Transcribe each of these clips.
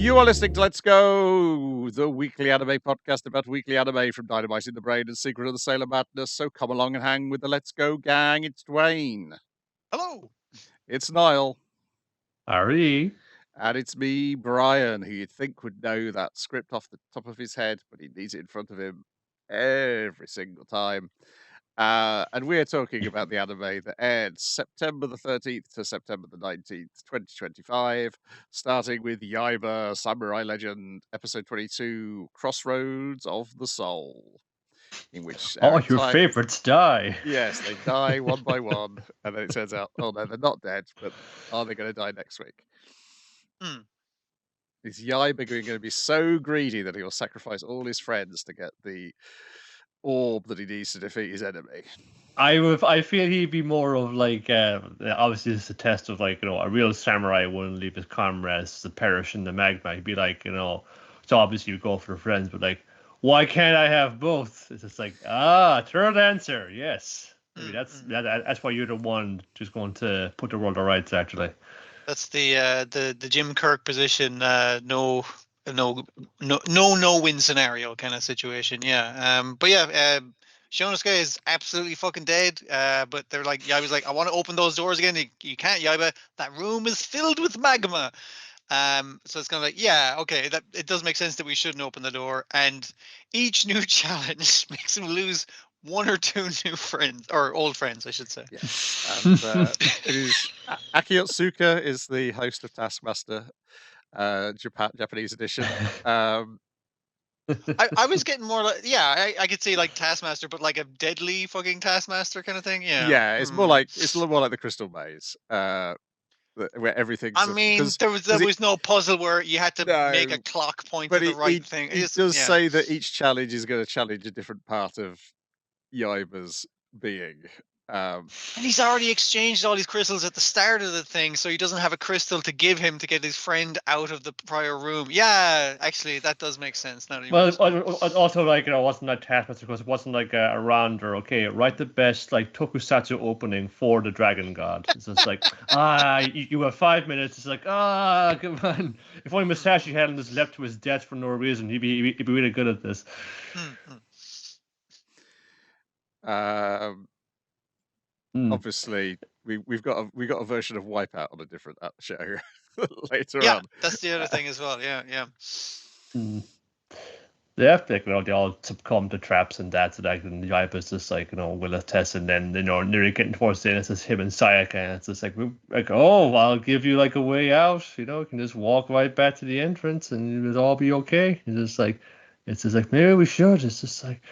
You are listening to Let's Go, the weekly anime podcast about weekly anime from Dynamite in the Brain and Secret of the Sailor Madness. So come along and hang with the Let's Go gang. It's Dwayne. Hello. It's Niall. Ari. And it's me, Brian, who you'd think would know that script off the top of his head, but he needs it in front of him every single time. And we're talking about the anime that aired September the 13th to September the 19th, 2025, starting with Yaiba Samurai Legend, episode 22, Crossroads of the Soul, in which All your favorites die. Yes, they die one by one, and then it turns out, oh no, they're not dead, but are they going to die next week? Is Yaiba going to be so greedy that he will sacrifice all his friends to get the orb that he needs to defeat his enemy? I feel he'd be more of like obviously it's a test of like, a real samurai wouldn't leave his comrades to perish in the magma. He'd be like, so obviously you go for the friends, but like, why can't I have both? It's just like, third answer, yes. Maybe that's why you're the one just going to put the world to rights. Actually, that's the Jim Kirk position. No win scenario kind of situation. Yeah. But yeah. Shonosuke is absolutely fucking dead, but they're like, Yaiba's like, I want to open those doors again. You can't, Yaiba. That room is filled with magma. So it's kind of like, yeah, okay, that it does make sense that we shouldn't open the door. And each new challenge makes him lose one or two new friends, or old friends, I should say. Yes. And it is Akiyotsuka is the host of Taskmaster, Japanese edition. I was getting more like, I could see like Taskmaster, but like a deadly fucking Taskmaster kind of thing. Yeah, it's more like it's a little more like the Crystal Maze, where everything's. I mean, there was no puzzle where you had to make a clock point to the right thing. It does say that each challenge is going to challenge a different part of Yaiba's being. And he's already exchanged all these crystals at the start of the thing, so he doesn't have a crystal to give him to get his friend out of the prior room. Yeah, actually, that does make sense. Now also, like, it wasn't like Taskmaster because it wasn't like a rounder. Okay, write the best like tokusatsu opening for the Dragon God. It's just like, you have 5 minutes. It's like, come on. If only Masashi hadn't just left to his death for no reason, he'd be really good at this. Obviously, we've got a version of Wipeout on a different show later on. Yeah, that's the other thing as well. Yeah. They have to, they all succumb to traps and that. So like, and Yaiba's just like, will test, and then nearly getting towards the end, it's just him and Sayaka, and it's just like, oh, I'll give you like a way out. You can just walk right back to the entrance, and it'll all be okay. It's just like maybe we should. It's just like,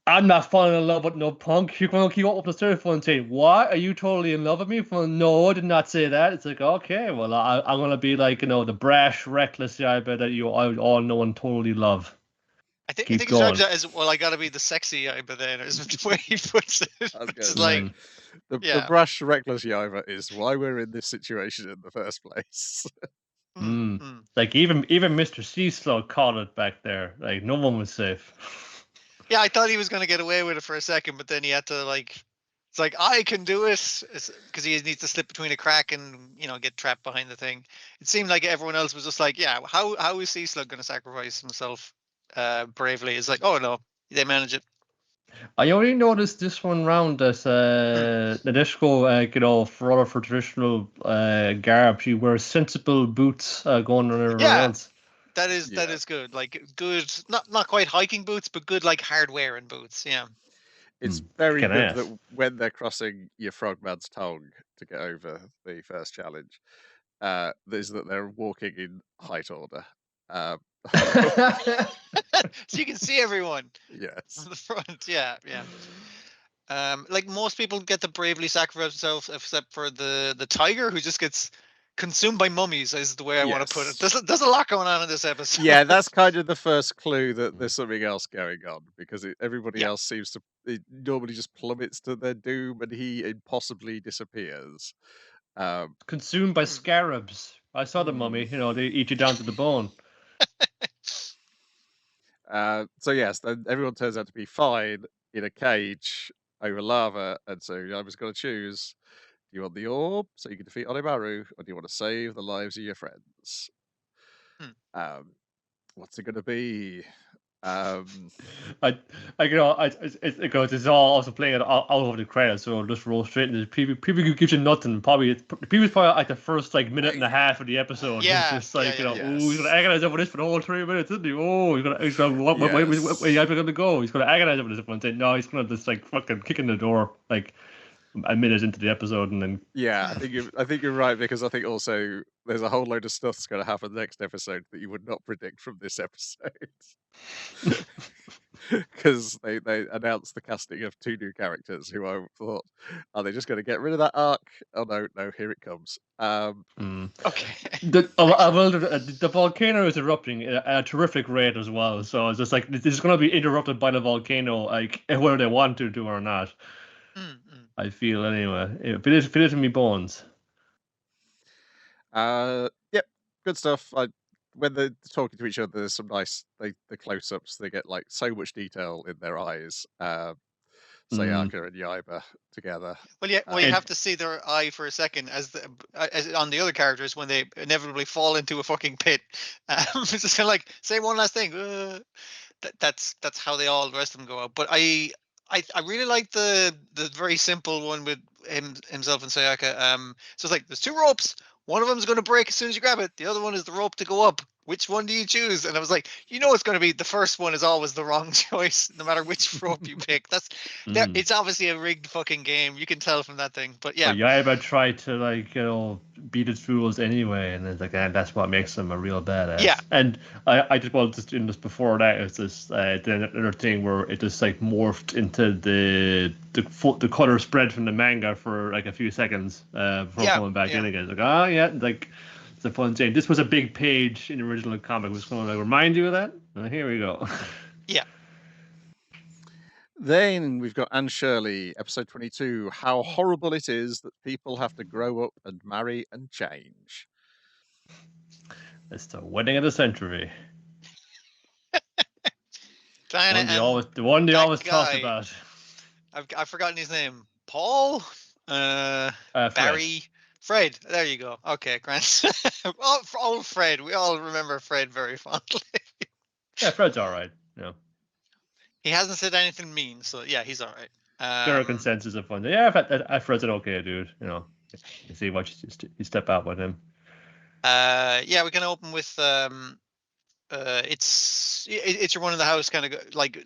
I'm not falling in love with no punk. You're going to keep up the telephone and say, what? Are you totally in love with me? Well, no, I did not say that. It's like, okay, well, I'm going to be like, the brash, reckless Yaiba that you all know and totally love. I think he describes that as, well, I got to be the sexy Yaiba then, is the way he puts it. It's like, the brash, reckless Yaiba is why we're in this situation in the first place. Like, even Mr. Seaslow caught it back there. Like, no one was safe. Yeah, I thought he was going to get away with it for a second, but then he had to, like, it's like, I can do it, because he needs to slip between a crack and, get trapped behind the thing. It seemed like everyone else was just like, yeah, how is Sea Slug going to sacrifice himself bravely? It's like, oh no, they manage it. I only noticed this one round that Nadeshiko, for traditional garb, she wears sensible boots going on everywhere else. That is good. Like, good, not quite hiking boots, but good, like, hard wearing boots. Yeah. It's very good that when they're crossing your frogman's tongue to get over the first challenge, is that they're walking in height order. So you can see everyone. Yes. On the front. Yeah. Like, most people get to bravely sacrifice themselves, except for the tiger, who just gets consumed by mummies, is the way I want to put it. There's a lot going on in this episode. Yeah, that's kind of the first clue that there's something else going on, because everybody else seems to normally just plummets to their doom, and he impossibly disappears. Consumed by scarabs. I saw the mummy. They eat you down to the bone. So yes, then everyone turns out to be fine in a cage over lava, and so Yaiba's got to choose. Do you want the orb so you can defeat Onimaru, or do you want to save the lives of your friends? What's it going to be? I you know, it goes. It's all also playing it all over the credits, so it'll just roll straight into the preview. Preview gives you nothing. Probably the preview's probably like the first like minute and a half of the episode. Yeah, It's just like yeah, you know, yeah. oh, he's gonna agonize over this for the whole 3 minutes, isn't he? Oh, he's gonna where Yes. are you gonna go? He's gonna agonize over this one. Saying no, he's gonna just like fucking kick in the door like a minute into the episode and then. Yeah, I think you're right, because I think also there's a whole load of stuff that's going to happen next episode that you would not predict from this episode. Because they announced the casting of 2 new characters who I thought, are they just going to get rid of that arc? Oh no, here it comes. Okay. The volcano is erupting at a terrific rate as well, so it's just like this is going to be interrupted by the volcano, like whether they want to do or not. I feel anyway. Feel it in me bones. Yep, good stuff. When they're talking to each other, there's some nice the close-ups. They get like so much detail in their eyes. Sayaka and Yaiba together. Well, yeah. Well, you have to see their eye for a second, as on the other characters when they inevitably fall into a fucking pit. It's just kind of like, say one last thing. That's how they all the rest of them go out. But I really like the very simple one with himself and Sayaka. So it's like there's 2 ropes. One of them is going to break as soon as you grab it. The other one is the rope to go up. Which one do you choose? And I was like, it's going to be the first one is always the wrong choice, no matter which rope you pick. It's obviously a rigged fucking game. You can tell from that thing. But yeah, Yaiba tried to beat its rules anyway, and it's like that's what makes him a real badass. Yeah. And I just in this before that, it's this another thing where it just like morphed into the color spread from the manga for like a few seconds before coming back in again. It's like like. The fun thing. This was a big page in the original comic. It was going to like remind you of that. Here we go. Yeah. Then we've got Anne Shirley, episode 22. How horrible it is that people have to grow up and marry and change. It's the wedding of the century. The one they always talk about. I've forgotten his name. Paul. Barry. Fred, there you go. Okay, Grant. Old Fred. We all remember Fred very fondly. Yeah, Fred's all right. Yeah. He hasn't said anything mean, so yeah, he's all right. There are consensus of fun. Yeah, Fred's an okay dude. You see what you step out with him. Yeah, we can open with it's your one in the house kind of like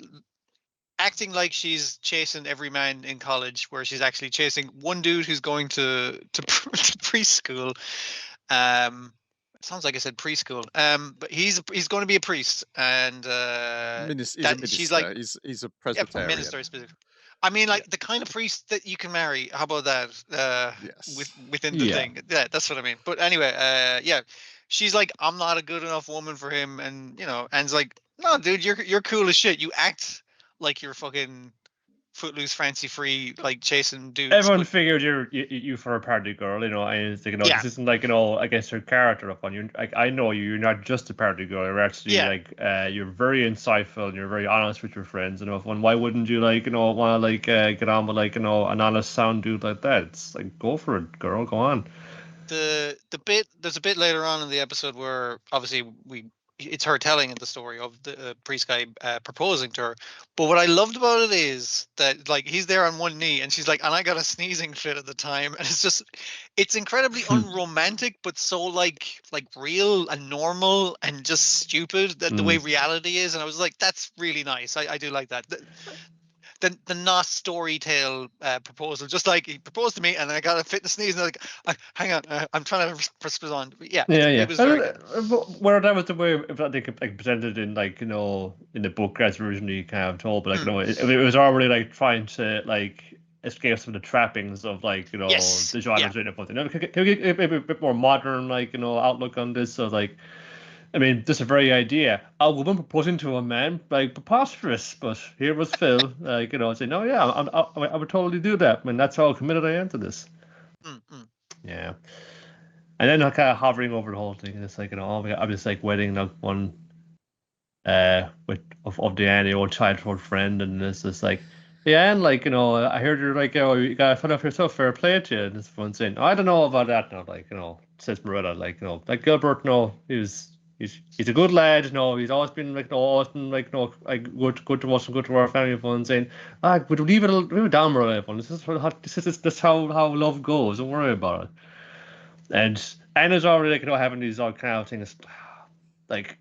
acting like she's chasing every man in college, where she's actually chasing one dude who's going to preschool. Sounds like I said preschool. But he's going to be a priest, and she's like he's a Presbyterian. Minister specifically. I mean, like the kind of priest that you can marry. How about that? Yes. Within the thing. Yeah, that's what I mean. But anyway, yeah, she's like, I'm not a good enough woman for him, and Anne's like, no, dude, you're cool as shit. You act like you're fucking footloose, fancy free, like chasing dudes. Everyone figured you for a party girl, and it's like, this isn't like, I guess her character up on you. Like, I know you're not just a party girl. You're actually you're very insightful and you're very honest with your friends and everyone. Why wouldn't you want to get on with an honest, sound dude like that? It's like, go for it, girl. Go on. There's a bit later on in the episode where obviously it's her telling the story of the priest guy proposing to her. But what I loved about it is that like he's there on one knee and she's like, and I got a sneezing fit at the time, and it's incredibly unromantic, but so like real and normal and just stupid that the way reality is. And I was like, that's really nice. I do like that. The not story tale proposal, just like he proposed to me and I got a fit and sneeze and hang on, I'm trying to respond. It was very good. Where that was the way I think like presented in in the book as originally kind of told, but it was already like trying to like escape some of the trappings of the genres written up. Can we get maybe a bit more modern outlook on this? So like, I mean, just the very idea. A woman proposing to a man, like, preposterous. But here was Phil, saying, "Oh yeah, I would totally do that." I mean, that's how committed I am to this. Yeah. And then kind of hovering over the whole thing, and it's like, I'm just like wedding one of Diane, your old childhood friend, and it's just like, yeah, and I heard you're like, you got to find out for yourself, fair play to you. And this one saying, I don't know about that now, says Moretta, like Gilbert, he was he's a good lad, you know. He's always been like, like good to us and good to our family and fun, saying, but leave it down, bro, everyone. This is how love goes. Don't worry about it. And Anna's already like, having these all kind of things, like,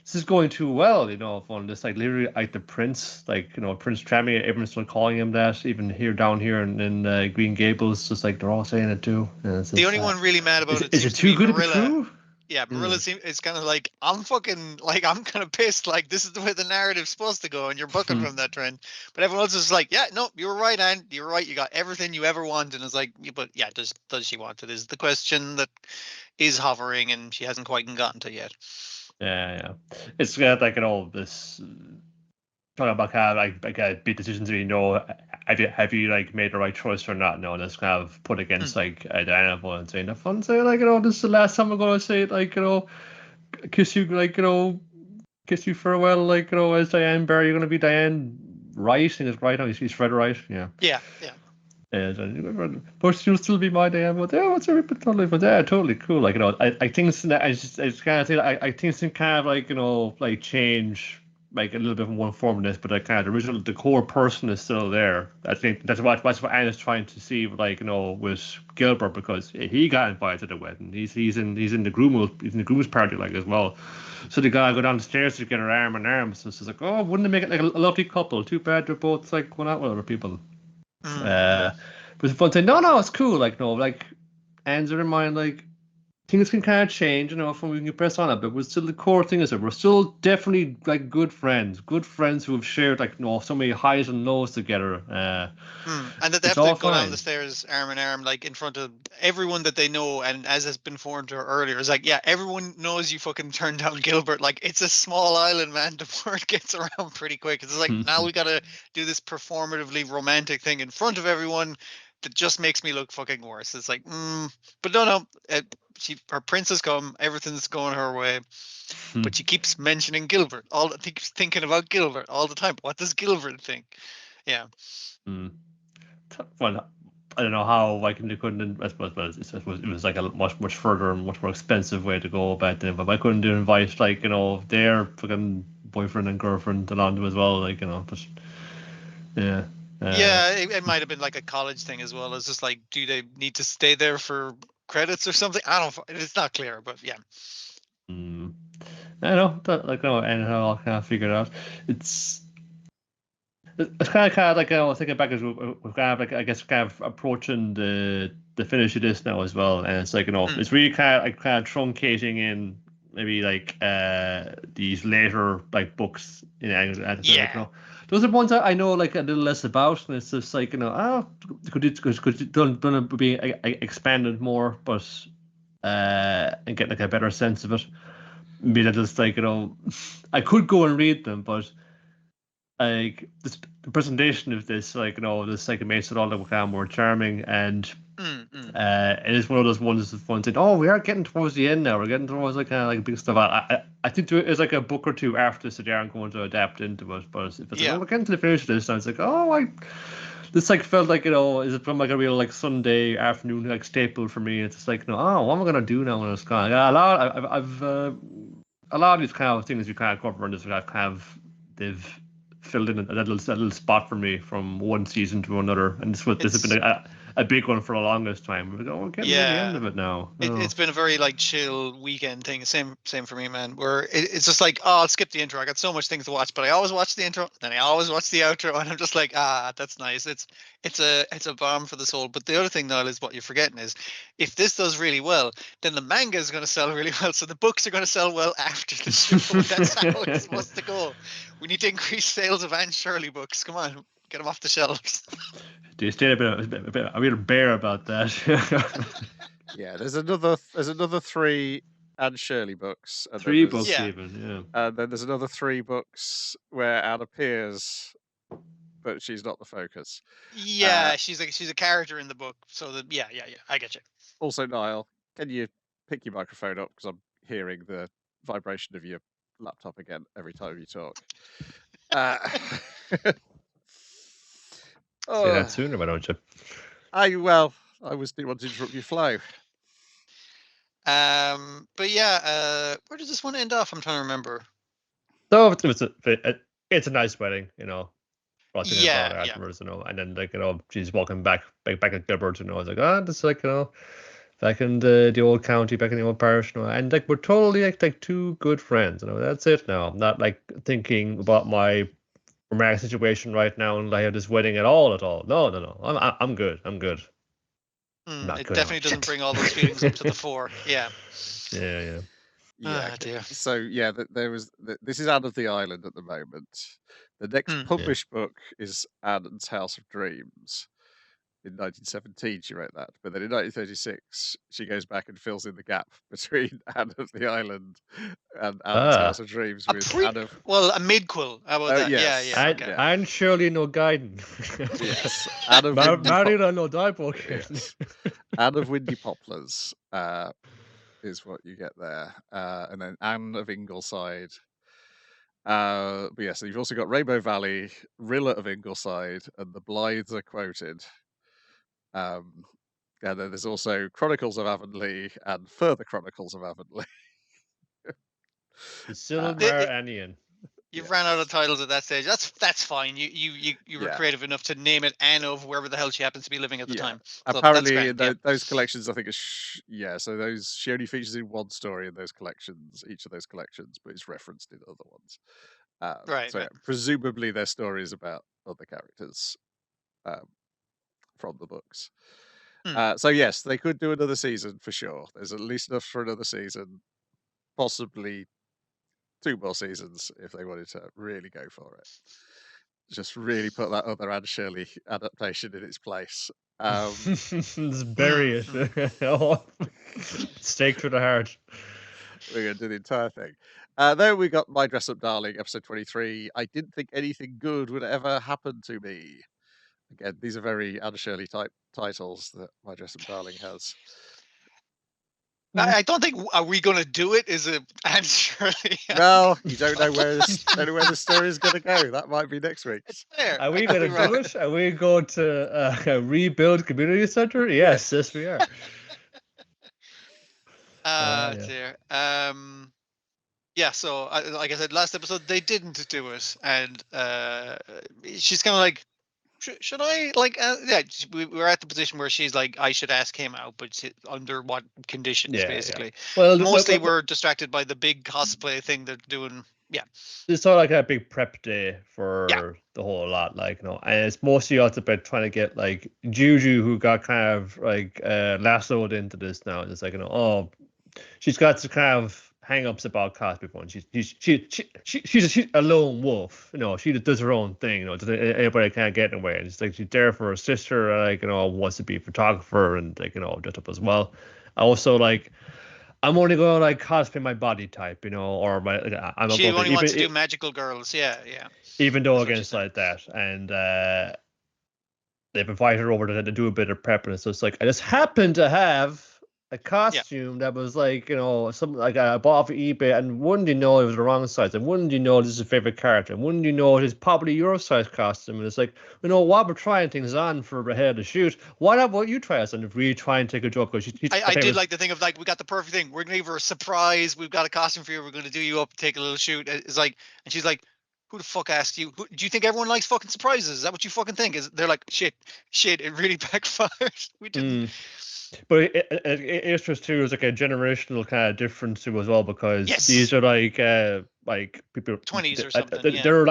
this is going too well, fun. This like literally like the prince, like, Prince Trami, everyone's still calling him that, even down here in Green Gables, just like they're all saying it too. And it's The just, only one really mad about it is seems it to too be good to be Marilla. true? Yeah, Marilla it's kind of like, I'm kind of pissed. Like, this is the way the narrative's supposed to go, and you're bucking from that trend. But everyone else is like, yeah, no, you were right, Anne. You were right. You got everything you ever wanted. And it's like, but yeah, does she want it? Is the question that is hovering, and she hasn't quite gotten to yet. Yeah. It's got like this talking about kind of like big decisions that have you like made the right choice or not? No, that's kind of put against like Diana and saying the fun saying like this is the last time I'm gonna say like kiss you like kiss you farewell like as Diane Barry, you're gonna be Diane Wright. I think it's right now. He's Fred Wright. Yeah. But you'll still be my Diane. But yeah, what's everybody totally? But yeah, totally cool. Like I think I just kind of say I think some kind of like like change like a little bit from one form of this, but like kind of the core person is still there. I think that's what Anna's trying to see, like with Gilbert, because he got invited to the wedding. He's in the groom's party like as well. So they gotta go downstairs together arm in arm. So it's like, oh, wouldn't it make it like a lovely couple? Too bad they're both like going out with other people. But it's fun saying, no, it's cool. Like, no, like, Anne's in mind, like, things can kind of change, from we can press on it, but we're still, the core thing is that we're still definitely, like, good friends who have shared, like, so many highs and lows together. And that they have to go down the stairs arm in arm, like, in front of everyone that they know, and as has been formed to her earlier, it's like, yeah, everyone knows you fucking turned down Gilbert. Like, it's a small island, man. The word gets around pretty quick. It's like, now we gotta do this performatively romantic thing in front of everyone that just makes me look fucking worse. It's like, but no, her prince has come, everything's going her way, but she keeps mentioning Gilbert. Keeps thinking about Gilbert all the time. What does Gilbert think? Yeah. Well, I don't know how they couldn't. I suppose it was like a much further and much more expensive way to go back then. But I couldn't invite like their fucking boyfriend and girlfriend along to as well. Like but yeah. Yeah, it might have been like a college thing as well. It's just like, do they need to stay there for credits or something? I don't. It's not clear, but yeah. I know that and how I'll kind of figure it out. It's kind of like I was thinking back as we're kind of like I guess kind of approaching the finish of this now as well, and it's like it's really kind of truncating in maybe like these later like books in English. Those are ones that I know like a little less about, and it's just like could done be expanded more, but and get like a better sense of it. Maybe that just like I could go and read them, but like the presentation of this, like this like makes it all look kind of more charming, and it is one of those ones that's fun saying, oh, we are getting towards the end now. We're getting towards like kind of like big stuff. I think there's like a book or two after this that they aren't going to adapt into it. But if it's like, we're getting to the finish of this, and it's like, this like felt like is it from like a real like Sunday afternoon like staple for me. It's just like what am I gonna do now when it's gone? A lot of these kind of things you kind of cover in this they've filled in a little spot for me from one season to another, and this has been a big one for the longest time. We're getting to the end of it now. It's been a very like chill weekend thing. Same for me, man. Where it's just like, I'll skip the intro. I got so much things to watch, but I always watch the intro, then I always watch the outro, and I'm just like, that's nice. It's a balm for the soul. But the other thing, Niall, is what you're forgetting is, if this does really well, then the manga is going to sell really well. So the books are going to sell well after the show. That's how it's supposed to go. We need to increase sales of Anne Shirley books. Come on, get them off the shelves. Do you stay a bit bare about that? Yeah, there's another 3 Anne Shirley books. And 3 books even, yeah. And then there's another 3 books where Anne appears, but she's not the focus. Yeah, she's a character in the book. So yeah, I get you. Also, Niall, can you pick your microphone up, because I'm hearing the vibration of your laptop again every time you talk. Say that sooner, why don't you? I didn't want to interrupt your flow. But yeah, where does this one end off? I'm trying to remember. So it's a nice wedding, brought to his Yeah, daughter yeah. afterwards, and then she's walking back at Gilbert, it's like, this is like, back in the old county, back in the old parish, and like we're totally like two good friends, that's it now. I'm not like thinking about my romantic situation right now and I have this wedding at all. No. I'm good. Not It good definitely doesn't bring all those feelings up to the fore. Yeah. Yeah. Yeah. Ah, dear. So yeah, this is Anne of the Island at the moment. The next published book is Anne's House of Dreams. In 1917, she wrote that, but then in 1936, she goes back and fills in the gap between Anne of the Island and Anne's House of Dreams with Anne of. Well, a midquel. How about that? Yes. Yeah. Okay. And Shirley no Guidon. Yes. Anne of Marina no Diebook. Yes. Anne of Windy Poplars is what you get there, and then Anne of Ingleside. But yeah, so you've also got Rainbow Valley, Rilla of Ingleside, and the Blythes are quoted. And then there's also Chronicles of Avonlea and Further Chronicles of Avonlea. The Silmar Annian. You've ran out of titles at that stage. That's fine. You were creative enough to name it Anne of wherever the hell she happens to be living at the time. So apparently, those collections, I think, so those she only features in one story in those collections, each of those collections, but it's referenced in other ones. Right. So presumably, they're stories about other characters from the books. So yes, they could do another season for sure. There's at least enough for another season, possibly 2 more seasons if they wanted to really go for it. Just really put that other Anne Shirley adaptation in its place. Just bury it. Stake through the heart. We're going to do the entire thing. Then we got My Dress Up Darling, episode 23. I didn't think anything good would ever happen to me. Again, these are very Anne Shirley type titles that My Dress Up Darling has. I don't think "Are we going to do it" is a Anne Shirley. Well, you don't know where the story is going to go. That might be next week. It's fair. Are we going to do it? Are we going to rebuild community center? Yes, we are. Dear. Yeah. So, like I said, last episode they didn't do it, and she's kind of like, should I we were at the position where she's like, I should ask him out, but under what conditions, basically. Well, mostly we're distracted by the big cosplay thing they're doing. Yeah, it's sort of like a big prep day for the whole lot, and it's mostly also about trying to get like Juju, who got kind of like lassoed into this now. It's like, she's got some kind of hang-ups about cosplay fun. She's a lone wolf, she does her own thing, anybody can't get in the way. And it's like she's there for her sister, wants to be a photographer and dressed up as well. Also, like, I'm only going to like cosplay my body type, or my. She only wants to do magical girls, yeah. Even though against like that, and they've invited her over to do a bit of prep, and so it's like I just happen to have a costume that was like, something like I bought off of eBay, and wouldn't you know it was the wrong size, and wouldn't you know this is a favorite character, and wouldn't you know it is probably your size costume, and it's like, while we're trying things on for ahead of the shoot, why not you try us and really try and take a joke? Because I did like the thing of like, we got the perfect thing, we're gonna give her a surprise, we've got a costume for you, we're gonna do you up, take a little shoot. It's like, and she's like, who the fuck asked you? Do you think everyone likes fucking surprises? Is that what you fucking think? They're like, shit, it really backfired. We didn't. But it's just too, it's like a generational kind of difference too as well, because these are like people 20s or something. They're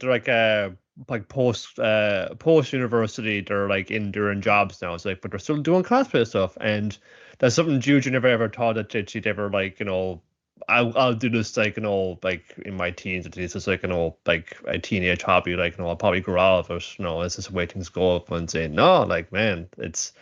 like post university. They're like doing jobs now. It's like, but they're still doing cosplay stuff, and that's something Juju never ever thought that she'd ever like. I'll do this like in my teens. It's just like like a teenage hobby. Like I'll probably grow out of it. It's just the way things go up and saying no. Like, man, it's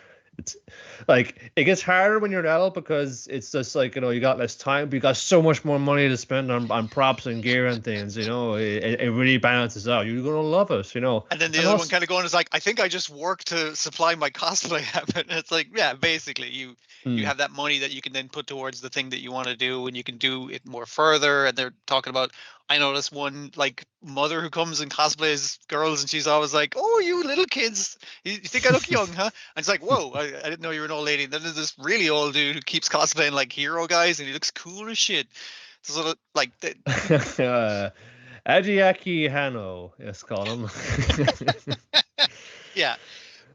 like it gets harder when you're an adult because it's just like you got less time, but you got so much more money to spend on props and gear and things. It really balances out. You're gonna love it, And then the other one kind of going is like, I think I just work to supply my cosplay habit. And it's like, yeah, basically you have that money that you can then put towards the thing that you want to do, and you can do it more further. And they're talking about I know this one like mother who comes and cosplays girls, and she's always like, "Oh, you little kids, you think I look young, huh?" And it's like, "Whoa, I didn't know you were an old lady." And then there's this really old dude who keeps cosplaying like hero guys, and he looks cool as shit. So sort of like Adiaki Hano, let's call him. yeah.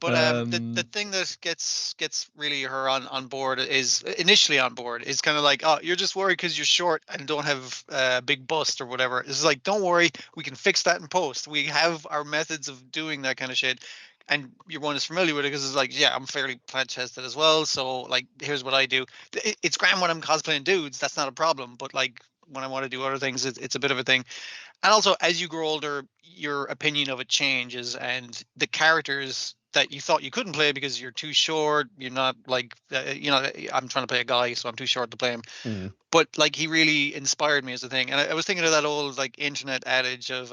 But the um, thing that gets really her on board is initially on board is kind of like, oh, you're just worried because you're short and don't have a big bust or whatever. It's like, don't worry, we can fix that in post. We have our methods of doing that kind of shit, and your one is familiar with it because it's like, yeah, I'm fairly flat chested as well. So like, here's what I do. It's grand when I'm cosplaying dudes. That's not a problem. But like when I want to do other things, it's a bit of a thing. And also, as you grow older, your opinion of it changes, and the characters that you thought you couldn't play because you're too short, you're not like, I'm trying to play a guy, so I'm too short to play him. mm. But like, he really inspired me as a thing. And I was thinking of that old like internet adage of,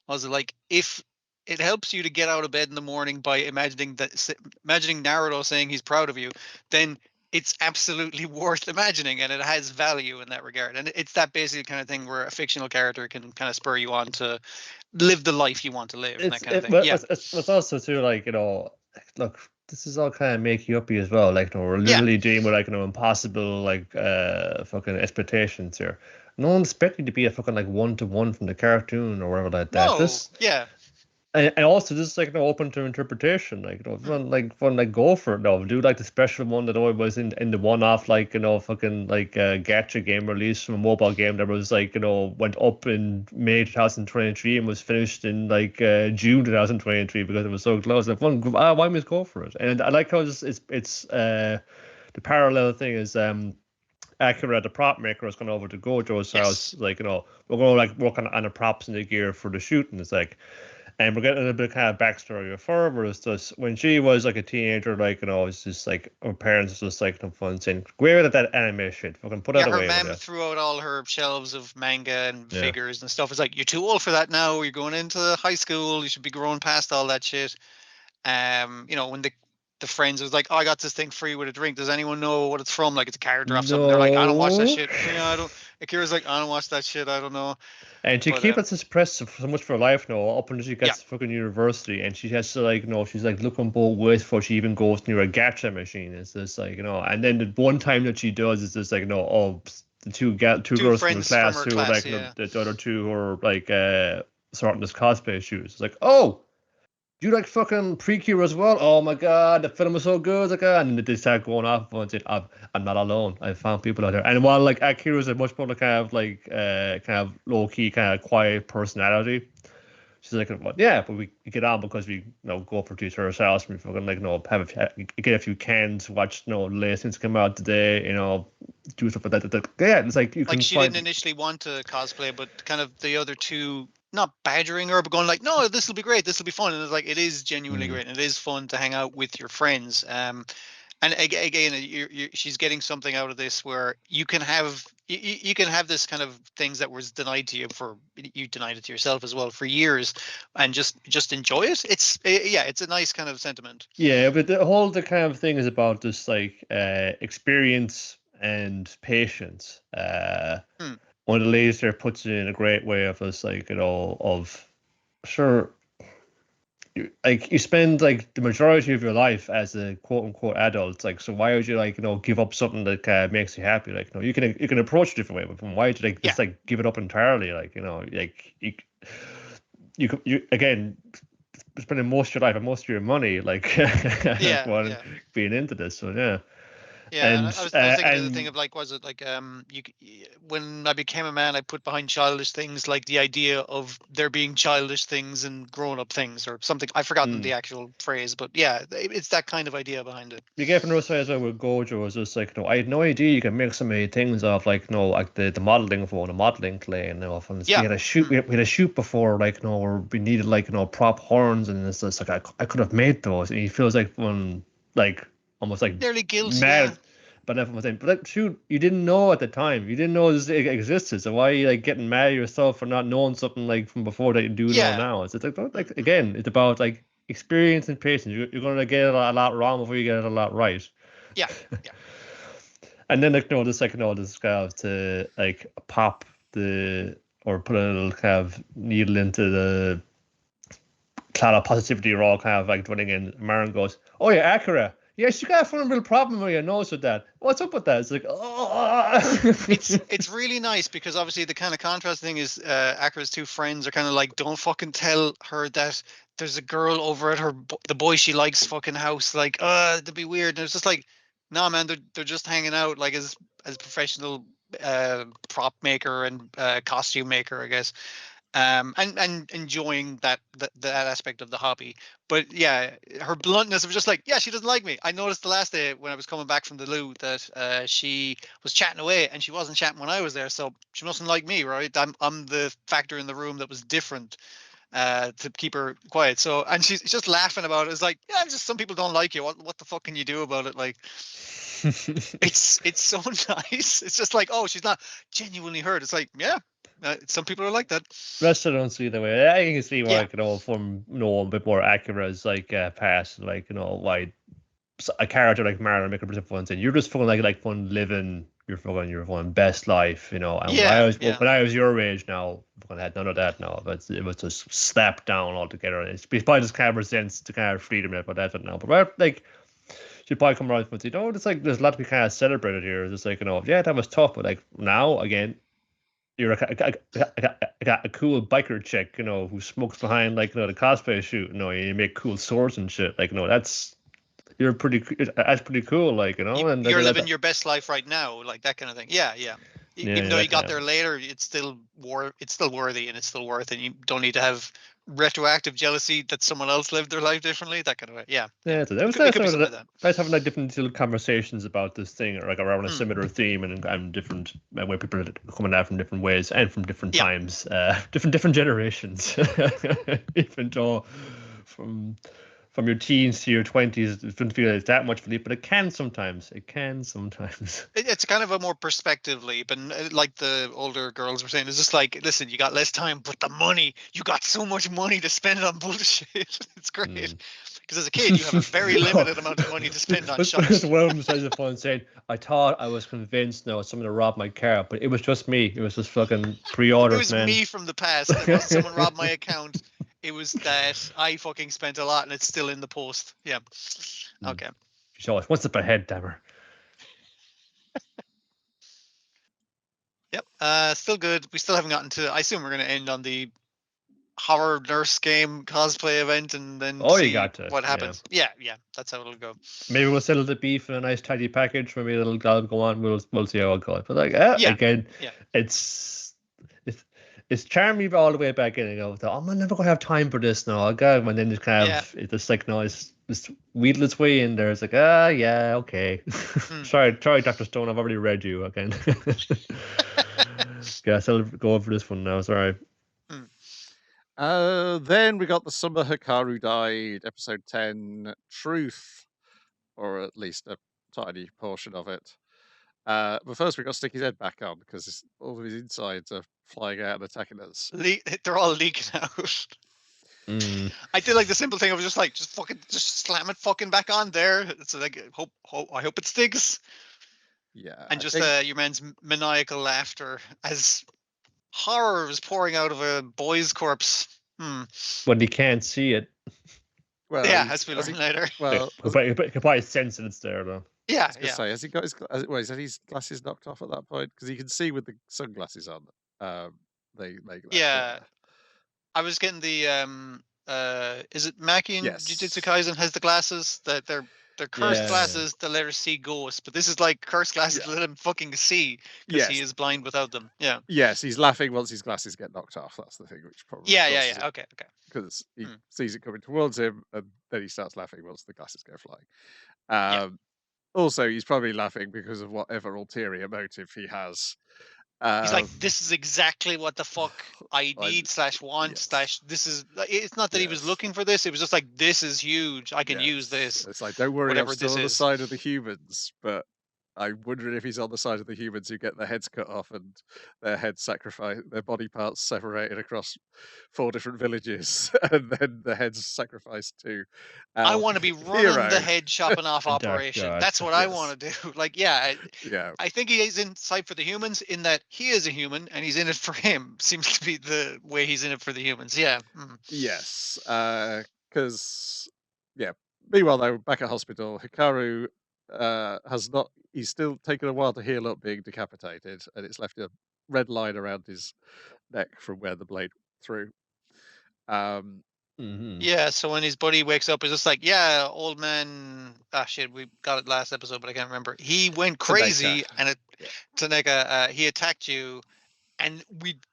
was it like, if it helps you to get out of bed in the morning by imagining Naruto saying he's proud of you, then it's absolutely worth imagining, and it has value in that regard. And it's that basic kind of thing where a fictional character can kind of spur you on to live the life you want to live, and that kind of thing. But Yeah, it's also too like, look, this is all kind of make you uppy as well. Like, we're yeah, literally dealing with like, impossible like fucking expectations here. No one's expecting to be a fucking like 1-to-1 from the cartoon or whatever like that. no, This yeah, and also this is like, open to interpretation. Like, if you want like go for it. No, do like the special one that always was in the one-off like, fucking like gacha game release from a mobile game that was like, went up in May 2023 and was finished in like June 2023 because it was so close. Like, why don't we go for it? And I like how it's the parallel thing is Akira, the prop maker, has gone over to Gojo's house. yes. Like, we're going to like work on the props and the gear for the shooting. It's like, and we're getting a bit of kind of backstory of her, where it's just when she was like a teenager, like, it's just like her parents was just like no fun saying, "Where did that anime shit? Fucking put Yeah, that her away." mom With threw out all her shelves of manga and yeah. figures and stuff. It's like, you're too old for that now. You're going into high school. You should be growing past all that shit. When the friends was like, "Oh, I got this thing free with a drink. Does anyone know what it's from? Like, it's a character off something." They're like, "I don't watch that No. shit." Yeah, I don't. Akira's like, "I don't watch that shit. I don't know." And she But keeps it suppressed so much for her life now, up until she yeah, gets to fucking university, and she has to like, she's like looking both ways before she even goes near a gacha machine. It's just like, and then the one time that she does is just like, the two two girls from her friends from class her who are class. like, Yeah, the other two who are like sorting this cosplay shoes. It's like, oh, you like fucking Precure as well? Oh my god, the film is so good. Like, and then they start going off and saying, I'm not alone. I found people out there. And while like Akira's a much more kind of like kind of low key, kind of quiet personality, she's like, well, yeah, but we get on because we go for each other's house and we fucking like get a few cans, watch latest things come out today, do stuff like that. Yeah, it's like you like can she find. didn't initially want to cosplay, but kind of the other two not badgering her, but going like, "No, this will be great. This will be fun." And it's like, it is genuinely great, and it is fun to hang out with your friends. And again, she's getting something out of this where you can have you can have this kind of things that was denied to you for you denied it to yourself as well for years, and just enjoy it. It's a nice kind of sentiment. Yeah, but the kind of thing is about this like experience and patience. Hmm. One of the ladies there puts it in a great way of us like, of sure, you spend like the majority of your life as a quote unquote adult. Like, so why would you like give up something that makes you happy? Like, you can approach it a different way. But why would you like just like give it up entirely? Like, like you again spending most of your life and most of your money like being into this. So yeah. Yeah, and And I was thinking of the thing of like, was it like when I became a man, I put behind childish things like the idea of there being childish things and grown up things or something. I've forgotten the actual phrase, but yeah, it's that kind of idea behind it. You get from the side as well with Gojo was just like, I had no idea you can make so many things off like like the modeling for the modeling clay and and we had a shoot we had a shoot before like where we needed like prop horns and it's just like I could have made those and he feels like one like almost like nearly guilty. mad. Yeah. But everyone was saying, but like, shoot, you didn't know at the time. You didn't know this existed. So why are you like getting mad at yourself for not knowing something like from before that you do know now? It's like again, it's about like experience and patience. You're gonna get it a lot wrong before you get it a lot right. Yeah. And then like the second this guy to like pop the or put a little kind of needle into the cloud of positivity you're all kind of like dwelling in. Marin goes, "Oh yeah, Akira. Yes, you got a fundamental problem with your nose with that. What's up with that?" It's like, oh. It's really nice because obviously the kind of contrast thing is Akira's two friends are kind of like, don't fucking tell her that there's a girl over at the boy she likes fucking house. Like, that'd be weird. And it's just like, nah, man, they're just hanging out like as professional prop maker and costume maker, I guess. And enjoying that aspect of the hobby. But yeah, her bluntness was just like, yeah, she doesn't like me. I noticed the last day when I was coming back from the loo that she was chatting away and she wasn't chatting when I was there, so she mustn't like me, right? I'm the factor in the room that was different to keep her quiet. So, and she's just laughing about it. It's like, yeah, just some people don't like you. What the fuck can you do about it? Like, it's so nice. It's just like, oh, she's not genuinely hurt. It's like, yeah, some people are like that. Rest I don't see the way. I can see why, Yeah. from a bit more Akira's like past, like why a character like Marlon make a fun saying you're just fucking like fun living your fucking best life, And Yeah, when I was your age now, I had none of that now. But it was just slapped down altogether. It's probably just kind of resents the kind of freedom that that's now. But like she'd probably come around and say, it's like there's a lot to be kind of celebrated here. It's like, yeah, that was tough, but like now again, you're a cool biker chick, who smokes behind like the cosplay shoot. You make cool swords and shit. Like, that's pretty cool. Like, and you're living your best life right now, like that kind of thing. Yeah. Even though you got there later, it's still worthy and it's still worth it. You don't need to have retroactive jealousy that someone else lived their life differently. That kind of way. Yeah. Yeah, so that was nice having like different little conversations about this thing, or like around a similar theme, and different where people are coming out from different ways and from different times, different generations. Even though from your teens to your 20s, it doesn't feel like it's that much for you, but it can sometimes. It's kind of a more perspective leap, and like the older girls were saying, it's just like, listen, you got less time, but the money, you got so much money to spend on bullshit. It's great. Because as a kid, you have a very limited amount of money to spend on shit. That's one of them says the phone saying, I thought I was convinced someone to rob my car, but it was just me. It was just fucking pre-orders, It was man. me from the past. It wasn't someone robbed my account. It was that I fucking spent a lot and it's still in the post. Yeah. Okay. Show us. What's up ahead, Dammer? Yep. Still good. We still haven't gotten to. I assume we're going to end on the horror nurse game cosplay event and then see what happens. Yeah. That's how it'll go. Maybe we'll settle the beef in a nice tidy package. Maybe it'll go on. We'll see how it goes. But like again, it's charming me all the way back in. And go, I'm never gonna have time for this now. I'll go, and then just kind of it's just like it's wheedle its way in there. It's like yeah, okay. Sorry, Dr. Stone. I've already read you again. Yeah, so I'll go for this one now. Sorry. Then we got the Summer Hikaru Died, episode 10, Truth, or at least a tiny portion of it. But first we got to stick his head back on because all of his insides are flying out and attacking us. They're all leaking out. I did like the simple thing of just slam it fucking back on there. It's like I hope it sticks. Yeah. And just your man's maniacal laughter as horror is pouring out of a boy's corpse. When he can't see it. Well, as we learn later. Well, you can probably sense that it's there though. Yeah. I was gonna say, has he got his glasses knocked off at that point? Because he can see with the sunglasses on. Yeah. I was getting the is it Maki in Jujutsu Kaisen has the glasses that they're cursed glasses to let her see ghosts, but this is like cursed glasses to let him fucking see because he is blind without them. Yeah. Yes, he's laughing once his glasses get knocked off. That's the thing, which probably Okay. Because he sees it coming towards him, and then he starts laughing once the glasses go flying. Also, he's probably laughing because of whatever ulterior motive he has. He's like, this is exactly what the fuck I need / want / this is. It's not that he was looking for this. It was just like, this is huge. I can use this. It's like, don't worry, I'm still on the side of the humans, but I'm wondering if he's on the side of the humans who get their heads cut off and their heads sacrificed, their body parts separated across 4 different villages, and then the heads sacrificed to I our want to be running the hero. head chopping off The Dark operation. God. That's what I Yes. want to do. Like, yeah, Yeah, I think he is in sight for the humans in that he is a human and he's in it for him. Seems to be the way he's in it for the humans. Yeah. yes, because yeah. Meanwhile, though, back at hospital, Hikaru has not. He's still taken a while to heal up being decapitated, and it's left a red line around his neck from where the blade through. Um, Mhm. Yeah, so when his buddy wakes up, it's just like, yeah, old man. Ah, shit, we got it last episode, but I can't remember. He went crazy, and Yeah. Taneka, he attacked you, and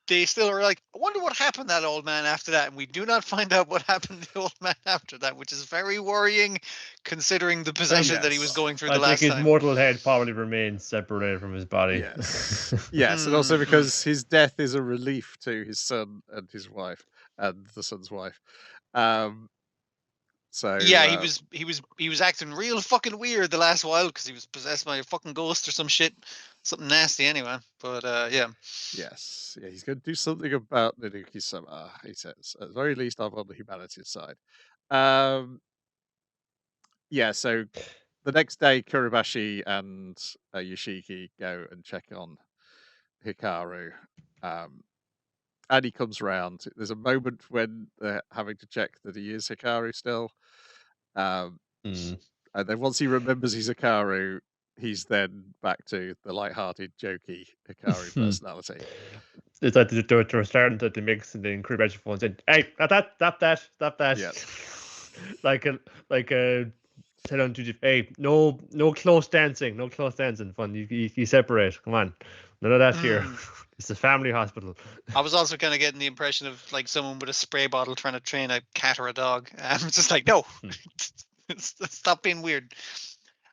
they still are like, I wonder what happened to that old man after that, and we do not find out what happened to the old man after that, which is very worrying, considering the possession that he was yes. going through I the think last his time. mortal head probably remains separated from his body. Yes. Yes, and also Mm, because his death is a relief to his son and his wife, and the son's wife. So Yeah, he was acting real fucking weird the last while because he was possessed by a fucking ghost or some shit, something nasty anyway. But yeah. yes, yeah, he's going to do something about Nanuki-sama. He says, at the very least, I'm on the humanities side. Yeah, so the next day, Kuribashi and Yoshiki go and check on Hikaru. And he comes round. There's a moment when they're having to check that he is Hikaru still. Um, Mm. And then once he remembers he's Hikaru, he's then back to the light-hearted, jokey Hikaru personality. It's like they're starting to mix, and then Kuribashi phones in. Hey, stop that. Yeah. like a tell him to hey, no close dancing, fun. You separate. Come on, none of that here. It's a family hospital. I was also kind of getting the impression of like someone with a spray bottle trying to train a cat or a dog. It's just like, no, stop being weird.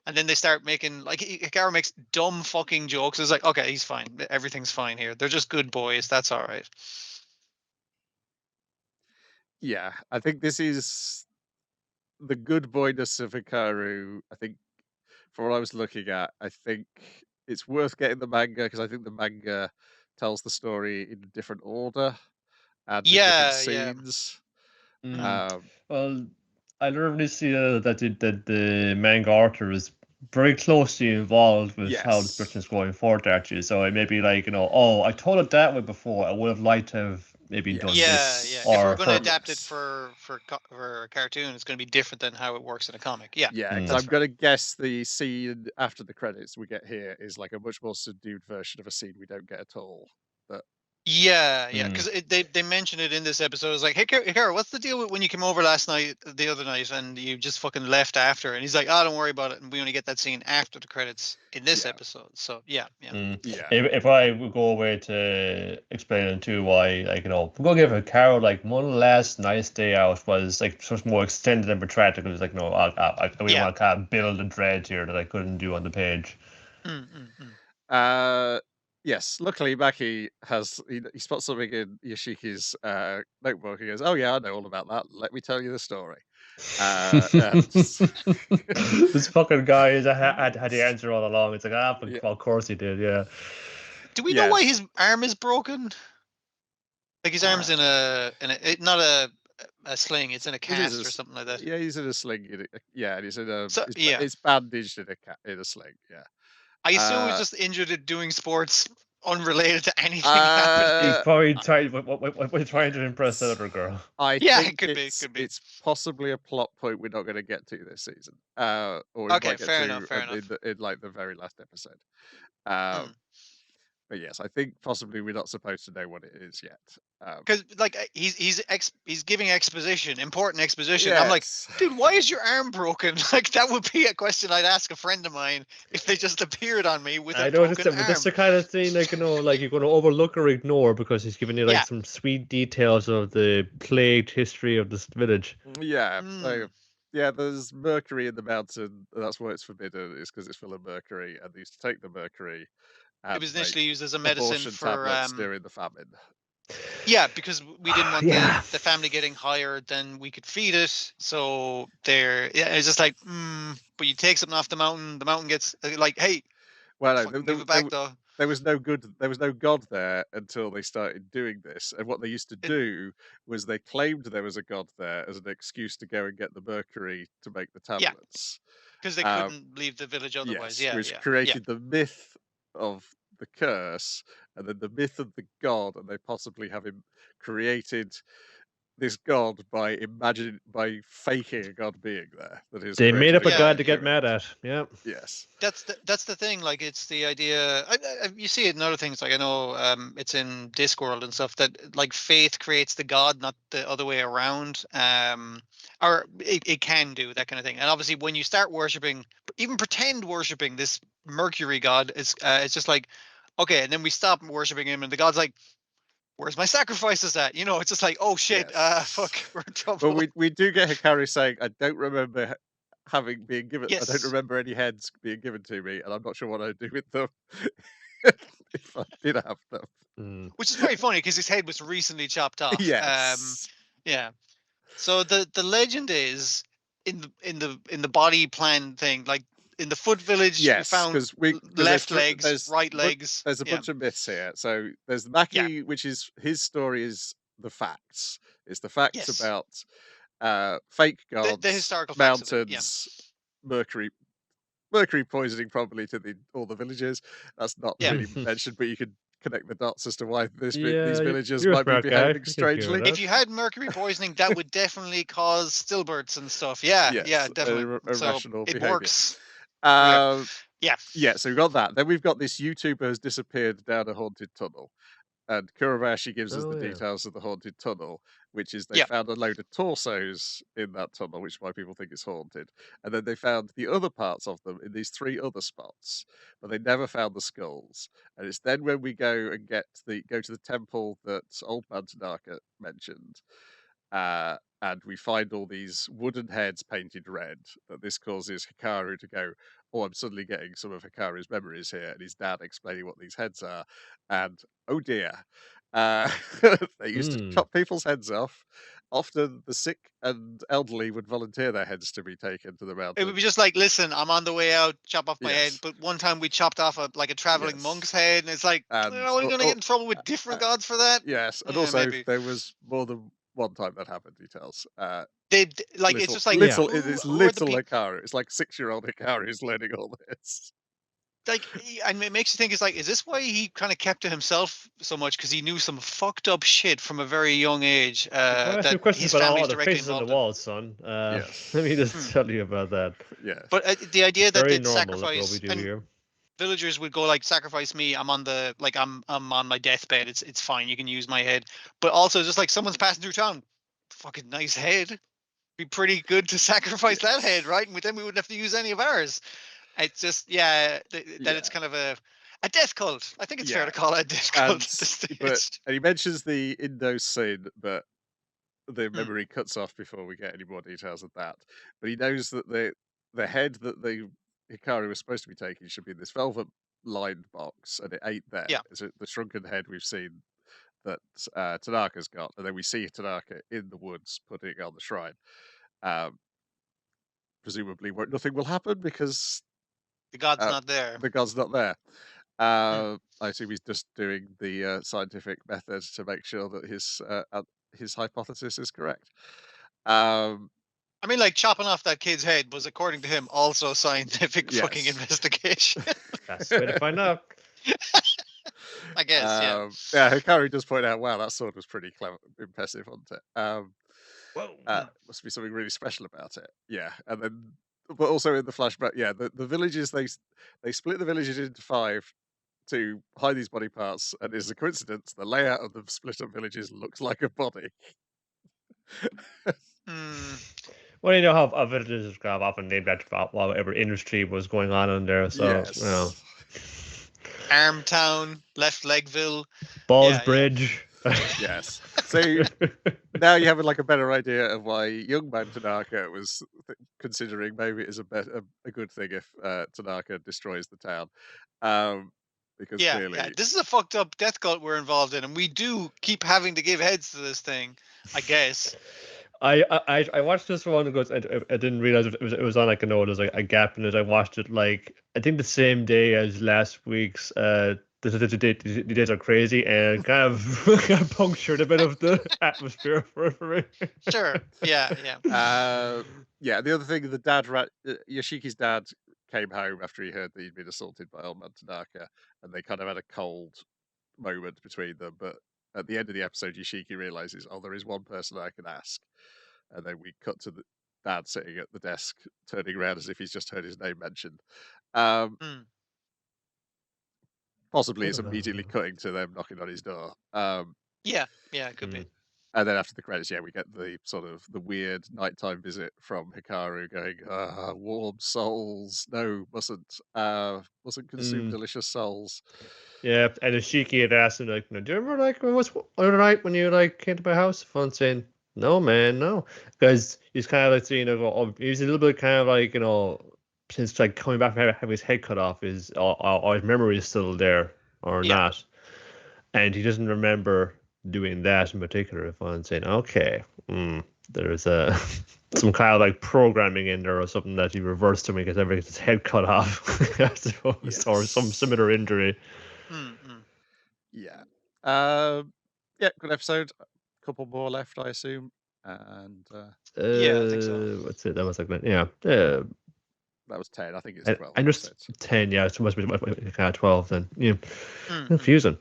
And then they start making like Hikaru makes dumb fucking jokes. It's like, okay, he's fine. Everything's fine here. They're just good boys. That's all right. Yeah, I think this is the good boyness of Hikaru. I think, for what I was looking at, I think it's worth getting the manga because I think the manga tells the story in a different order and in different Yeah. scenes. Well, I literally see that the manga author is very closely involved with how the Yes. script is going forward, actually. So it may be like, oh, I told it that way before. I would have liked to have maybe done Yeah. this. If we're Or going to her- adapt it yes. for a cartoon, it's going to be different than how it works in a comic. Yeah. Yeah, because that's I'm going to guess the scene after the credits we get here is like a much more subdued version of a scene we don't get at all. But Yeah, because they mentioned it in this episode. It's like, hey, Hikaru, what's the deal with when you came over the other night, and you just fucking left after? And he's like, oh, don't worry about it. And we only get that scene after the credits in this Yeah. episode. So yeah. yeah, If I would go away to explain to why, like, we're gonna give Hikaru like one last nice day out was like much more extended and protracted. It was like, no, I really want to kind of build a dread here that I couldn't do on the page. Yes, luckily Maki he spots something in Yoshiki's notebook. He goes, "Oh yeah, I know all about that. Let me tell you the story." This fucking guy had the answer all along. It's like, of course he did. Yeah. Do we know why his arm is broken? Like his arm's in a not a sling. It's in a cast or something like that. Yeah, he's in a sling. And he's in a. So, it's bandaged in a sling. Yeah. I assume he's just injured at doing sports unrelated to anything happening. He's probably trying to impress the other girl. I think it could be. It's possibly a plot point we're not going to get to this season. Or we Okay, might get fair to enough. in like the very last episode. But yes, I think possibly we're not supposed to know what it is yet. Because like he's giving exposition, important exposition. Yes. I'm like, dude, why is your arm broken? Like that would be a question I'd ask a friend of mine if they just appeared on me with a broken arm. That's the kind of thing like like you're going to overlook or ignore because he's giving you like some sweet details of the plagued history of this village. Yeah. So, there's mercury in the mountain. That's why it's forbidden. It's because it's full of mercury, and they used to take the mercury. It was initially used as a medicine for during the famine. Yeah, because we didn't want the family getting higher than we could feed it. So it's just like, but you take something off the mountain gets like, hey, Well, no, Fucking give it back though. there was no god there until they started doing this. And what they used to It- do was they claimed there was a god there as an excuse to go and get the mercury to make the Yeah. tablets. Because they couldn't leave the village otherwise. Yes, Yeah, which yeah, created the myth of the curse, and then the myth of the god, and they possibly have created this god by faking a god being there. That is, They made up a Yeah, god to get human. mad at. Yeah. Yes. That's the thing. Like, it's the idea. You see it in other things. Like, I know it's in Discworld and stuff that like faith creates the god, not the other way around. Or it can do that kind of thing. And obviously, when you start worshiping, even pretend worshiping this Mercury god, it's just like, okay, and then we stop worshiping him, and the god's like, where's my sacrifices at? You know, it's just like, oh shit, Yes. fuck, we're in trouble. But we do get Hikari saying, "I don't remember having been given. I don't Yes. remember any heads being given to me, and I'm not sure what I'd do with them if I did have them." Mm. Which is very funny because his head was recently chopped off. Yes. Yeah. So the legend is in the body plan thing, like in the foot village, we Yes, found because left legs, right legs. There's a Yeah. bunch of myths here. So there's the Maki, which is his story is the facts. It's the facts Yes. about fake gods, The historical facts of it, yeah. mountains, mercury poisoning probably to all the villages. That's not Yeah. really mentioned, but you could connect the dots as to why these Yeah, villagers you're a might be smart guy. behaving You can figure strangely. it out. If you had mercury poisoning, that would definitely cause stillbirths and stuff. Yeah, Yes, yeah, definitely. So irrational it behavior. works. Yeah. Yeah, so we've got that. Then we've got this YouTuber has disappeared down a haunted tunnel. And Kurabashi gives us Oh, the yeah. details of the haunted tunnel, which is they Yeah. found a load of torsos in that tunnel, which is why people think it's haunted. And then they found the other parts of them in these 3 other spots, but they never found the skulls. And it's then when we go and go to the temple that Old Man Tanaka mentioned, and we find all these wooden heads painted red, that this causes Hikaru to go, "Oh, I'm suddenly getting some of Hikaru's memories here," and his dad explaining what these heads are. And oh dear, they used to chop people's heads off. Often the sick and elderly would volunteer their heads to be taken to the It would mountain. be just like, listen, I'm on the way out, chop off my head. Yes. But one time we chopped off a traveling Yes. monk's head, and it's like, And are we going to get in trouble with different gods for that? Yes, and Yeah, also maybe. there was more than one time that happened, he tells. Like, it's just like, little. who- It's who are the little peop- Hikaru. It's like 6-year-old Hikaru is learning all this. Like, and it makes you think, it's like, is this why he kind of kept to himself so much? Because he knew some fucked up shit from a very young age. Ask That me questions his about family's all the directly faces on involved the in. wall, son. Yes. Let me just tell you about that. Yeah. But the idea that Very they'd normal, what sacrifice, we do and here. villagers would go like, sacrifice me. I'm on my deathbed. It's fine. You can use my head. But also, just like, someone's passing through town, fucking nice head. Be pretty good to sacrifice that Yes. head, right? And then we wouldn't have to use any of ours. It's just, that it's kind of a death cult. I think it's fair to call it a death cult at this stage. And he mentions the Indo sin, but the memory cuts off before we get any more details of that. But he knows that the head that the Hikaru was supposed to be taking should be in this velvet lined box, and it ain't there. Yeah. It's the shrunken head we've seen that Tanaka's got, and then we see Tanaka in the woods putting it on the shrine. Presumably, nothing will happen because The god's not there. the god's not there. I assume he's just doing the scientific method to make sure that his hypothesis is correct. I mean, like, chopping off that kid's head was, according to him, also scientific fucking Yes. investigation. That's the way to find out. I guess, yeah. Yeah, Hikaru does point out, wow, that sword was pretty clever, impressive, wasn't it? Whoa. Must be something really special about it. Yeah, and then, but also in the flashback, yeah, the villages, they split the villages into 5 to hide these body parts, and as a coincidence, the layout of the split up villages looks like a body. Well, you know how villages got often named after whatever industry was going on in there. So, Yes. you know, Armtown, Left Legville. Balls Yeah. Bridge. Yes. So now you have like a better idea of why young man Tanaka was considering maybe it is a good thing if Tanaka destroys the town. Because clearly, This is a fucked up death cult we're involved in, and we do keep having to give heads to this thing, I guess. I watched this one because I didn't realize it was on like there's like a gap in it. I watched it like I think the same day as last week's the days are crazy and kind of kind of punctured a bit of the atmosphere for me. Sure. Yeah. Yeah, the other thing, the dad, Yoshiki's dad came home after he heard that he'd been assaulted by old man Tanaka, and they kind of had a cold moment between them. But at the end of the episode, Yoshiki realizes, oh, there is one person I can ask. And then we cut to the dad sitting at the desk, turning around as if he's just heard his name mentioned. Mm. Possibly it's immediately cutting to them knocking on his door. Yeah. It could be. And then after the credits, yeah, we get the sort of the weird nighttime visit from Hikaru going, warm souls. No, mustn't consume delicious souls. Yeah, and Ishiki had asked him like, do you remember like what's other night when you like came to my house? Fun saying, no man, no, because he's kind of like seeing he's a little bit kind of like since like coming back from having his head cut off, his memory is still there or not, and he doesn't remember doing that in particular. If I'm saying, okay, there's some kind of like programming in there or something that he reversed to me because every his head cut off, I suppose, or some similar injury. Yeah. Yeah, good episode. A couple more left, I assume. And yeah, I think so. What's it? That was like that was 10. I think it's 12. I just 10. Yeah, it must be kind of 12 then. Yeah, confusing.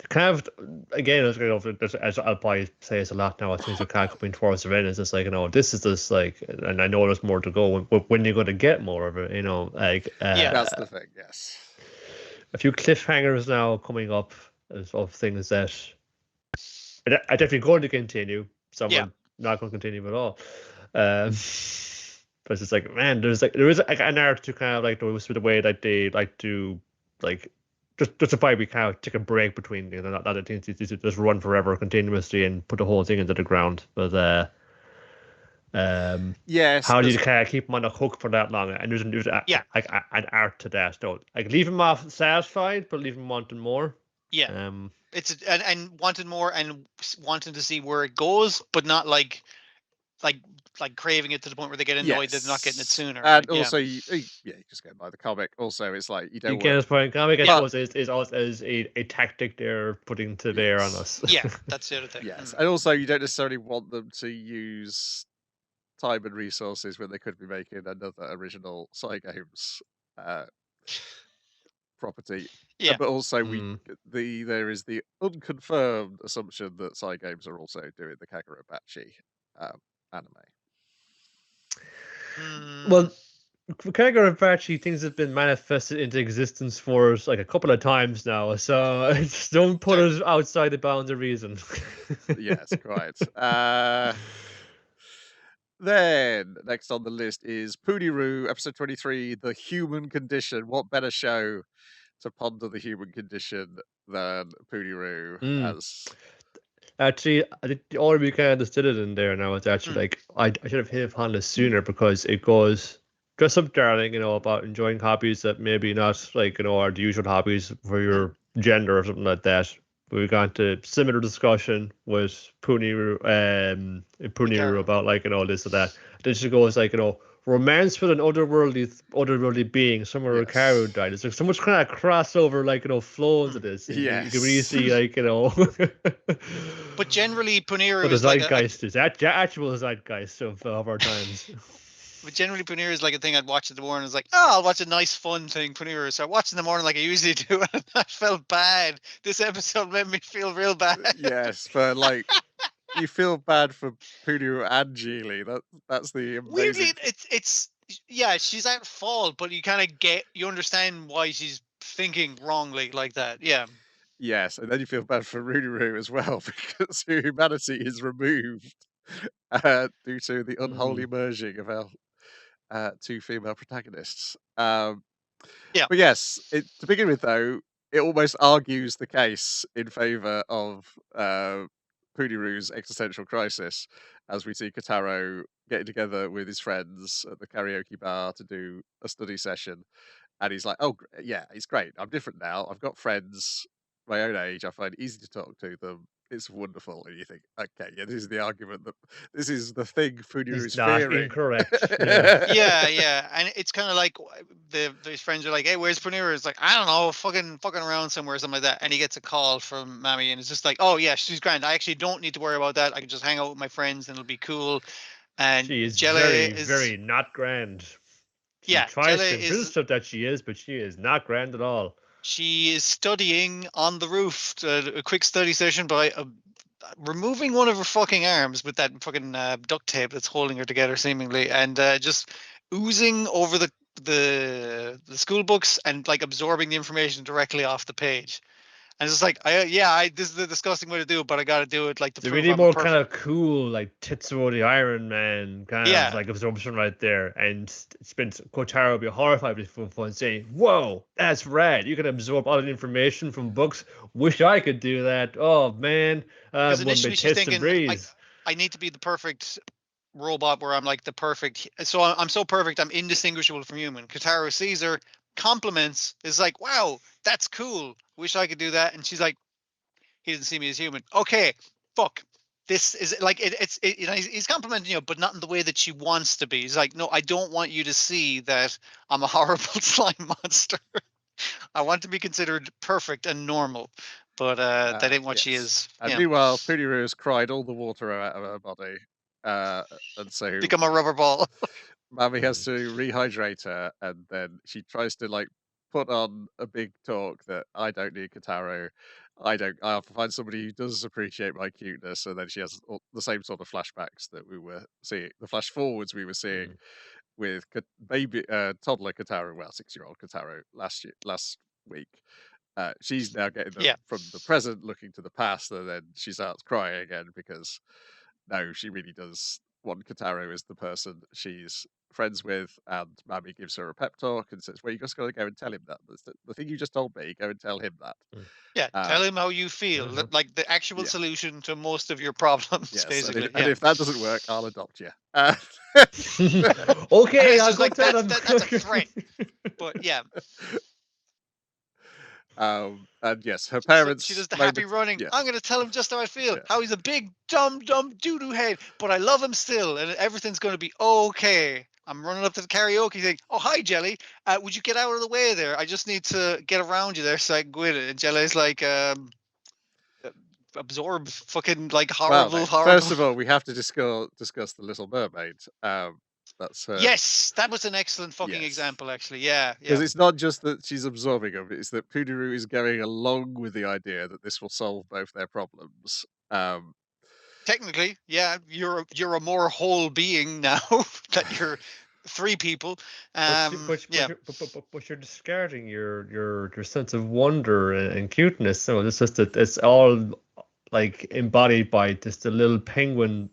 Kind of again, as I'll probably say it's a lot now. I think it's kind of coming towards the end. It's just like this is just like, and I know there's more to go. When you're going to get more of it, like that's the thing. Yes, a few cliffhangers now coming up of things that I definitely going to continue. Some are not going to continue at all. But it's just like, man, there is like an art to kind of like the way that they like to like justify we kind of take a break between not that things just run forever continuously and put the whole thing into the ground. But yes, how do you kind of keep them on the hook for that long? And there's like an art to that. So like leave them off satisfied, but leave them wanting more. Yeah. It's and wanting more and wanting to see where it goes, but not like craving it to the point where they get annoyed that they're not getting it sooner. And also, you just get by the comic. Also, it's like you don't. You get us point. Comic, I suppose, is also a tactic they're putting to bear on us. Yeah, that's the other thing. Yes, and also you don't necessarily want them to use time and resources when they could be making another original Cygames property. Yeah, but also there is the unconfirmed assumption that Cygames are also doing the Kagurabachi anime. Well, Kagurabachi things have been manifested into existence for us like a couple of times now, so just don't put us outside the bounds of reason. Yes, quite. Then next on the list is Puniru, episode 23, The Human Condition. What better show to ponder the human condition than Puniru as... Actually, I think the only we kind of understood it in there now is actually like I should have hit upon this sooner because it goes dress up, darling, about enjoying hobbies that maybe not like are the usual hobbies for your gender or something like that. We got into similar discussion with Puniru about like this or that. Then she goes like romance with an otherworldly being somewhere where Hikaru died. It's like so much kind of crossover like flow into this. Yes. You can really see like But generally Puniru but is the zeitgeist is actual zeitgeist of our times. But generally, Puniru is like a thing I'd watch in the morning. It's like, I'll watch a nice, fun thing, Puniru. So I watch in the morning like I usually do, and I felt bad. This episode made me feel real bad. Yes, but like, you feel bad for Puniru and Geely. That's the amazing... Weirdly, it's she's at fault, but you kind of you understand why she's thinking wrongly like that. Yeah. Yes, and then you feel bad for Runuru as well because humanity is removed due to the unholy merging of our two female protagonists. But yes, to begin with, though, it almost argues the case in favour of Puniru's existential crisis, as we see Kotaro getting together with his friends at the karaoke bar to do a study session. And he's like, oh, yeah, it's great. I'm different now. I've got friends my own age. I find it easy to talk to them. It's wonderful, and you think, okay, yeah, this is the argument that this is the thing Funyu He's is not fearing. incorrect. Yeah. Yeah, and it's kind of like his friends are like, "Hey, where's Panera?" It's like, "I don't know, fucking around somewhere, or something like that." And he gets a call from Mammy, and it's just like, "Oh yeah, she's grand. I actually don't need to worry about that. I can just hang out with my friends, and it'll be cool." And She is Jelly very, is, very not grand. She yeah, tries to Jelly convince is herself that she is, but she is not grand at all. she is studying on the roof, a quick study session by removing one of her fucking arms with that fucking duct tape that's holding her together, seemingly, and just oozing over the school books and like absorbing the information directly off the page. And it's just like, this is a disgusting way to do it, but I got to do it like to It's a prove really I'm a more kind perfect. of cool, like Tetsuo the Iron Man kind of Yeah, like absorption right there. And Spence Kotaro would be horrified with fun saying, "Whoa, that's rad! You can absorb all the information from books. Wish I could do that. Oh man, because wouldn't be initially she's test and thinking, breeze." I need to be the perfect robot where I'm like the perfect. So I'm so perfect, I'm indistinguishable from human. Kataro sees her, compliments, is like, wow, that's cool. Wish I could do that. And she's like, he didn't see me as human. Okay, fuck. This is like he's complimenting you, but not in the way that she wants to be. He's like, no, I don't want you to see that I'm a horrible slime monster. I want to be considered perfect and normal, but that ain't what she Yes. is. And Yeah, meanwhile, Funyu has cried all the water out of her body, uh, and so become a rubber ball. Mami has to rehydrate her, and then she tries to like put on a big talk that I don't need Kataro. I have to find somebody who does appreciate my cuteness, and then she has the same sort of flashbacks that we were seeing, the flash forwards we were seeing Mm. with baby toddler Kataro, well, 6-year-old Kataro last week. She's now getting them Yeah, from the present, looking to the past, and then she starts crying again because no, she really does want Kataro as the person she's friends with, and Mami gives her a pep talk and says, "Well, you just got to go and tell him that. That's the thing you just told me. Go and tell him that." Mm. yeah. Uh, Tell him how you feel. Uh-huh. Like the actual yeah, solution to most of your problems, yes, basically. and Yeah. if that doesn't work, I'll adopt you. And Okay, it's I'll just go like tell him. that's a threat. But yeah, And yes, her so she parents does the happy moment. running. Yeah, I'm going to tell him just how I feel. yeah. How he's a big, dumb doo-doo head, but I love him still, and everything's going to be okay. I'm running up to the karaoke thing. Oh, hi, Jelly. Would you get out of the way there? I just need to get around you there so I can go in it. And Jelly's like, absorb fucking like Well, no. horrible. First of all, we have to discuss the Little Mermaid. That's her. Yes, that was an excellent fucking Yes. example, actually. Yeah, Because yeah. it's not just that she's absorbing them; it's that Poodaroo is going along with the idea that this will solve both their problems. Technically, yeah, you're a more whole being now that you're three people. Yeah, But you're discarding your sense of wonder and cuteness. So it's just that it's all like embodied by just a little penguin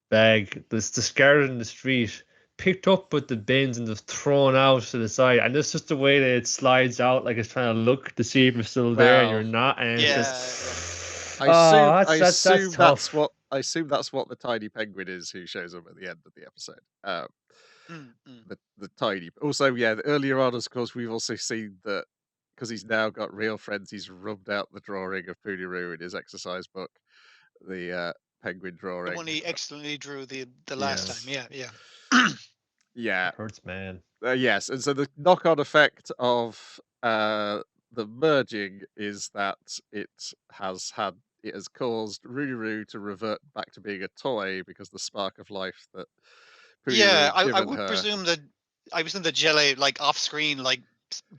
bag that's discarded in the street, picked up with the bins and just thrown out to the side. And it's just the way that it slides out, like it's trying to look to see if you're still there and you're Well, not. And it's yeah, yeah. just, I oh, assume that's tough. I assume that's what the tiny penguin is who shows up at the end of the episode. Mm, mm. The tiny. Also, yeah, earlier on, of course, we've also seen that because he's now got real friends. He's rubbed out the drawing of Poodaroo in his exercise book, the penguin The drawing. one he excellently drew the last time. Yes, Yeah, yeah. Yeah, it hurts, man. yes, and so the knock-on effect of the merging is that it has caused Ruru to revert back to being a toy because the spark of life that Poodaroo Yeah, had I given would her. presume that I was in the jelly like off screen, like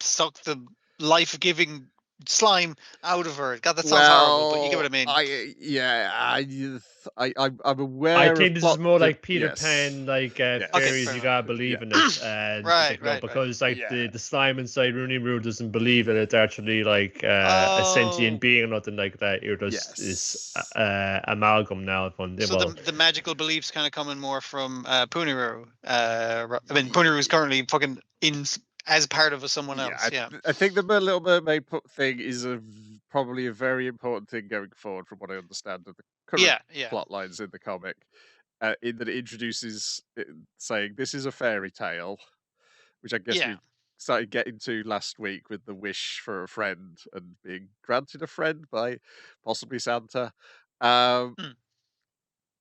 sucked the life-giving slime out of her. God, that sounds horrible, but you get what Well, I mean. I'm I aware of think this is plot. more like Peter Yes, Pan, like Okay, fairies. fair yes, You enough. gotta yeah, believe in it, and Right, like right, right. because like yeah. the slime inside Rooney Roo doesn't believe that it's actually like a sentient Oh, being or nothing like that. You're just this Yes. amalgam now. From so well, the magical beliefs kind of coming more from Puniru. I mean, Puniru is currently fucking as part of someone Yeah, else. Yeah, I think the Little Mermaid thing is probably a very important thing going forward, from what I understand of the current yeah, yeah, plot lines in the comic. In that it introduces saying this is a fairy tale, which I guess yeah. we started getting to last week with the wish for a friend and being granted a friend by possibly Santa. Um, Hmm.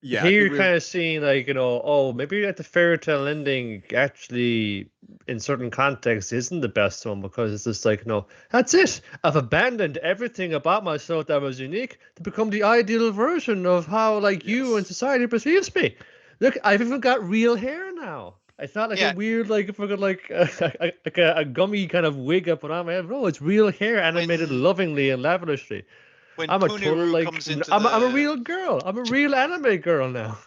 yeah, I Here think you're we've kind of seeing like, oh, maybe like the fairy tale ending actually in certain contexts isn't the best one because it's just like, that's it. I've abandoned everything about myself that was unique to become the ideal version of how like you and yes. society perceives me. Look, I've even got real hair now. It's not like a Yeah. weird like if I got like a gummy kind of wig I put on my head. No, it's real hair animated When lovingly and lavishly. when I'm a total Puniru like comes into I'm a the real girl. I'm a real anime girl now.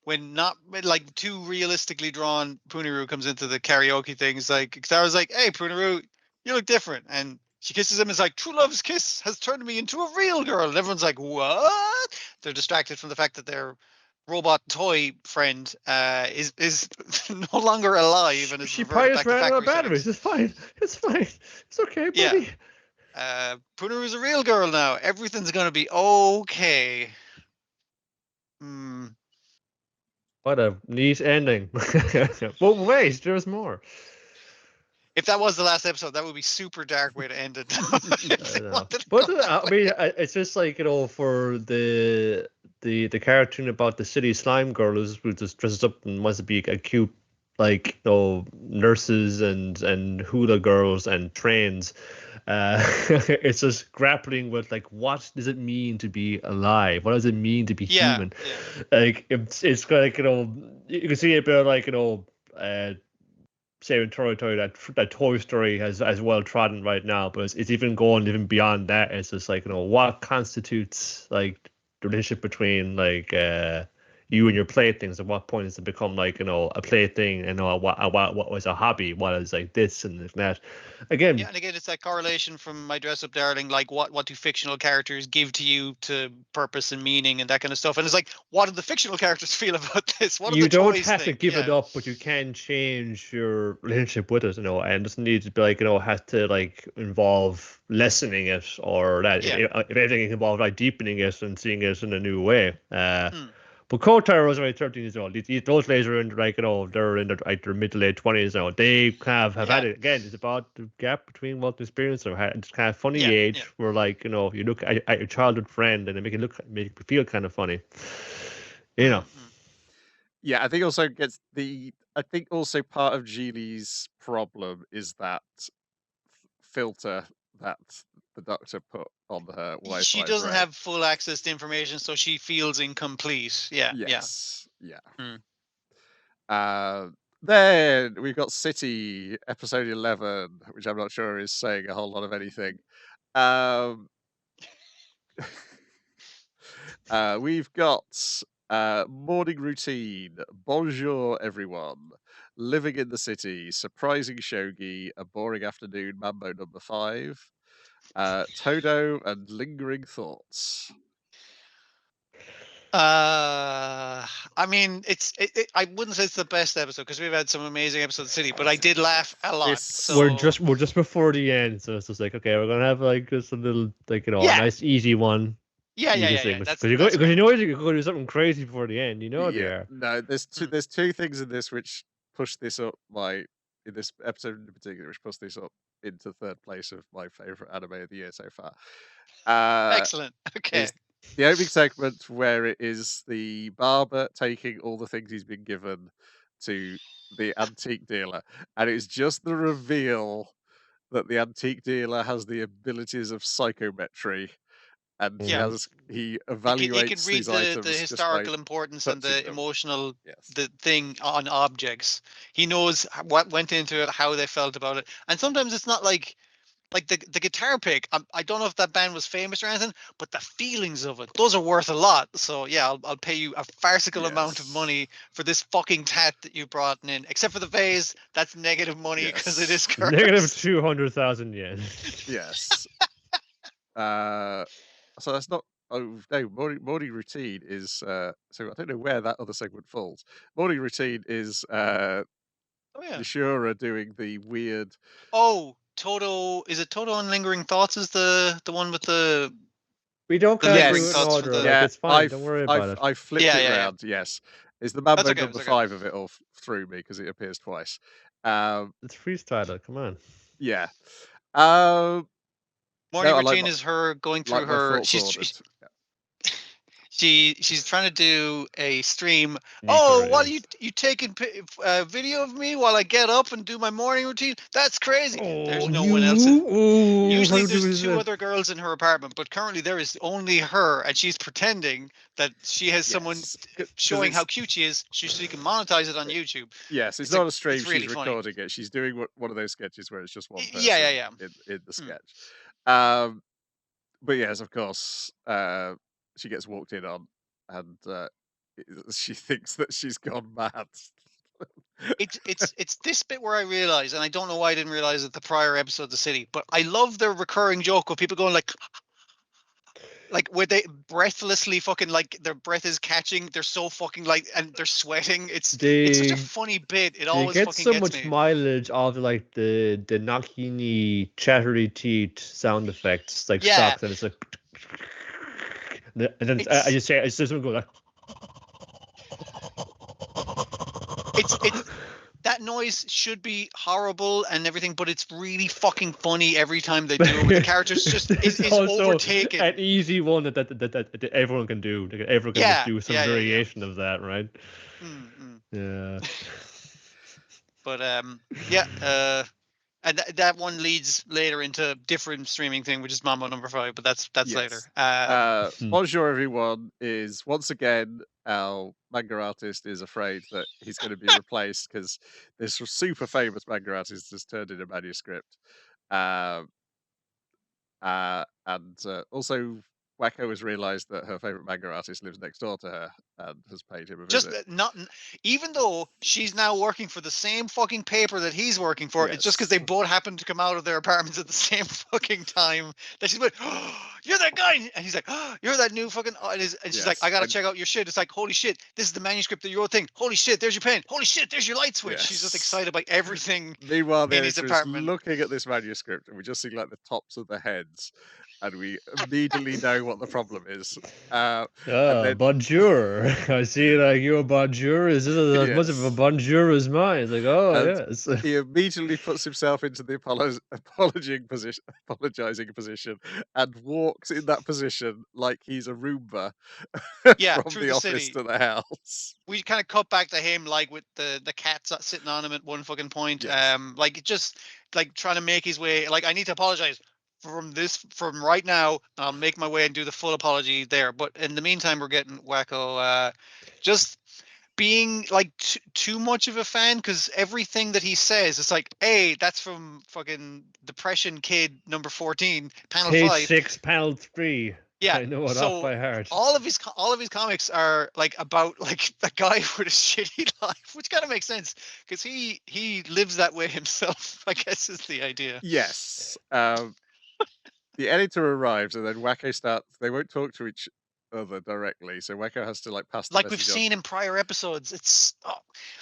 when not like too realistically drawn Puniru comes into the karaoke thing, it's like Kitara's like, "Hey, Puniru, you look different," and she kisses him. It's like true love's kiss has turned me into a real girl, and everyone's like, "What?" They're distracted from the fact that their robot toy friend is no longer alive and is She reverted probably just back to ran out of factory batteries. settings. It's fine. It's fine. It's okay, Yeah, buddy. Puniru's a real girl now. Everything's gonna be okay. Hmm. What a neat ending. But wait, there's more. If that was the last episode, that would be super dark way to end it. If they wanted to But go that I way. mean, it's just like for the cartoon about the city slime girl who just dresses up and wants to be a cute like nurses and hula girls and trains. It's just grappling with like what does it mean to be alive? What does it mean to be Yeah, human? yeah. Like it's like you can see a bit like say in Toy that Toy Story has as well trodden right now, but it's even going even beyond that. It's just like what constitutes like the relationship between like you and your playthings. At what point does it become like a plaything, and what was a hobby? What is like this and that? Again, Yeah, and again, it's that correlation from My Dress Up Darling, like what do fictional characters give to you to purpose and meaning and that kind of stuff. And it's like, what do the fictional characters feel about this? What do you the don't toys have to think? give it Yeah. up, but you can change your relationship with it, and it doesn't need to be like, has to like involve lessening it or that. Yeah. If anything, it can involve like deepening it and seeing it in a new way. Hmm. But Kotaro was only 13 years old. Those ladies are in like, they're in their mid to late 20s now. They kind of have Yeah. had it again. It's about the gap between what the experience of it's kind of funny Yeah, age yeah. where like, you look at your childhood friend and make it feel kind of funny. You know. Mm. Yeah, I think also gets I think also part of Geely's problem is that filter that the doctor put on her She Wi-Fi doesn't brain. have full access to information, so she feels incomplete. Yeah, Yes. Yeah. Hmm. Then we've got City episode 11, which I'm not sure is saying a whole lot of anything. Um, we've got morning routine. Bonjour, everyone. Living in the city. Surprising shogi. A boring afternoon. Mambo number 5. Todo and lingering thoughts. I mean, I wouldn't say it's the best episode because we've had some amazing episodes of City, but I did laugh a lot. This- So We're just before the end, so it's just like, okay, we're gonna have like just a little like a Yeah. nice easy one. yeah. Because That's you great. know you're gonna do something crazy before the end. You know they are. No, there's two things in this which push this up in this episode in particular, which push this up into third place of my favorite anime of the year so far. Excellent. Okay. Is the opening segment where it is the barber taking all the things he's been given to the antique dealer, and it's just the reveal that the antique dealer has the abilities of psychometry, and Yeah. he It evaluates can read these items the just by historical importance and touching the them. emotional Yes. the thing on objects. He knows what went into it, how they felt about it, and sometimes it's not like the guitar pick. I don't know if that band was famous or anything, but the feelings of it, those are worth a lot. So yeah, I'll pay you a farcical amount of Yes. money for this fucking tat that you brought in. Except for the vase, that's negative money because it is Yes. cursed. Negative 200,000 yen. Yes. So that's not. Oh no, morning routine is. So I don't know where that other segment falls. Morning routine is Oh yeah. Nishura doing the weird. Oh, Toto. Is it Toto and Lingering Thoughts? Is the one with the We don't The gotta lingering do it in thoughts from order. the- Like Yeah, it's fine. Don't worry about it. I flipped Yeah, it yeah, yeah. round. Yes, is the Mambo okay, number that's okay. 5 of it all through me because it appears twice. It's freestyle it. Come on. Yeah. Morning No, I like routine is her going through like my her. thoughts ordered. Yeah. she's trying to do a stream. Sneaker Oh, what are is. you taking video of me while I get up and do my morning routine? That's crazy. There's Oh, no you. one else. Usually there's 2 100%. other girls in her apartment, but currently there is only her, and she's pretending that she has someone Yes, 'cause showing how it's- cute she is, so she can monetize it on YouTube. Yes, it's It's not a- a stream. it's really She's funny. recording it. She's doing one of those sketches where it's just one person Yeah. in the Hmm. sketch. But yes, of course, she gets walked in on, and she thinks that she's gone mad. It's this bit where I realize, and I don't know why I didn't realize it the prior episode of the city, but I love the recurring joke of people going like where they breathlessly fucking like their breath is catching, they're so fucking like and they're sweating. It's such They a funny bit. It they always get fucking so gets much me. mileage out of like the knocky chattery teeth sound effects, like Yeah. sucks, and it's like, and then It's- I just say, I just go like, It's that noise should be horrible and everything, but it's really fucking funny every time they do it. With the characters just It's is also overtaken. an easy one that everyone can do. Like, everyone can Yeah, just do some yeah. variation of that, right? Mm. Yeah. But yeah, and that one leads later into different streaming thing, which is Mambo number 5. But that's later. Yes. Bonjour, everyone. Is once again our manga artist is afraid that he's going to be replaced because this super famous manga artist has turned in a manuscript, and also Wacko has realised that her favorite manga artist lives next door to her and has paid him a Just visit. even though she's now working for the same fucking paper that he's working for, it's just because they Yes. both happen to come out of their apartments at the same fucking time that she's like, oh, "You're that guy," and he's like, "Oh, you're that new fucking," and she's like, Yes, "I gotta and- check out your shit." It's like, holy shit, this is the manuscript of your thing. Holy shit, there's your pen. Holy shit, there's your light switch. She's just Yes. excited by everything. Meanwhile, the in his editor is apartment. looking at this manuscript, and we just see like the tops of the heads, and we immediately know what the problem is. then- Bonjour. I see, like, your bonjour is as much of a Yes. bonjour as mine. It's like, oh, And yes. He immediately puts himself into the apologizing position, and walks in that position like he's a Roomba Yeah, from through the the office city. to the house. We kind of cut back to him like with the cats sitting on him at one fucking point. Yes. Like just like trying to make his way. Like, I need to apologize from right now. I'll make my way and do the full apology there. But in the meantime, we're getting Wacko just being like too much of a fan, because everything that he says, it's like, hey, that's from fucking Depression Kid number 14, panel Page 5. 6, panel 3. Yeah, I know it so off by heart. all of his comics are like about like a guy with a shitty life, which kind of makes sense because he lives that way himself, I guess, is the idea. Yes. The editor arrives, and then Wacko starts. They won't talk to each other directly, so Wacko has to like pass the Like we've message on, seen in prior episodes. It's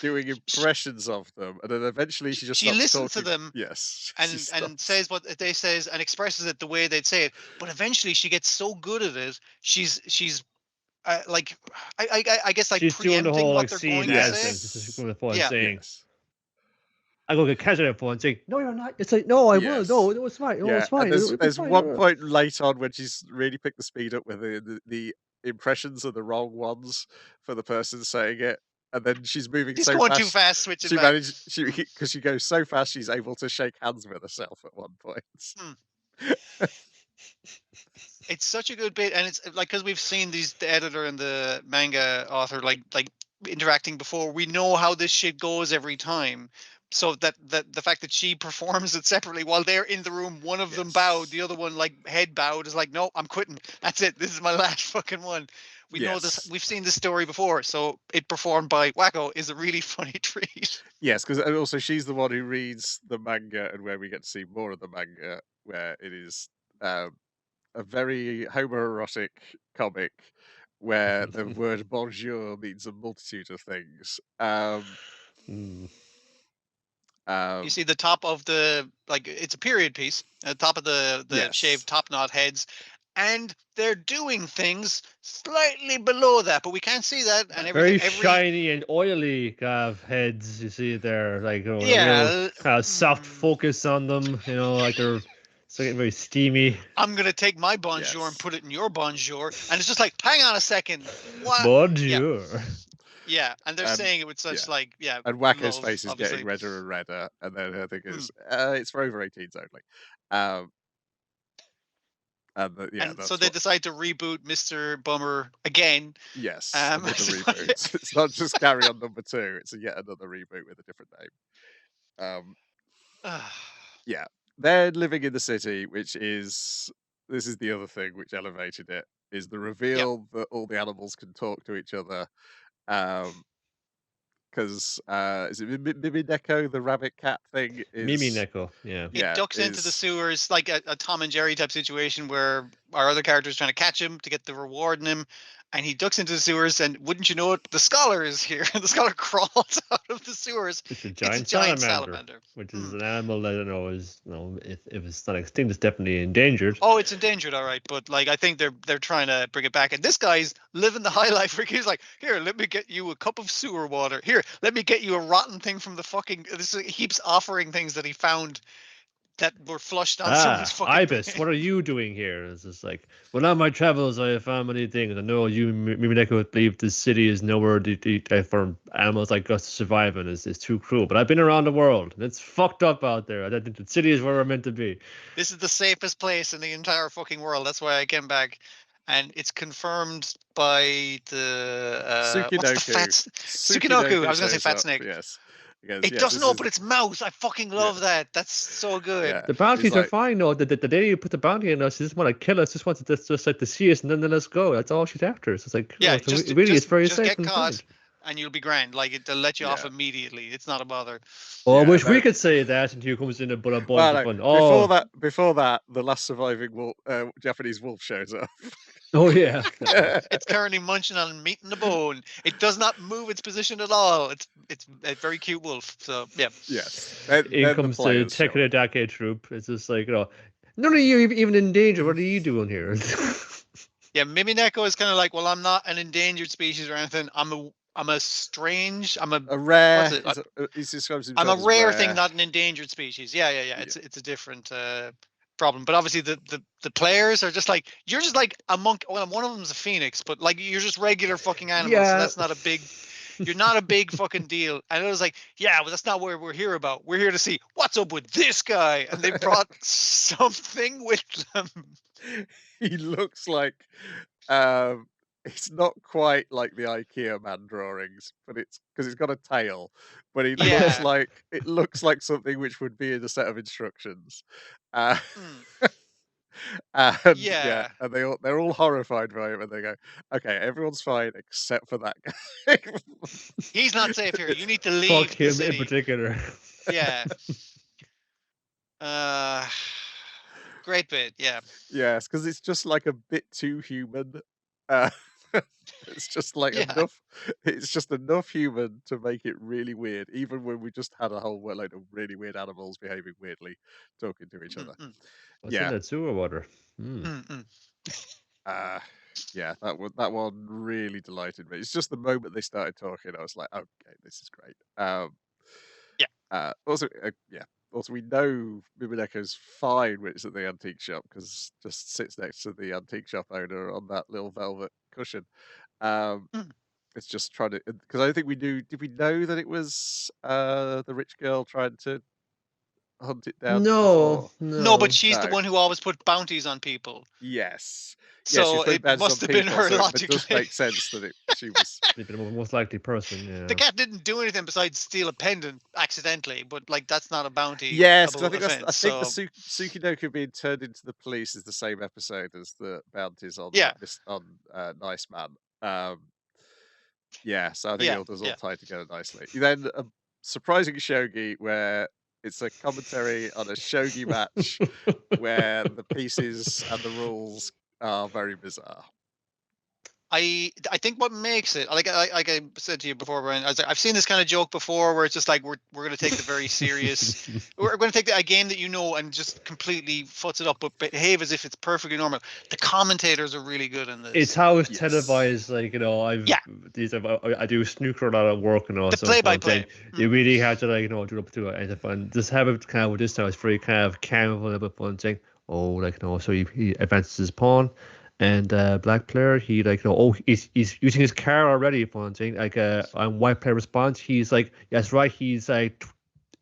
doing impressions of them, and then eventually she just she stops listens to talking. them Yes, and she and stops. says what they says and expresses it the way they'd say it. But eventually she gets so good at it, she's like I guess like She's doing the preempting whole what like they're scene going to Yes. accent. say. This is going to point Yeah. saying, Yes. I go get catch it and saying, no, you're not. It's like, no, I Yes. will. No, it's fine. No, Yeah, it's fine. and It'll be there's fine, one no. point late on when she's really picked the speed up with the impressions are the wrong ones for the person saying it, and then she's moving She's so going fast. too fast, switching She back. managed because she goes so fast she's able to shake hands with herself at one point. It's such a good bit, and it's like because we've seen the editor and the manga author like interacting before. We know how this shit goes every time. So that the fact that she performs it separately while they're in the room, one of them bowed, the other one like head bowed, is like, no, I'm quitting. That's it. This is my last fucking one. We know this. Yes. We've seen this story before, so it performed by Wacko is a really funny treat. Yes, because also she's the one who reads the manga, and where we get to see more of the manga, where it is a very homoerotic comic where the word bonjour means a multitude of things. You see the top of the it's a period piece at the top of the Yes. shaved top knot heads, and they're doing things slightly below that, but we can't see that. And Very everything, shiny and oily heads. You see there, like, you know, Yeah, real kind of soft focus on them. You know, like they're So getting very steamy. I'm gonna take my bonjour and Yes. put it in your bonjour, and it's just like, hang on a second, what? Bonjour. Yeah, and they're And- saying it with such yeah. like, yeah, And Wacko's love, face is obviously. getting redder and redder, and then her thing Hmm. is, it's for over 18s only. Yeah, And that's so they what. decide to reboot Mr. Bummer again. Yes, Um, another so- reboot. It's not just Carry On number 2; it's yet another reboot with a different name. They're living in the city, which is this is the other thing which elevated it is the reveal that all the animals can talk to each other. Because is it Mimideko, the rabbit cat thing? Mimi Is Neko, yeah. It ducks into the sewers like a Tom and Jerry type situation where our other character is trying to catch him to get the reward in him, and he ducks into the sewers, and wouldn't you know it, the scholar is here. The scholar crawls out of the sewers. It's a It's giant, a giant salamander, salamander. which is an animal that I don't know is, if it's not extinct, it's definitely endangered. Oh, it's endangered, all right, but like I think they're trying to bring it back, and this guy's living the high life. He's like, here, let me get you a cup of sewer water. Here, let me get you a rotten thing from the fucking. He keeps offering things that he found that were flushed on someone's fucking. Ibis, brain. what are you doing here? It's just like, well, on my travels, I have found many things. I know you, Mimideko, believe the city is nowhere for animals like us to survive in. It's too cruel. But I've been around the world, and it's fucked up out there. I think the city is where we're meant to be. This is the safest place in the entire fucking world. That's why I came back, and it's confirmed by the what's the fat Tsukinoku. I was gonna say fat snake. Yes. It doesn't open its mouth. I fucking love that. That's so good. Yeah. The bounties He's are like- fine, though. The day you put the bounty on us, she just want to kill us, just wants to just like to see us, and then let us go. That's all she's after. So it's like, Yeah, so just really, it's very just safe get and caught, fine. and you'll be grand. Like they'll let you off Yeah. immediately. It's not a bother. Well, I Yeah, wish we no. could say that until you comes in and put a bunch Well, of no, fun. Oh, before that, the last surviving Japanese wolf shows up. oh yeah. It's currently munching on meat and the bone. It does not move its position at all. It's a very cute wolf. So yeah. Yes. In comes the Tekura Dake troop. It's just like, none of you even in danger. What are you doing here? Yeah, Mimideko is kind of like, well, I'm not an endangered species or anything. I'm a strange. I'm a rare. what's it? He describes I'm a himself as rare thing, not an endangered species. Yeah. Yeah. It's a different problem. But obviously the players are just like, you're just like a monk. Well, one of them's a phoenix, but like you're just regular fucking animals. Yeah. So that's not a big. You're not a big fucking deal. And it was like, yeah, well, that's not what we're here about. We're here to see what's up with this guy. And they brought something with them. He looks like it's not quite like the IKEA man drawings, but it's because it's got a tail. But he looks Yeah. like it looks like something which would be in a set of instructions. And Yeah. and they're all horrified by him, and they go, "Okay, everyone's fine except for that guy." He's not safe here. You need to leave Fuck the him in city. particular. Yeah. Great bit. Yeah. Yes, because it's just like a bit too human. Uh, it's just like Yeah. enough. It's just enough human to make it really weird, even when we just had a whole load of really weird animals behaving weirdly, talking to each other. What's Yeah. in that sewer water? Yeah, that one really delighted me. It's just the moment they started talking, I was like, okay, this is great. Also, we know Miminako's fine when it's at the antique shop because just sits next to the antique shop owner on that little velvet cushion. It's just trying to, because I don't think we knew. Did we know that it was the rich girl trying to hunt it down? No, before? No, but she's the No. one who always put bounties on people. Yes. So she's putting it bans must on have been people, her so it does logically. make sense that she was. She'd be the most likely person. Yeah. The cat didn't do anything besides steal a pendant accidentally, but like that's not a bounty. Yes, because I think offense, the Tsukinoku being turned into the police is the same episode as the bounties on Nice Man. Yeah, so I think it all does all tie together nicely. Then a surprising shogi where it's a commentary on a shogi match where the pieces and the rules are very bizarre. I think what makes it like I said to you before, Brian, I was like, I've seen this kind of joke before where it's just like we're going to take the very serious, we're going to take a game that you know and just completely futs it up, but behave as if it's perfectly normal. The commentators are really good in this. It's how it's televised. Like I do snooker a lot at work and all. The play-by-play. You really have to do up to it and just have it kind of with this now. It's very kind of calm and a bit fun saying, like, so he advances his pawn, and black player, he like, he's using his car already for one thing. Like, on white player response, he's like, that's right, he's like,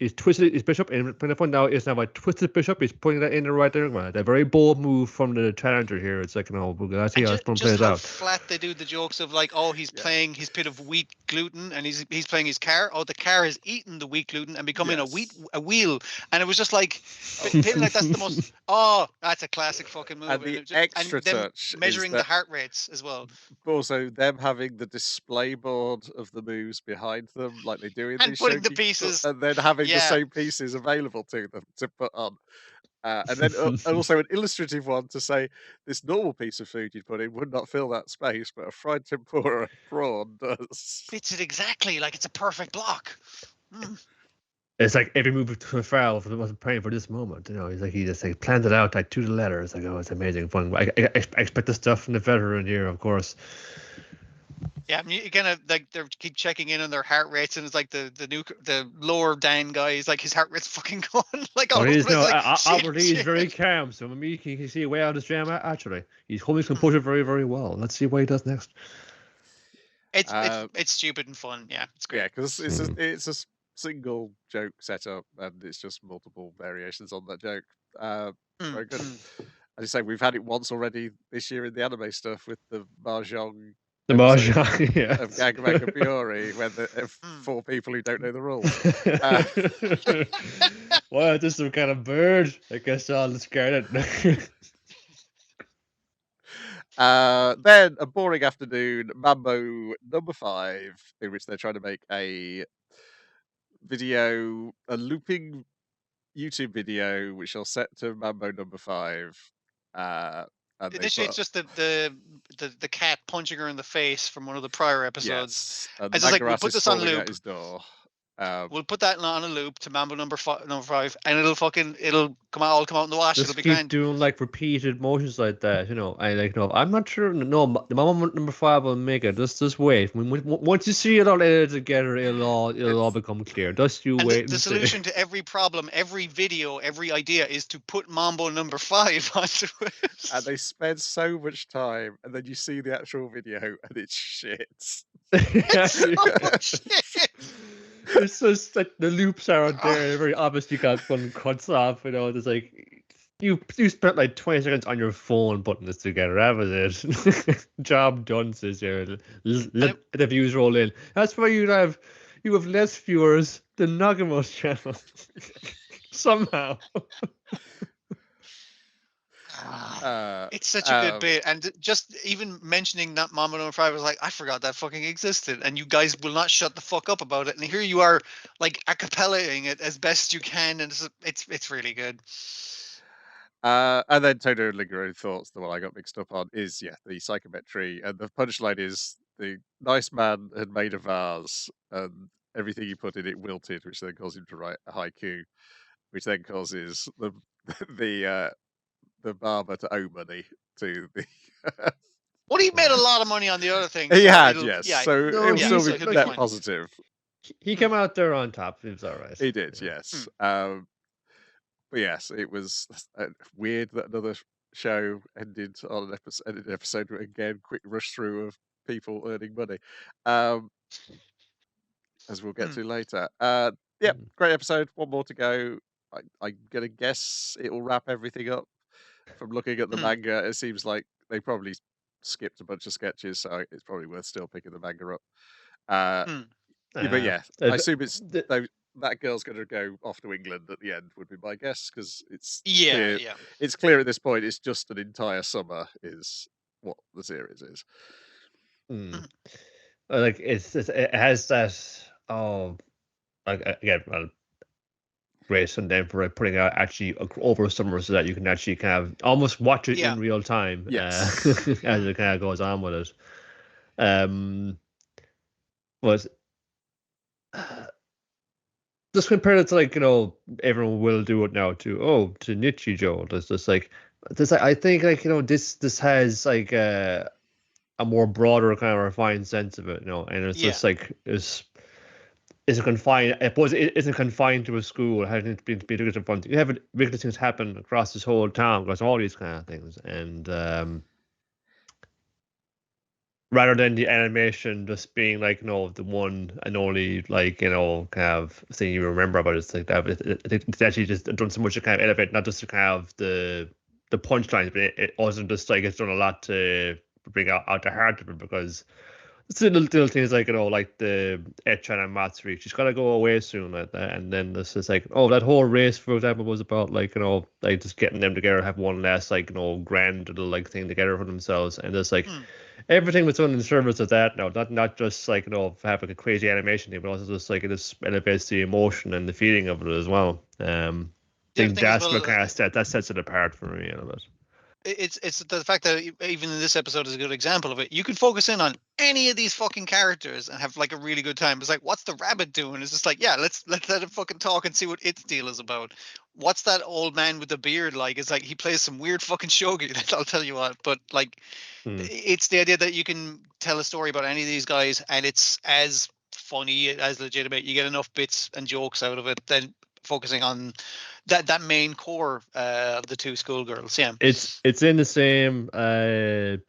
he's twisted his bishop, and putting the point now is now a twisted bishop. He's putting that in the right direction. A very bold move from the challenger here. It's like, we're gonna see how this one plays how out. flat they do the jokes of like, oh, he's playing his pit of wheat gluten, and he's playing his car. Oh, the car has eaten the wheat gluten and becoming a wheel, and it was just like, feeling like that's the most. Oh, that's a classic fucking move. And the extra touch measuring is the heart rates as well. Also, them having the display board of the moves behind them, like they do in And these putting the shogi, pieces. and then having the Yeah. same pieces available to them to put on. And then also an illustrative one to say this normal piece of food you'd put in would not fill that space, but a fried tempura prawn does. Fits it exactly, like it's a perfect block. It's like every move to Farrell wasn't praying for this moment. He's like, he just like planned it out like to the letter. It's like, oh, it's amazing fun. I expect the stuff from the veteran here, of course. Yeah, I mean, you kind of like they keep checking in on their heart rates, and it's like the lower down guy, he's like his heart rate's fucking going like all over. He's Shit. very calm, so maybe you can see a way out of this jam. Actually, he's holding his composure very, very well. Let's see what he does next. It's stupid and fun. Yeah, it's great. Yeah, because it's a single joke setup, and it's just multiple variations on that joke. Very good. As you say, we've had it once already this year in the anime stuff with the mahjong. The mahjong, yeah. Of Gangbank and Fiore, when the 4 people who don't know the rules. Wow, this is some kind of bird. I guess I'll discard it. Then a boring afternoon, Mambo number 5, in which they're trying to make a looping YouTube video, which I'll set to Mambo number 5. Initially, it's just the cat punching her in the face from one of the prior episodes. Yes, and I just like, we'll put this on falling loop. at his door. We'll put that on a loop to Mambo number 5, and it'll come out in the wash. Just It'll be keep grand. doing like repeated motions like that, I'm not sure. No, the Mambo number 5 will make it. Just wait. Once you see it all edited together, it'll all become clear. Just you wait. The solution to every problem, every video, every idea is to put Mambo number 5 onto it. And they spend so much time, and then you see the actual video, and it's shit. It's so shit. It's just like the loops aren't there. Very obviously got one cuts off. There's like you spent like 20 seconds on your phone putting this together. That was it. Job done, says here. Let the views roll in. That's why you have less viewers than Nagamo's channel. Somehow. It's such a good bit, and just even mentioning that Mambo number 5 was like, I forgot that fucking existed, and you guys will not shut the fuck up about it. And here you are, like acapellaing it as best you can, and it's really good. And then Todo Ligero thoughts, the one I got mixed up on, is the psychometry, and the punchline is the nice man had made a vase, and everything he put in it wilted, which then caused him to write a haiku, which then causes the barber to owe money to the. Well, he made a lot of money on the other thing. He so had, it'll- yes. yeah, So No, it'll he's- still be it'll be net fine. positive. He came out there on top. It was all right. He did, yes. But yes, it was weird that another show ended on an episode with, again, quick rush through of people earning money, as we'll get to later. Great episode. One more to go. I'm gonna guess it will wrap everything up. From looking at the manga, it seems like they probably skipped a bunch of sketches, so it's probably worth still picking the manga up. But yeah, I assume it's that girl's going to go off to England at the end, would be my guess, because it's clear, it's clear at this point it's just an entire summer is what the series is. Like it has that again, well, grace on them for putting out actually over summer so that you can actually kind of almost watch it in real time. Yes. As it kind of goes on with it. Was just compared it to like everyone will do it now to Nichijou. There's just like this. I think like this has like a more broader kind of refined sense of it. And it's just like it's isn't confined. I suppose it isn't confined to a school. It hasn't been different fun. You have ridiculous things happen across this whole town, across all these kind of things, and rather than the animation just being like, the one and only, like, kind of thing you remember about it, it's like that. It's actually just done so much to kind of elevate not just to kind of the punchlines, but it also just like it's done a lot to bring out the heart of it, because it's little things like, like the Echan and Matsuri, she's gotta go away soon, like that, and then this is like, that whole race, for example, was about like, like just getting them together, have one last like, grand little like thing together for themselves, and just like everything was done in service of that now, not just like, have like a crazy animation thing, but also just like it just elevates the emotion and the feeling of it as well. I think that's what kind of sets it apart for me a little bit. It's the fact that even in this episode is a good example of it. You can focus in on any of these fucking characters and have like a really good time. It's like, what's the rabbit doing? It's just like, yeah, let's let it fucking talk and see what its deal is about. What's that old man with the beard like? It's like he plays some weird fucking shogi. I'll tell you what. But like, it's the idea that you can tell a story about any of these guys and it's as funny, as legitimate. You get enough bits and jokes out of it. Then focusing on that main core of the two schoolgirls. Yeah, it's in the same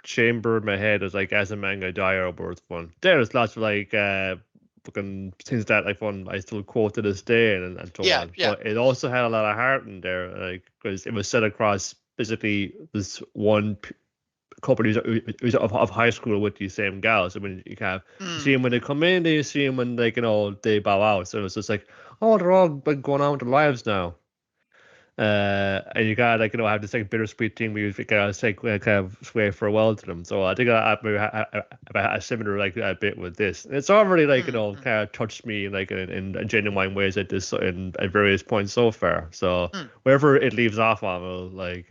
chamber in my head as like as a manga Diary Birth one. There's lots of like fucking things that like fun I still quote to this day and so on. But it also had a lot of heart in there, like because it was set across basically this one couple who's of high school with these same gals. So when you kind of see them when they come in, then you see them when like they bow out. So it's just like, they're all been going on with their lives now. And you gotta like have this like bittersweet thing where you gotta say kind of swear farewell to them. So I think I a similar like bit with this. And it's already like kind of touched me like in genuine ways at this at various points so far. So wherever it leaves off on, will like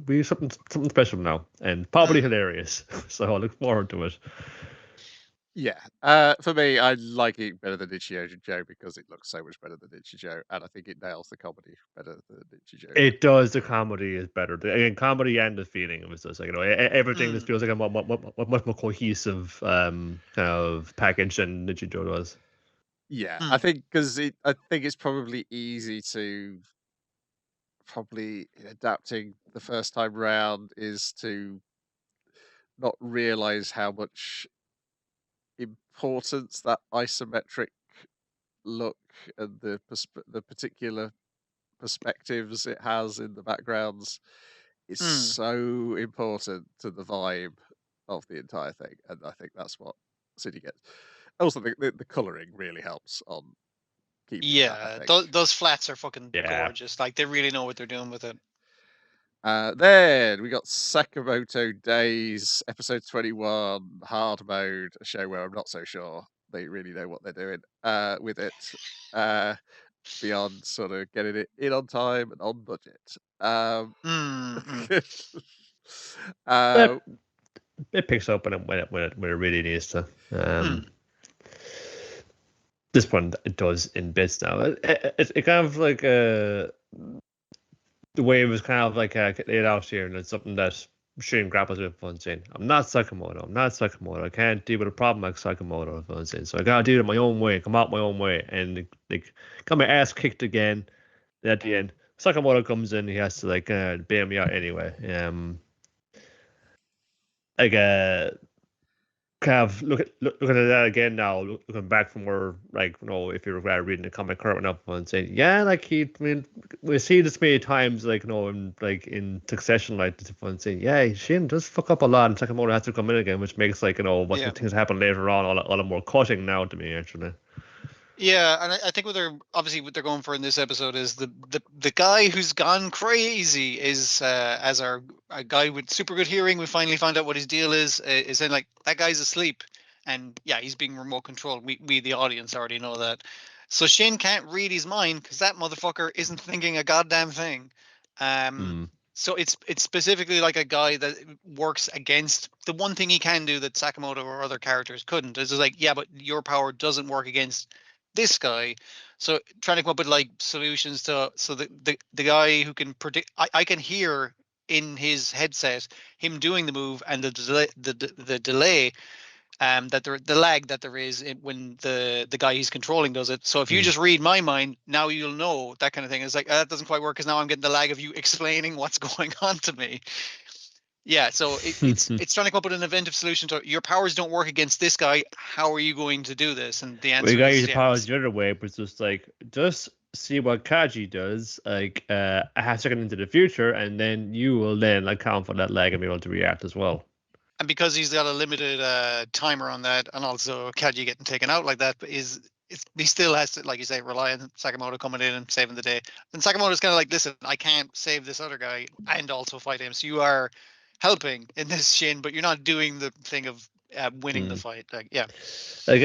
be something special now and probably hilarious. So I look forward to it. Yeah, for me, I like it better than Ichijo because it looks so much better than Ichijo, and I think it nails the comedy better than Ichijo. It does. The comedy is better. Again, comedy and the feeling. It was just like everything just feels like a much more cohesive kind of package than Ichijo was. Yeah, I think because I think it's probably easy to adapting the first time round is to not realize how much importance that isometric look and the particular perspectives it has in the backgrounds is so important to the vibe of the entire thing, and I think that's what City gets. Also, the coloring really helps on keeping that, those flats are fucking gorgeous. Like they really know what they're doing with it. Then we got Sakamoto Days, episode 21, Hard Mode, a show where I'm not so sure they really know what they're doing with it, beyond sort of getting it in on time and on budget. It picks up when it really needs to. This one it does in bits now. It kind of like the way it was kind of like laid out here, and it's something that Shane grapples with fun saying, I'm not Sakamoto. I can't deal with a problem like Sakamoto, fun saying. So I gotta do it my own way, come out my own way. And like got my ass kicked again. And at the end, Sakamoto comes in, he has to like bail me out anyway. Kind of looking at that again now, looking back from where, like, if you were reading the comic current up and saying, we see this many times, like, in succession, like, this fun saying, Shane does fuck up a lot, and Sakamoto has to come in again, which makes, like, what things happen later on a lot more cutting now to me, actually. Yeah, and I think what they're going for in this episode is the guy who's gone crazy is as a guy with super good hearing. We finally found out what his deal is saying like that guy's asleep, and he's being remote controlled. We the audience already know that, so Shane can't read his mind because that motherfucker isn't thinking a goddamn thing. So it's specifically like a guy that works against the one thing he can do that Sakamoto or other characters couldn't. It's just like, but your power doesn't work against this guy. So trying to come up with like solutions to the guy who can predict. I can hear in his headset him doing the move and the delay that the lag that there is when the guy he's controlling does it. So if you Mm. just read my mind, now you'll know that kind of thing. It's like that doesn't quite work because now I'm getting the lag of you explaining what's going on to me. Yeah, so it's trying to come up with an inventive solution to your powers don't work against this guy. How are you going to do this? And the We answer got is your yeah, powers the other way, but it's just like just see what Kaji does, like a half second into the future, and then you will then account for that lag and be able to react as well. and because he's got a limited timer on that, and also Kaji getting taken out like that, he still has to, like you say, rely on Sakamoto coming in and saving the day. And Sakamoto's kind of like, listen, I can't save this other guy and also fight him. So you are helping in this Shin, but you're not doing the thing of winning the fight. Like, yeah. Like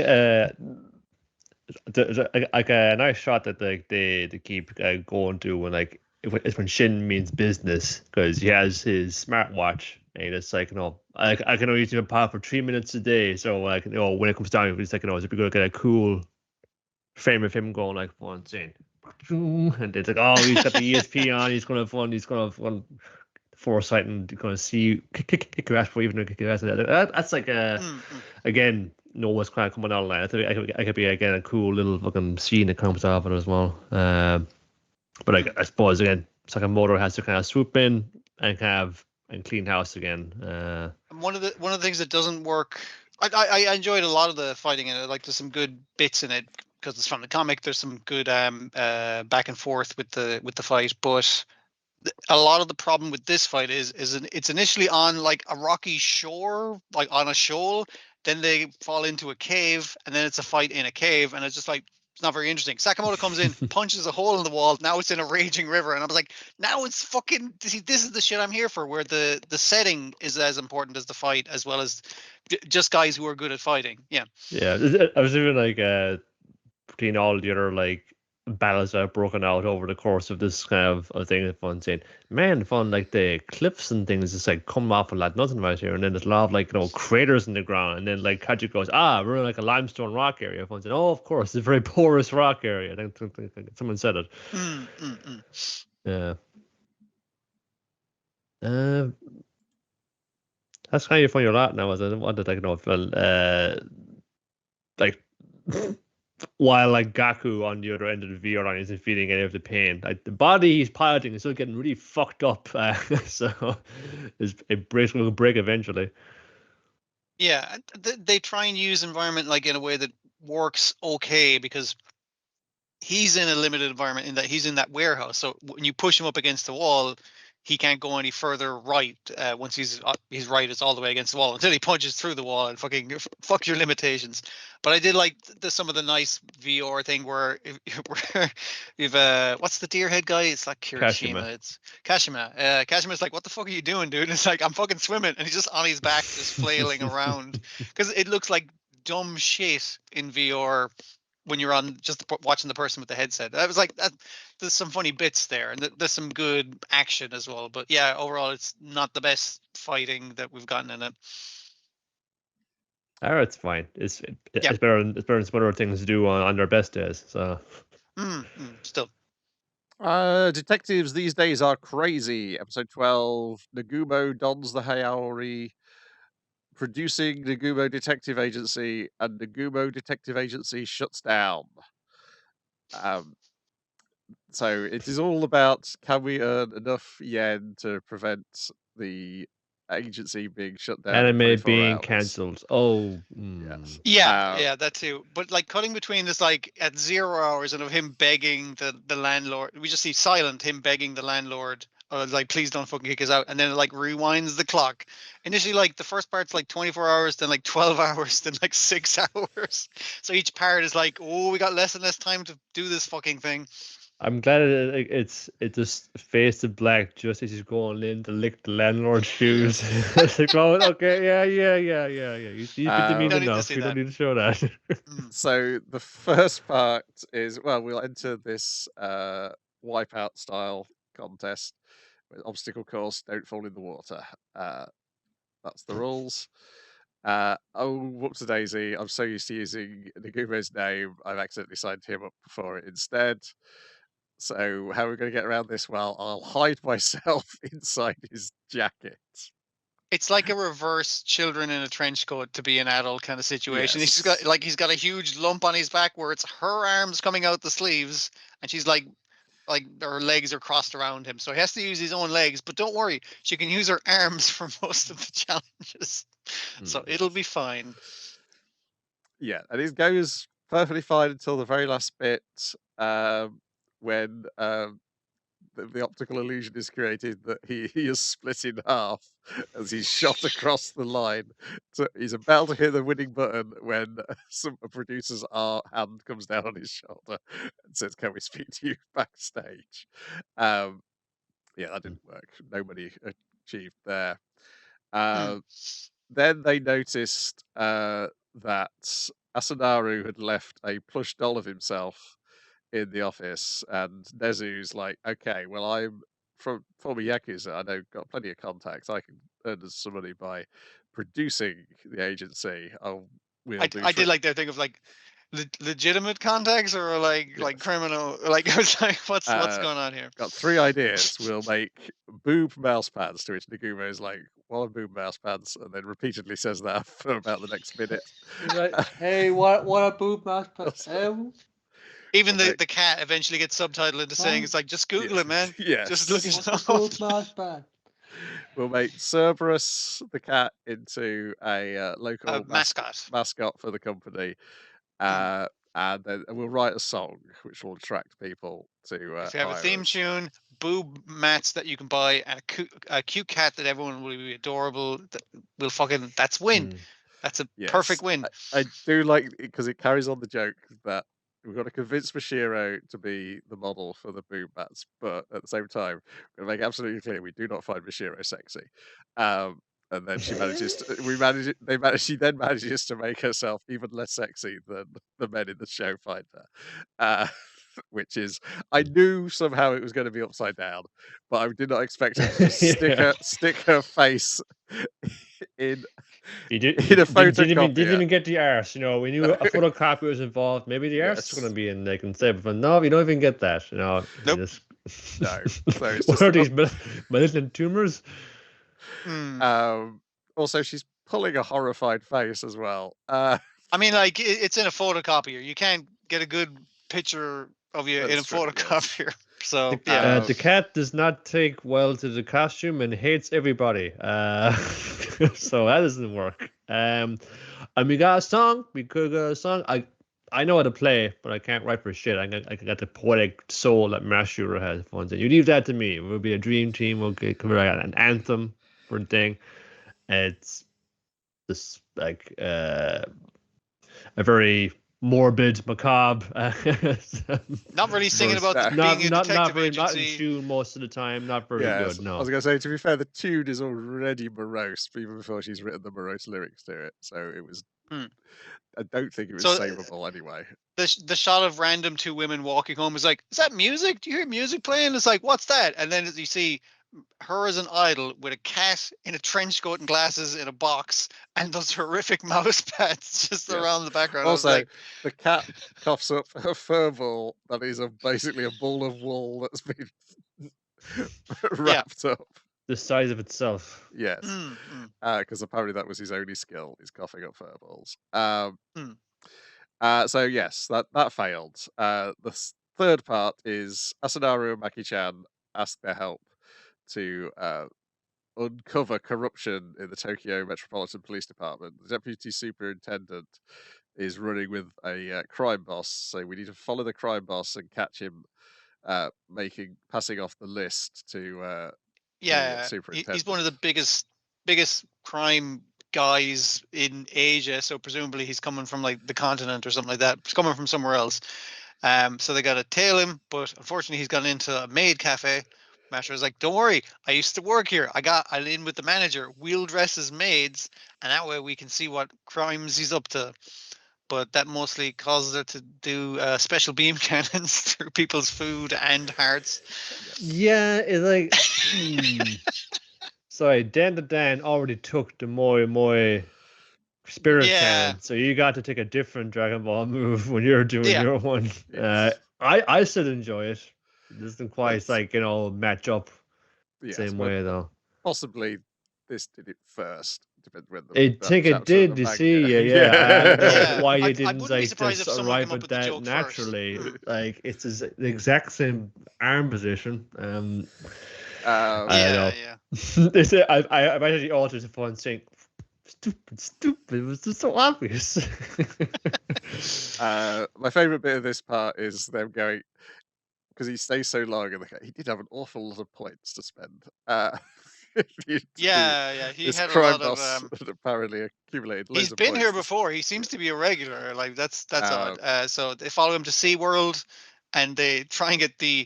like a nice shot that like they keep going to when like it's when Shin means business because he has his smartwatch and it's like I can only use my power for 3 minutes a day, so like when it comes down it's like it's be good to get a cool frame of him going like one scene and it's like he's got the ESP on, he's gonna have fun foresight and gonna see you kick your ass before even kick your ass. That's like again, know what's kind of coming out of line. I think I could be again a cool little fucking scene that comes off it as well. But I suppose again, Sakamoto has to kind of swoop in and clean house again. One of the things that doesn't work. I enjoyed a lot of the fighting in it. Like there's some good bits in it because it's from the comic. There's some good back and forth with the fight, but a lot of the problem with this fight is it's initially on like a rocky shore, like on a shoal. Then they fall into a cave, and then it's a fight in a cave, and it's just like it's not very interesting. Sakamoto comes in, punches a hole in the wall. Now it's in a raging river, and I was like, now it's fucking. See, this is the shit I'm here for, where the setting is as important as the fight, as well as just guys who are good at fighting. Yeah. Yeah, I was even like between all the other like battles that have broken out over the course of this kind of thing. Fun saying, man, fun like the cliffs and things just like come off a lot nothing right here, and then there's a lot of like craters in the ground, and then like Kaji goes, we're in like a limestone rock area. Fun saying, oh, of course, it's a very porous rock area. I think someone said it. Yeah. That's kind of funny a lot now. As I wanted like while like Gaku on the other end of the VR line isn't feeling any of the pain, like the body he's piloting is still getting really fucked up. So it will break eventually. Yeah, they try and use environment like in a way that works okay because he's in a limited environment in that he's in that warehouse. So when you push him up against the wall, he can't go any further right. Once his right is all the way against the wall until he punches through the wall and fucking fuck your limitations. But I did like some of the nice VR thing where you've what's the deer head guy? It's like Kirishima. Kashima. It's Kashima. Kashima's like, what the fuck are you doing, dude? And it's like, I'm fucking swimming, and he's just on his back, just flailing around because it looks like dumb shit in VR when you're on just watching the person with the headset. That was like that. There's some funny bits there, and there's some good action as well. But yeah, overall, it's not the best fighting that we've gotten in it. Oh, it's fine. It's better. It's better than some other things to do on their best days. So still. Detectives these days are crazy. Episode 12. Nagumo dons the Hayaori, producing Nagumo Detective Agency, and Nagumo Detective Agency shuts down. So it is all about, can we earn enough yen to prevent the agency being shut down? Anime being cancelled. Oh, yes. Yeah, that too. But like cutting between this, like at 0 hours, and of him begging the landlord, we just see silent him begging the landlord, like, please don't fucking kick us out, and then it like rewinds the clock. Initially, like the first part's like 24 hours, then like 12 hours, then like 6 hours. So each part is like, oh, we got less and less time to do this fucking thing. I'm glad it just fades to black just as he's going in to lick the landlord's shoes. It's like, oh, okay, yeah. You've been demeaned enough. You don't need to show that. So the first part is, well, we'll enter this wipeout style contest with obstacle course. Don't fall in the water. That's the rules. Whoops a daisy. I'm so used to using Nagumo's name, I've accidentally signed him up for it instead. So how are we going to get around this? Well, I'll hide myself inside his jacket. It's like a reverse children in a trench coat to be an adult kind of situation. He's Yes. got a huge lump on his back where it's her arms coming out the sleeves, and she's like her legs are crossed around him, so he has to use his own legs. But don't worry, she can use her arms for most of the challenges, so it'll be fine. Yeah, and it goes perfectly fine until the very last bit, when the optical illusion is created that he is split in half as he's shot across the line. So he's about to hit the winning button when a producer's hand comes down on his shoulder and says, "Can we speak to you backstage?" Yeah, that didn't work. Nobody achieved there. Then they noticed that Asanaru had left a plush doll of himself in the office, and Nezu's like, "Okay, well, I'm from former Yakuza. I know got plenty of contacts. I can earn us some money by producing the agency. We'll do I did like their thing of like legitimate contacts or like criminal. Like I was like, what's going on here? Got 3 ideas. We'll make boob mouse pads." To which Nagumo is like, "What are boob mouse pads?" And then repeatedly says that for about the next minute. He's like, hey, what a boob mouse pads? Even the cat eventually gets subtitled into saying, "It's like just Google it, man. Yes. Just look it up." Boob mouse pad. We'll make Cerberus the cat into a local mascot for the company, and then we'll write a song which will attract people to. If you have a theme tune, boob mats that you can buy, and a cute cat that everyone will be adorable, that's win. That's a perfect win. I do like it because it carries on the joke that we've got to convince Mashiro to be the model for the boob mats, but at the same time, we're going to make absolutely clear we do not find Mashiro sexy. And then she manages to, she then manages to make herself even less sexy than the men in the show find her. Which is, I knew somehow it was going to be upside down, but I did not expect her to stick her face in a photocopier. Didn't even get the arse, you know. We knew a photocopy was involved. Maybe the arse is going to be in like instead, but no, we don't even get that, you know. Nope. No. So it's what are these malignant tumors? Also, she's pulling a horrified face as well. I mean, like it's in a photocopier. You can't get a good picture of you in a photocopier. Yes. So the cat does not take well to the costume and hates everybody. So that doesn't work. And we got a song. We could get a song. I know how to play, but I can't write for shit. I got the poetic soul that Mashiro has. You leave that to me. We'll be a dream team. We'll get an anthem for a thing. It's just like a very morbid, macabre. Not really singing about being a detective agency. Not in tune most of the time. Not very good. No, I was going to say, to be fair, the tune is already morose even before she's written the morose lyrics to it. So it was. I don't think it was savable anyway. The shot of random 2 women walking home is like, is that music? Do you hear music playing? It's like, what's that? And then you see her as an idol with a cat in a trench coat and glasses in a box and those horrific mouse pads just around the background. Also, the cat coughs up a fur ball that is basically a ball of wool that's been wrapped up. The size of itself. Yes. Because apparently that was his only skill, is coughing up fur balls. So yes, that failed. The third part is Asanaru and Maki-chan ask their help to uncover corruption in the Tokyo Metropolitan Police Department. The deputy superintendent is running with a crime boss, so we need to follow the crime boss and catch him passing off the list to superintendent. He's one of the biggest crime guys in Asia, so presumably he's coming from like the continent or something like that. He's coming from somewhere else. So they got to tail him, but unfortunately he's gone into a maid cafe. Mashiro's like, don't worry, I used to work here. I'm in with the manager. We'll dress as maids, and that way we can see what crimes he's up to. But that mostly causes her to do special beam cannons through people's food and hearts. Yeah, it's like... Sorry, Dan already took the Moi spirit cannon, so you got to take a different Dragon Ball move when you're doing your one. Yes. I still enjoy it. It doesn't quite match up the same way though. Possibly this did it first. Depends when I that think it chapter of did, the you manga. see, yeah. I don't know Yeah, why they I didn't wouldn't be like surprised if just someone arrive came up at with the that joke first. naturally. Like it's the exact same arm position. I don't know. Yeah. They say I imagine the authors of fun saying, "Stupid! It was just so obvious." My favorite bit of this part is them going because he stays so long, and he did have an awful lot of points to spend. Yeah, he This had a crime lot of boss had apparently accumulated loads he's of been points. here before. He seems to be a regular. Like that's odd. Um, So they follow him to SeaWorld and they try and get the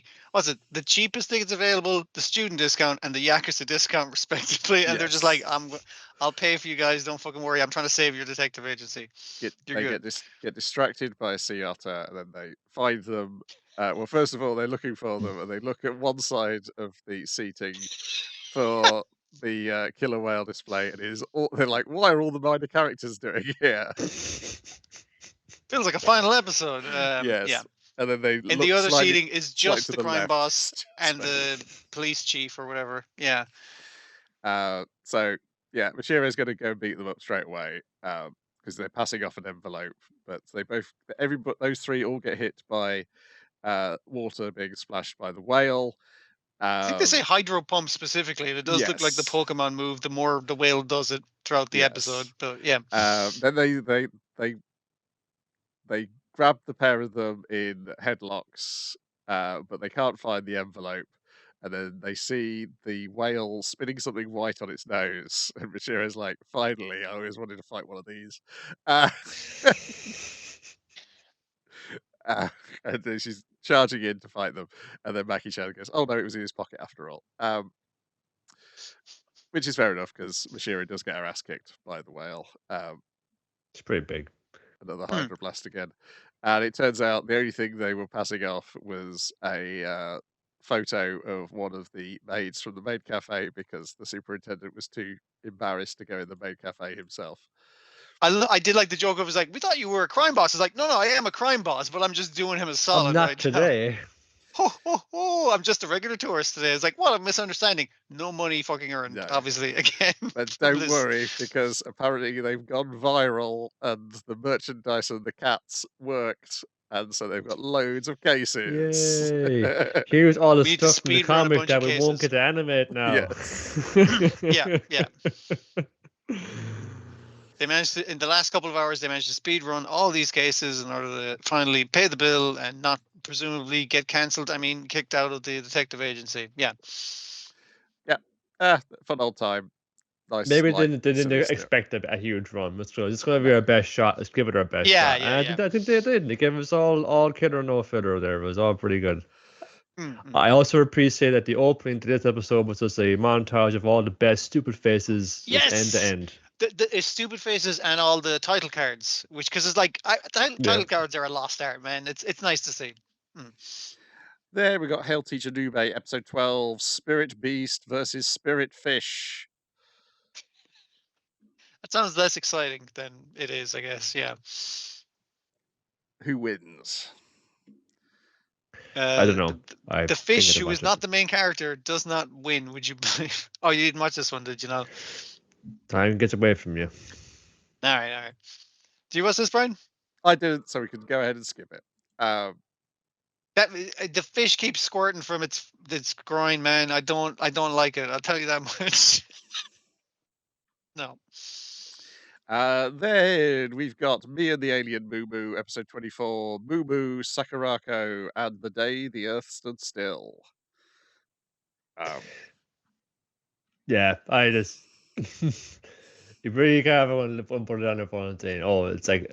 the cheapest tickets available, the student discount and the Yakuza discount respectively. And they're just like, Yes. I'll pay for you guys, don't fucking worry. I'm trying to save your detective agency. You're They good. get distracted by a sea otter, and then they find them. Well, first of all, they're looking for them, and they look at one side of the seating for the killer whale display, and they're like, "Why are all the minor characters doing here?" Feels like a final episode. Yes. Yeah. And then they And look the other slightly, seating is slight just to the the crime left. boss and Slightly. the police chief or whatever. Yeah. So yeah, Mashiro's going to go beat them up straight away because they're passing off an envelope. But those three all get hit by water being splashed by the whale. I think they say hydro pump specifically, and it does look like the Yes. Pokemon move. The more the whale does it throughout the episode, Yes. but yeah. Then they grab the pair of them in headlocks, but they can't find the envelope. And then they see the whale spinning something white on its nose. And Mashiro's like, finally, I always wanted to fight one of these. And then she's charging in to fight them. And then Maki-chan goes, oh no, it was in his pocket after all. Which is fair enough, because Mashiro does get her ass kicked by the whale. It's pretty big. Another hydroblast again. And it turns out the only thing they were passing off was a photo of one of the maids from the maid cafe because the superintendent was too embarrassed to go in the maid cafe himself. I did like the joke of, like, we thought you were a crime boss. It's like, no, I am a crime boss, but I'm just doing him a solid I'm not right today. Now. I'm just a regular tourist today. It's like, what a misunderstanding. No money fucking earned, obviously, again. But don't worry, because apparently they've gone viral and the merchandise and the cats worked. And so they've got loads of cases. Yay. Here's all the We need to stuff from the speed run a comic bunch that of we won't cases. get to animate now. Yes. Yeah. They managed to, in the last couple of hours, they managed to speed run all these cases in order to finally pay the bill and not presumably get cancelled. I mean, kicked out of the detective agency. Yeah. Yeah. Fun old time. Nice. Maybe light, they didn't silly stuff. expect a huge run. Let's go. It's going to be our best shot. Let's give it our best shot. Yeah. I think they did. They gave us all killer, no filler there. It was all pretty good. Mm-hmm. I also appreciate that the opening to this episode was just a montage of all the best stupid faces, Yes! end to end. The stupid faces and all the title cards, which, because it's like title cards are a lost art, man. It's nice to see. There we got Hail Teacher Nube, episode 12, Spirit Beast versus Spirit Fish. That sounds less exciting than it is, I guess. Yeah. Who wins? I don't know. The fish, who is not the main character, does not win. Would you believe? Oh, you didn't watch this one, did you know? Time gets away from you. All right. Do you watch this, Brian? I didn't, so we can go ahead and skip it. The fish keeps squirting from its groin, man. I don't like it. I'll tell you that much. No. Then we've got Me and the Alien Moo Moo, episode 24, Moo Moo, Sakurako, and the Day the Earth Stood Still. Yeah, I just you really can't have one put it on your phone and saying, "Oh, it's like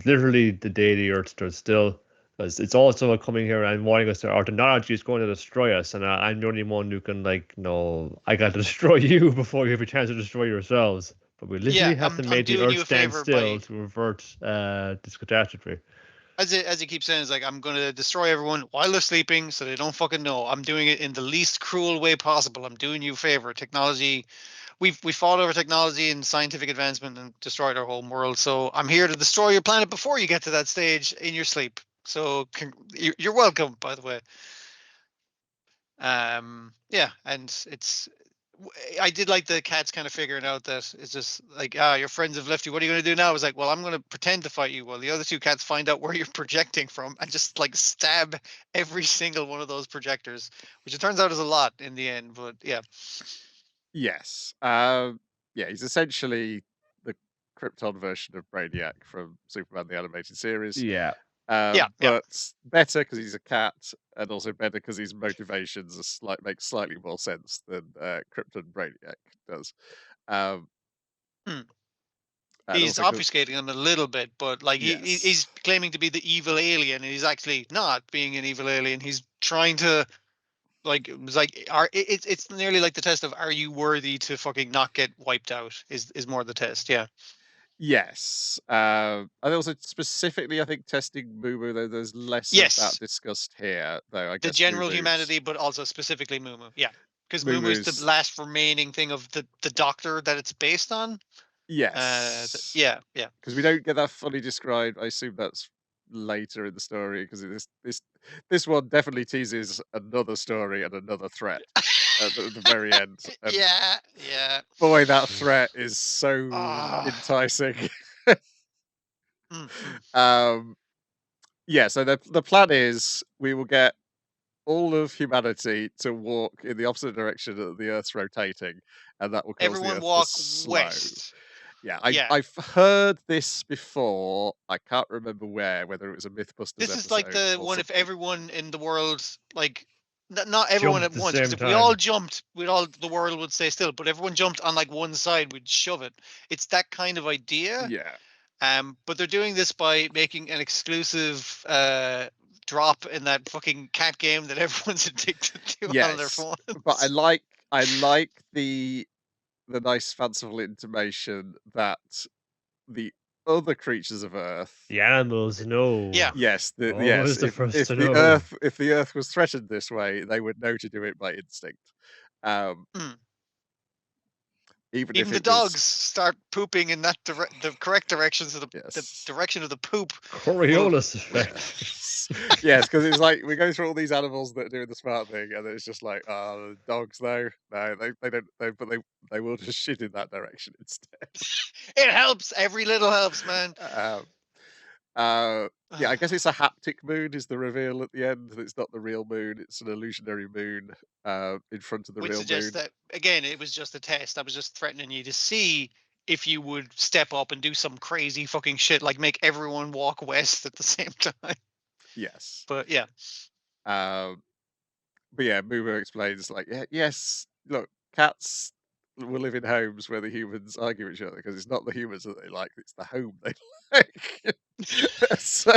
literally the day the Earth stood still." Because it's also coming here and warning us that our technology is going to destroy us, and I'm the only one who can, like, no, I got to destroy you before you have a chance to destroy yourselves. But we literally have to make the Earth stand still to avert this catastrophe. As you keep saying, it's like, I'm going to destroy everyone while they're sleeping so they don't fucking know. I'm doing it in the least cruel way possible. I'm doing you a favor. Technology, we fought over technology and scientific advancement and destroyed our whole world. So I'm here to destroy your planet before you get to that stage in your sleep. So you're welcome, by the way. Yeah, and I did like the cats kind of figuring out that it's just like, ah, your friends have left you. What are you going to do now? I was like, well, I'm going to pretend to fight you while the other two cats find out where you're projecting from and just like stab every single one of those projectors, which it turns out is a lot in the end. But yeah, Yes. Yeah, he's essentially the Krypton version of Brainiac from Superman the Animated Series. Yeah. Yeah. But better because he's a cat, and also better because his motivations make slightly more sense than Krypton Brainiac does. Um, Hmm. and He's also 'cause- obfuscating them a little bit, but like Yes. he's claiming to be the evil alien, and he's actually not being an evil alien. He's trying to like it was like it's nearly like the test of are you worthy to fucking not get wiped out is more the test. Yeah. Yes. And also specifically, I think testing Mumu, though there's less of that Yes. discussed here, though. I The guess general Mumu's- humanity, but also specifically Mumu. Yeah. Because Mumu is Mumu's- the last remaining thing of the doctor that it's based on. Yes. Yeah. Because we don't get that fully described. I assume that's later in the story because this one definitely teases another story and another threat at the very end. And Yeah. boy, that threat is so Ah. enticing. Mm. Yeah, so the plan is we will get all of humanity to walk in the opposite direction of the Earth's rotating, and that will cause the Everyone Earth walk to slow. west. Yeah, Yeah. I've heard this before. I can't remember whether it was a Mythbusters This is like episode the or one if something. everyone in the world like not everyone Jumped at at the once. 'Cause same if we all time. jumped, the world would stay still. But everyone jumped on like one side, we'd shove it. It's that kind of idea. Yeah. But they're doing this by making an exclusive drop in that fucking cat game that everyone's addicted to on their Yes, phones. but I like the nice fanciful intimation that the other creatures of Earth. The animals know. Yeah. Yes, Always yes. the If first to the know. If the Earth was threatened this way, they would know to do it by instinct. Even if the it dogs was, start pooping in that the correct directions of the Yes. direction of the poop. Coriolis effect. Yes, because it's like we go through all these animals that are doing the smart thing, and it's just like, oh, the dogs though, no, they don't, but they will just shit in that direction instead. It helps. Every little helps, man. Yeah, I guess it's a haptic moon is the reveal at the end. It's not the real moon; it's an illusionary moon in front of the Which real suggests moon. that again, it was just a test. I was just threatening you to see if you would step up and do some crazy fucking shit, like make everyone walk west at the same time. Yes, But yeah, but yeah, Mumu explains like, yes, look, cats will live in homes where the humans argue with each other because it's not the humans that they like; it's the home they like. So-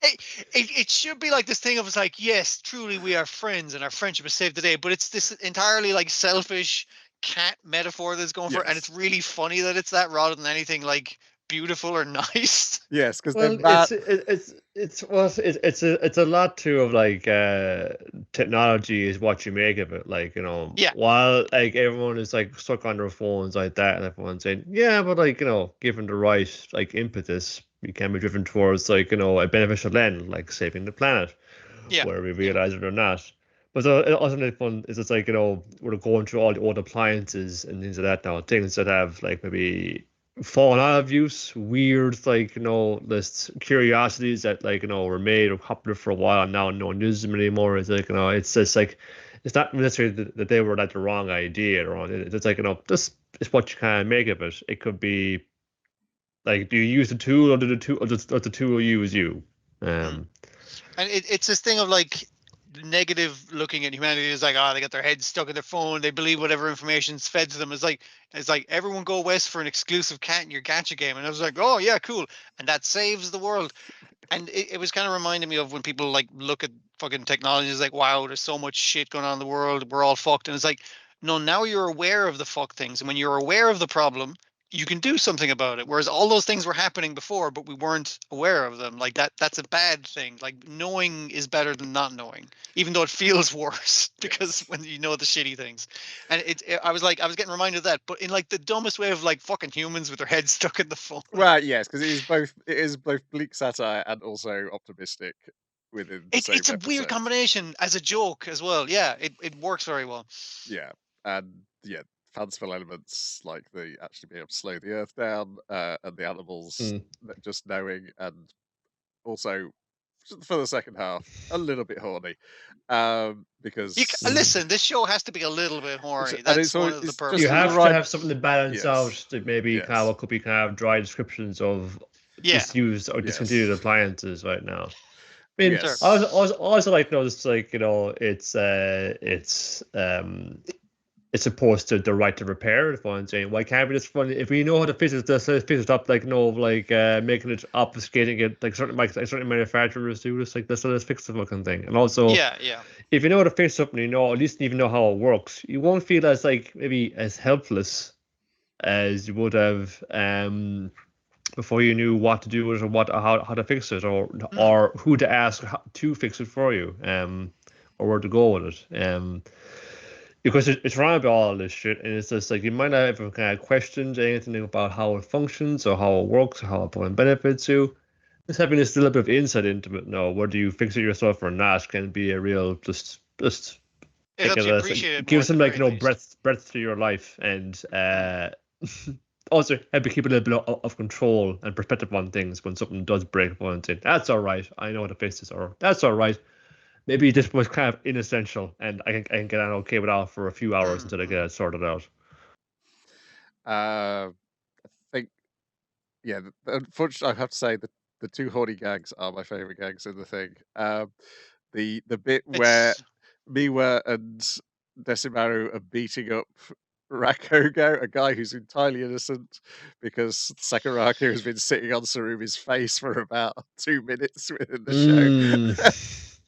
it should be like this thing of it's like, yes, truly we are friends and our friendship is saved today, but it's this entirely like selfish cat metaphor that's going for it, and it's Yes. really funny that it's that rather than anything like beautiful or nice. Yes, because Well, then that it's a lot too of like technology is what you make of it. Like, you know, Yeah. while like everyone is like stuck on their phones like that, and everyone's saying, yeah, but like, you know, given the right like impetus, we can be driven towards like, you know, a beneficial end, like saving the planet, Yeah. whether we realize it or not. But also the fun is it's like, you know, we're going through all the old appliances and things like that now, things that have like maybe fallen out of use, weird like, you know, this curiosities that like, you know, were made or popular for a while and now no one uses them anymore. It's like, you know, it's just like it's not necessarily that they were like the wrong idea or it's like, you know, this is what you kind of make of it. It could be like, do you use the tool or do the tool use you? And it's this thing of like negative looking at humanity is like, they got their heads stuck in their phone, they believe whatever information's fed to them. It's like everyone go west for an exclusive cat in your gacha game, and I was like, oh yeah, cool, and that saves the world. And it was kind of reminding me of when people like look at fucking technology, it's like, wow, there's so much shit going on in the world, we're all fucked. And it's like, no, now you're aware of the fuck things, and when you're aware of the problem, you can do something about it. Whereas all those things were happening before, but we weren't aware of them. Like that's a bad thing. Like knowing is better than not knowing, even though it feels worse because when you know the shitty things. And I was getting reminded of that, but in like the dumbest way of like fucking humans with their heads stuck in the phone. Well, yes, because it is both bleak satire and also optimistic within the same It's a weird episode. combination as a joke as well. Yeah, it works very well. Yeah. and yeah, fanciful elements like the actually being able to slow the Earth down, and the animals just knowing, and also for the second half, a little bit horny, because listen. This show has to be a little bit horny. That's one of the it's purposes. You just have the to right. have something to balance out. Yes. That maybe kind Yes. of could be kind of dry descriptions of Yeah. disused or discontinued Yes. appliances right now. I mean, Yes. I also like to know this, like, you know, it's supposed to the right to repair. If I'm saying, why can't we just run if we know how to fix it, just fix it up, like, you know, like making it obfuscating it, like certain manufacturers do this, like let's fix the fucking thing. And also, Yeah. if you know how to fix something, you know, at least even know how it works, you won't feel as like maybe as helpless as you would have before you knew what to do with it, or how to fix it, or who to ask to fix it for you, or where to go with it. Because it's running about all this shit, and it's just like you might not ever kind of questioned anything about how it functions or how it works or how it benefits you. Just having this little bit of insight into it now, whether you fix it yourself or not, can be a real just It helps you appreciate it. gives more some, at like, the you know, very least. breadth to your life, and also help you keep a little bit of control and perspective on things when something does break. One thing, that's all right, I know how to fix this, or that's all right, maybe this was kind of inessential, and I can get on okay with that for a few hours until I get it sorted out. I think, yeah. Unfortunately, I have to say that the two horny gags are my favorite gags in the thing. The bit where Miwa and Desimaru are beating up Rakogo, a guy who's entirely innocent, because Sakuraku has been sitting on Tsurumi's face for about 2 minutes within the show.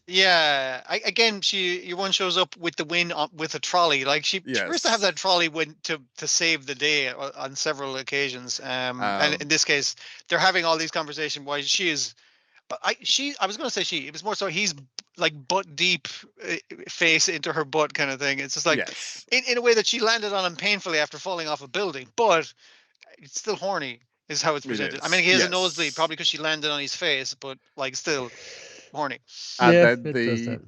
Yeah, again, your one shows up with the win with a trolley. Like she prefers to have that trolley to save the day on several occasions. And in this case, they're having all these conversations. Why she is, but I was gonna say she. It was more so he's like butt deep, face into her butt kind of thing. It's just like in a way that she landed on him painfully after falling off a building, but it's still horny. Is how it's presented. I mean, he has a nosebleed probably because she landed on his face, but like still horny. And then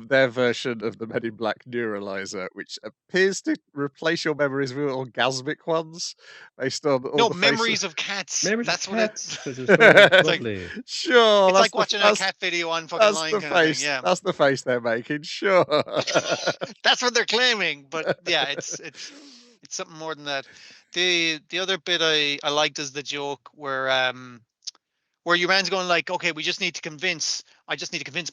their version of the Men in Black Neuralizer, which appears to replace your memories with orgasmic ones, based on all the memories of cats. That's what it's. Lovely. Like, sure, it's like watching a cat video on fucking line kind of thing. Yeah, that's the face they're making. Sure, that's what they're claiming. But yeah, it's something more than that. The other bit I liked is the joke where your man's going like, okay, I just need to convince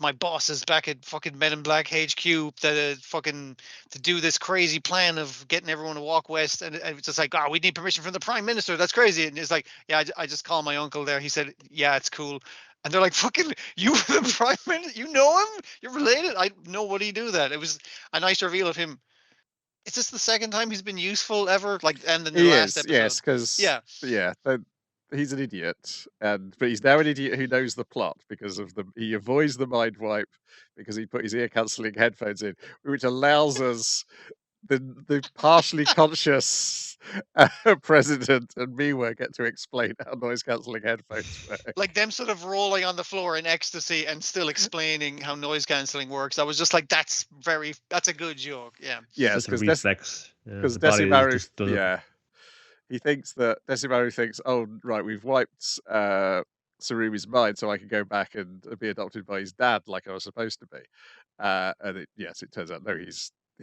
my bosses back at fucking Men in Black HQ that fucking to do this crazy plan of getting everyone to walk west, and it's just like, we need permission from the Prime Minister. That's crazy. And it's like, yeah, I just called my uncle there. He said, yeah, it's cool. And they're like, fucking, you were the Prime Minister? You know him? You're related? I know what he do that. It was a nice reveal of him. Is this the second time he's been useful ever? Like, and in the last episode, yes, because he's an idiot, but he's now an idiot who knows the plot because of he avoids the mind wipe because he put his ear cancelling headphones in, which allows us the partially conscious president and Miwa get to explain how noise cancelling headphones work. Like them sort of rolling on the floor in ecstasy and still explaining how noise cancelling works. I was just like, that's a good joke. Yeah. Yes, because Desimaru, he thinks that Desimaru thinks, oh right, we've wiped Tsurumi's mind, so I can go back and be adopted by his dad like I was supposed to be. And it turns out no,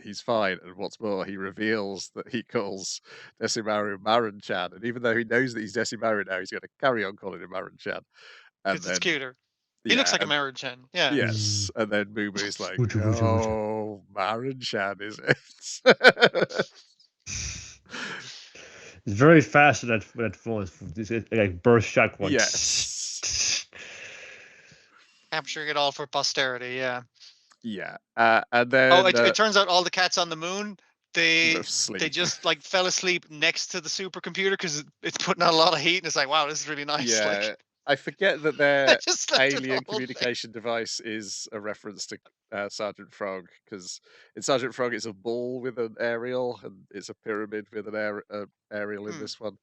he's fine. And what's more, he reveals that he calls Desimaru Maran-chan, and even though he knows that he's Desimaru now, he's going to carry on calling him Maran-chan. Because it's cuter. He looks like a Maran-chan. Yeah. Yes. And then Muumuu's like, oh, Maran-chan, is it? It's very fast with that phone. It's like burst shot one. Yes. Capturing it all for posterity. Yeah. Yeah. And then it turns out all the cats on the moon, they just like fell asleep next to the supercomputer because it's putting out a lot of heat, and it's like, wow, this is really nice. Yeah. Like, I forget that their alien communication device is a reference to Sergeant Frog, because in Sergeant Frog it's a ball with an aerial, and it's a pyramid with an aerial in this one.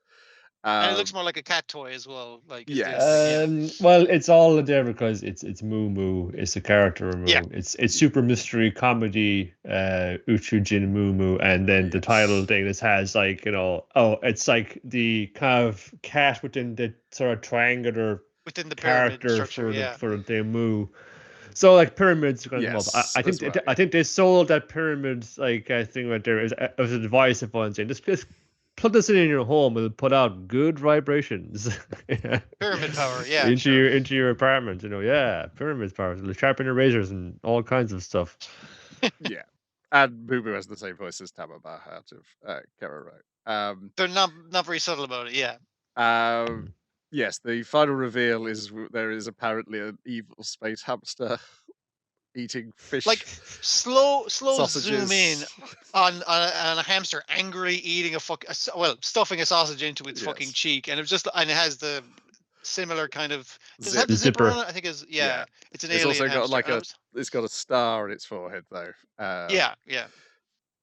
And it looks more like a cat toy as well. Like, is Yes. the, Well, it's all there because it's Moo Moo. It's the character of Moo. Yeah. It's super mystery comedy. Uchujin Moo Moo, and then the title thing that has like it's like the kind of cat within the sort of triangular within the pyramid character structure. for the Moo. So like pyramids are going to come up. Yes, I think as well, I think they sold that pyramid like thing right there as a device of one saying just plug this in your home and put out good vibrations. Pyramid power, yeah. into your apartment, pyramid power. They'll sharpen your razors and all kinds of stuff. Yeah. And Moo Moo has the same voice as Tamaba out of Keroro. They're not very subtle about it, yeah. Yes, the final reveal is there is apparently an evil space hamster eating fish. Like slow sausages. zoom in on a hamster angrily eating stuffing a sausage into its fucking cheek, and it has the similar kind of does it have the zipper on it? I think it's it's an alien also got hamster. It's got a star on its forehead though. Yeah.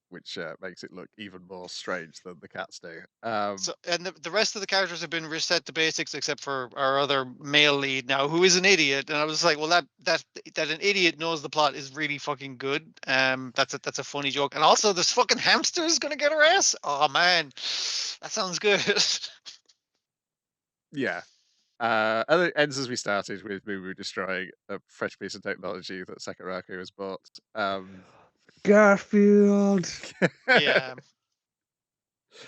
Which makes it look even more strange than the cats do. So, and the rest of the characters have been reset to basics except for our other male lead now, who is an idiot. And I was like, well, that an idiot knows the plot is really fucking good. That's a funny joke. And also, this fucking hamster is gonna get her ass. Oh man, that sounds good. Yeah. And it ends as we started with Moo Moo destroying a fresh piece of technology that Sakuraku has bought. Garfield. Yeah.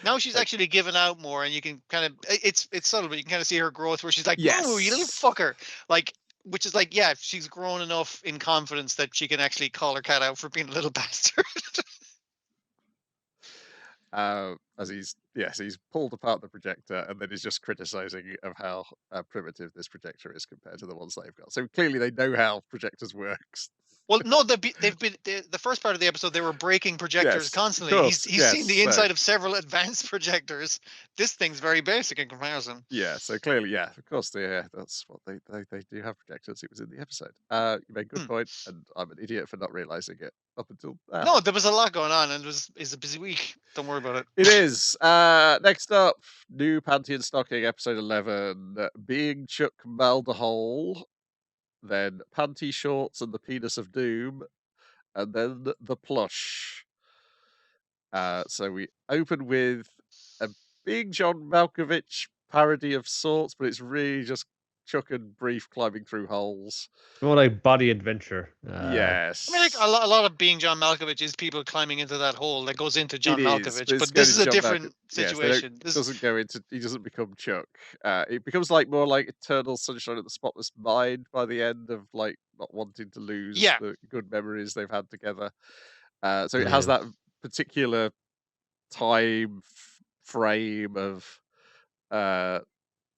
Now she's actually given out more, and you can kind of it's subtle, but you can kind of see her growth where she's like, "Oh, you little fucker!" Like, which is like, yeah, she's grown enough in confidence that she can actually call her cat out for being a little bastard. As he's pulled apart the projector and then is just criticizing of how primitive this projector is compared to the ones they've got. So clearly they know how projectors works. Well, no, they've been the first part of the episode. They were breaking projectors constantly. Course, he's seen the inside of several advanced projectors. This thing's very basic in comparison. Yeah, so clearly, of course, that's what they do have projectors. It was in the episode. You made a good point, and I'm an idiot for not realizing it up until now. No, there was a lot going on, and it's a busy week. Don't worry about it. It is. Next up, new Panty and Stocking, episode 11, Being Chuck Maldahole. Then Panty Shorts and the Penis of Doom, and then the Plush. So we open with a Being John Malkovich parody of sorts, but it's really just Chuck and Brief climbing through holes. More like body adventure. Yes. I mean, like a lot of Being John Malkovich is people climbing into that hole that goes into John Malkovich, but this is a different situation. Yes, doesn't go into. He doesn't become Chuck. It becomes like more like Eternal Sunshine of the Spotless Mind by the end of like not wanting to lose the good memories they've had together. So it has that particular time frame of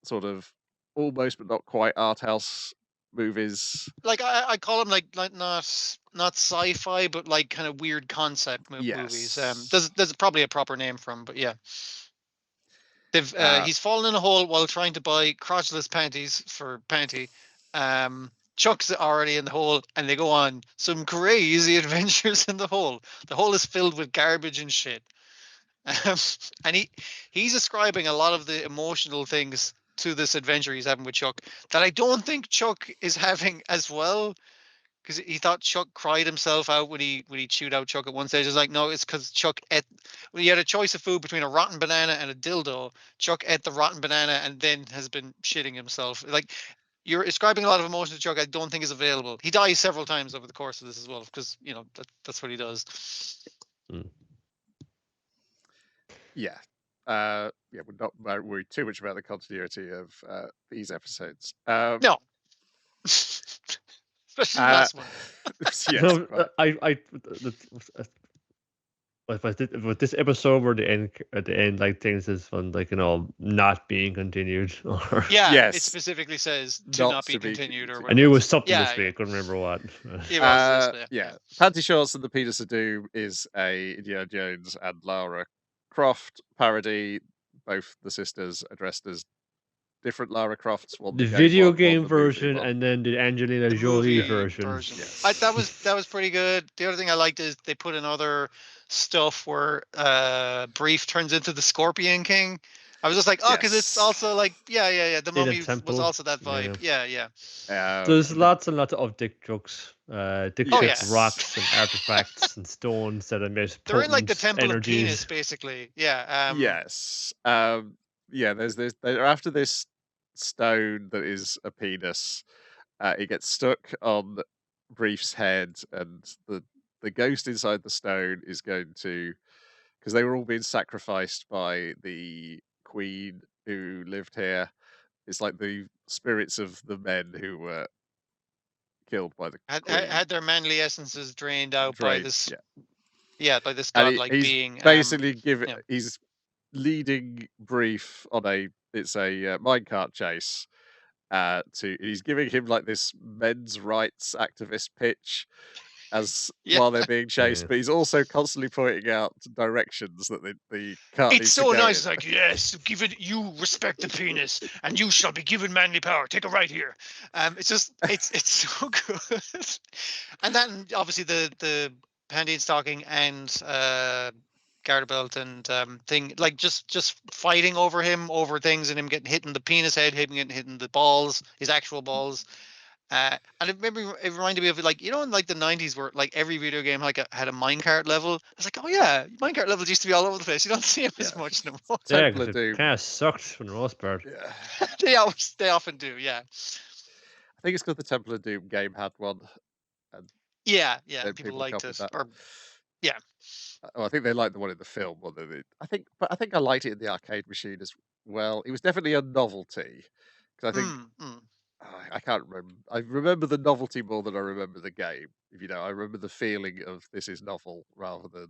sort of almost but not quite art house movies. Like I call them like not sci-fi, but like kind of weird concept movies. There's probably a proper name for them, but yeah. They've he's fallen in a hole while trying to buy crotchless panties for Panty. Chuck's already in the hole, and they go on some crazy adventures in the hole. The hole is filled with garbage and shit. And he's ascribing a lot of the emotional things to this adventure he's having with Chuck that I don't think Chuck is having as well, because he thought Chuck cried himself out when he chewed out Chuck at one stage. It's like, no, it's because Chuck ate. When he had a choice of food between a rotten banana and a dildo, Chuck ate the rotten banana and then has been shitting himself. Like, you're ascribing a lot of emotion to Chuck I don't think is available. He dies several times over the course of this as well, because that's what he does. Yeah. We're not worried too much about the continuity of these episodes. No. Especially the last one. With this episode where the end like things is fun, like not being continued or it specifically says not be continued or whatever. I knew it was something this week. I couldn't remember what. Panty Shorts and the Penis of Doom is a Indiana Jones and Lara Croft parody. Both the sisters addressed as different Lara Crofts. The video game version and then the Angelina Jolie version. Yes. That was pretty good. The other thing I liked is they put in other stuff where Brief turns into the Scorpion King. I was just like, oh, because it's Yes. also like, yeah. The In a Mummy was temple. also that vibe. Yeah. There's Um, lots and lots of dick jokes, dick Oh, shaped yeah. rocks and artifacts and stones that emit They're in like the potent Temple of Penis, energies. basically. Yeah. yes. Yeah, there's this. They're after this stone that is a penis. It gets stuck on Brief's head, and the ghost inside the stone is going to, because they were all being sacrificed by the queen who lived here. It's like the spirits of the men who were killed by the queen. Had their manly essences drained out by Drained, this, yeah. by this And godlike he's being. basically giving. Yeah. He's leading Brief on a minecart chase. He's giving him like this men's rights activist pitch Yeah. while they're being chased, Yeah. but he's also constantly pointing out directions that the cart It's needs so to go nice. It's in. like, yes, give it. You respect the penis, and you shall be given manly power. Take a right here. It's just, it's so good. And then obviously the Pandy and Stocking and Gardabelt and thing, like just fighting over him, over things, and him getting hit in the penis head, him getting hit in the balls, his actual balls. And it reminded me of, like, in like the 90s, where like every video game like had a minecart level. I was like, oh yeah, minecart levels used to be all over the place. You don't see them as Yeah. much no more. Yeah, Temple 'cause of it Doom. kind of sucked for the most part. Yeah. They often do, yeah. I think it's because the Temple of Doom game had one. Yeah, Then people people liked copied it. that. Or yeah. I think they liked the one in the film more than it. I think I liked it in the arcade machine as well. It was definitely a novelty, because I think I can't remember. I remember the novelty more than I remember the game. If you know, I remember the feeling of this is novel rather than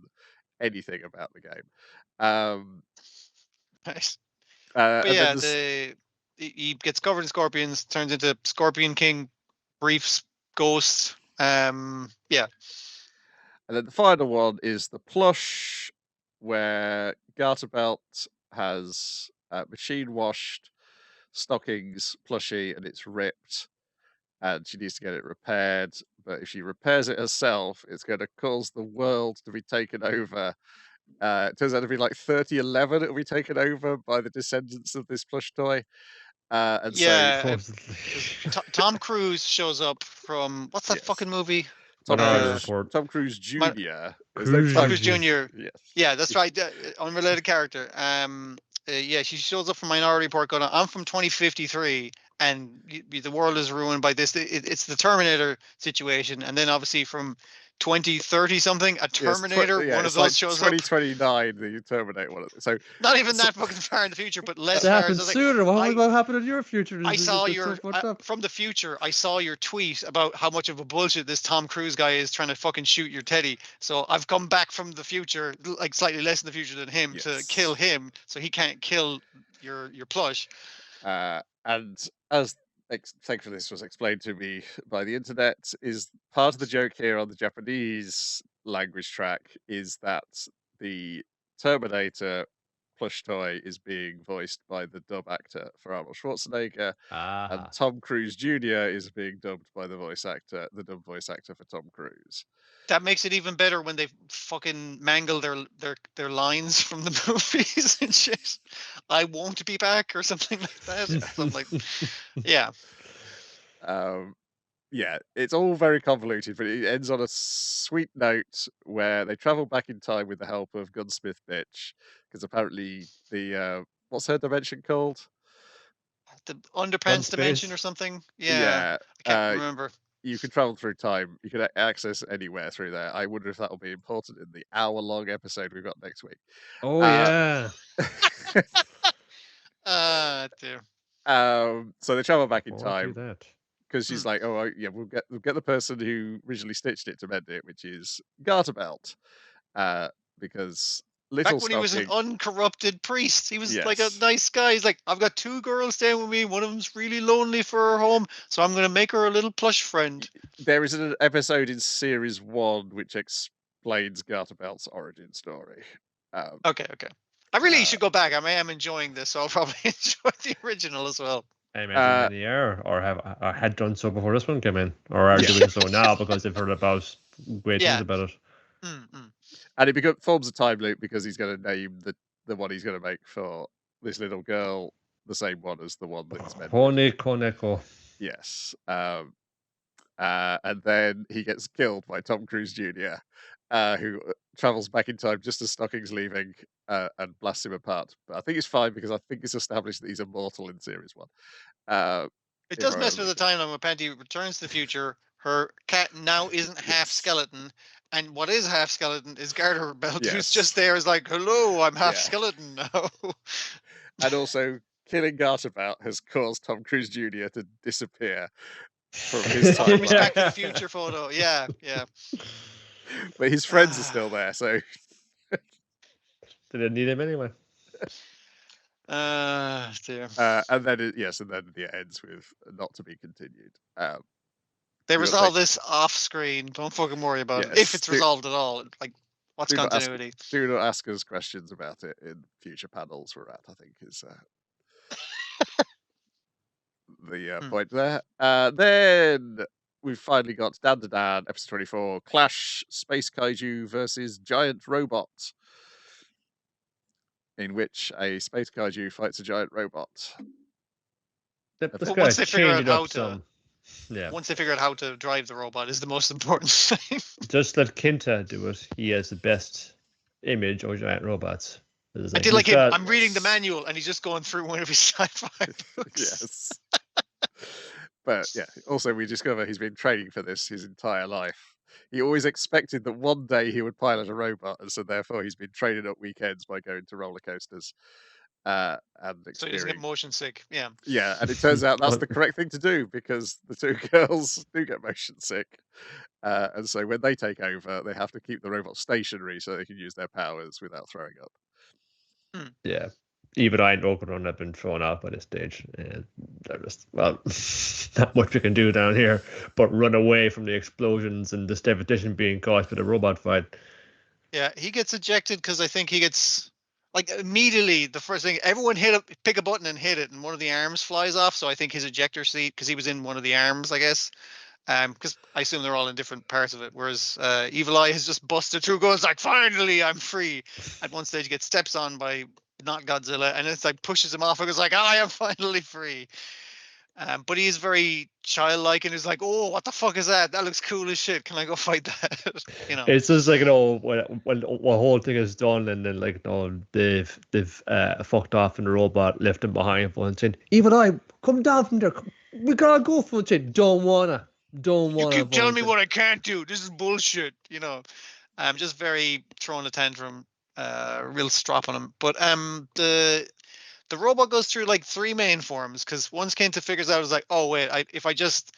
anything about the game. Nice. And But then yeah, he gets covered in scorpions, turns into Scorpion King, Brief's ghost. Yeah. And then the final one is the plush, where Garterbelt has machine washed Stocking's plushie and it's ripped, and she needs to get it repaired. But if she repairs it herself, it's going to cause the world to be taken over. It turns out to be like 3011. It'll be taken over by the descendants of this plush toy. And Yeah. Supposedly. Tom Cruise shows up from, what's that Yes. fucking movie? Minority Report. Tom Cruise Jr. There's no Cruise Tom Tom Cruise Jr. Yes. Yeah, that's right. Unrelated character. Yeah, she shows up from Minority Report going, I'm from 2053, and the world is ruined by this. It's the Terminator situation. And then obviously from 2030 something, a Terminator, one of those like shows up. 2029, the Terminator one. So Not even that fucking far in the future, but less That far. happened So it's sooner. What I- will happen in your future? I saw It's your so fucked up. from the future. I saw your tweet about how much of a bullshit this Tom Cruise guy is trying to fucking shoot your Teddy. So I've come back from the future, like slightly less in the future than him, to Yes. kill him, so he can't kill your plush. and as thankfully this was explained to me by the internet, is part of the joke here on the Japanese language track is that the Terminator plush toy is being voiced by the dub actor for Arnold Schwarzenegger, and Tom Cruise Jr. is being dubbed by the dub voice actor for Tom Cruise. That makes it even better when they fucking mangle their lines from the movies and shit. I won't be back or something like that. So I'm like, yeah. Yeah, it's all very convoluted, but it ends on a sweet note where they travel back in time with the help of Gunsmith Bitch, because apparently the what's her dimension called? The underpants dimension or something. Yeah. I can't remember. You can travel through time. You can access anywhere through there. I wonder if that will be important in the hour-long episode we've got next week. Oh yeah. Dear. So they travel back in Why time do that? because she's like, "Oh yeah, we'll get the person who originally stitched it to mend it, which is Garterbelt, because little Back when he was an Stocking- uncorrupted priest, he was like a Yes. nice guy. He's like, I've got 2 girls staying with me. One of them's really lonely for her home, so I'm gonna make her a little plush friend. There is an episode in series 1 which explains Garterbelt's origin story. Okay. I really should go back. I am enjoying this, so I'll probably enjoy the original as well. I imagine many are, or had done so before this one came in, or are doing so now because they've heard about great things about it. Mm-mm. And it forms a time loop because he's going to name the one he's going to make for this little girl, the same one as the one that is meant. Koneko. Yes. And then he gets killed by Tom Cruise Jr., who travels back in time just as Stocking's leaving and blasts him apart. But I think it's fine because I think it's established that he's immortal in series 1. It if does I mess with remember the timeline when Penty returns to the future. Her cat now isn't half Yes. skeleton, and what is half skeleton is Garter Belt, who's Yes. just there as like, hello, I'm half Yeah. skeleton now. And also, killing Garterbelt has caused Tom Cruise Jr. to disappear from his From his Back to the timeline. Future photo. Yeah, yeah. But his friends are still there, so They didn't need him anyway. Dear. and then it ends with not to be continued. They do not resolve take- this off screen. Don't fucking worry about it. Yes, If it's do- resolved at all. Like, what's do not ask- continuity? Do not ask us questions about it in future panels we're at, I think is the point there. Then we've finally got Dan to Dan, episode 24, Clash Space Kaiju versus Giant Robot, in which a Space Kaiju fights a giant robot. Let's But gotta once they figure change out it how up to- some. Yeah. Once they figure out how to drive the robot is the most important thing. Just let Kinta do it. He has the best image of giant robots. I did like him. I'm reading the manual and he's just going through one of his sci-fi books. Yes. But yeah, also we discover he's been training for this his entire life. He always expected that one day he would pilot a robot, and so therefore he's been training at weekends by going to roller coasters and So he doesn't get experiencing. motion sick. Yeah. Yeah, and it turns out that's the correct thing to do because the two girls do get motion sick. And so when they take over, they have to keep the robot stationary so they can use their powers without throwing up. Yeah. Even I and Okarun have been thrown out by this stage. And they're just, well, not much we can do down here but run away from the explosions and this devastation being caused by the robot fight. Yeah, he gets ejected because I think he gets like immediately the first thing everyone pick a button and hit it, and one of the arms flies off. So I think his ejector seat, because he was in one of the arms, I guess. Because I assume they're all in different parts of it. Whereas Evil Eye has just busted through, goes like, "Finally, I'm free!" At one stage, gets steps on by not Godzilla, and it's like pushes him off and goes like, "I am finally free." But he's very childlike and he's like, "Oh, what the fuck is that? That looks cool as shit. Can I go fight that?" You know. It's just like, you know, when the whole thing is done and then, like, you know, they've fucked off and the robot left him behind for and saying, "Even I, come down from there. We gotta go for it." Don't wanna. You keep telling me what I can't do. This is bullshit. You know, I'm just very throwing a tantrum, real strop on him. But the robot goes through like 3 main forms because once Kenta figures out, it's like, oh wait, if I just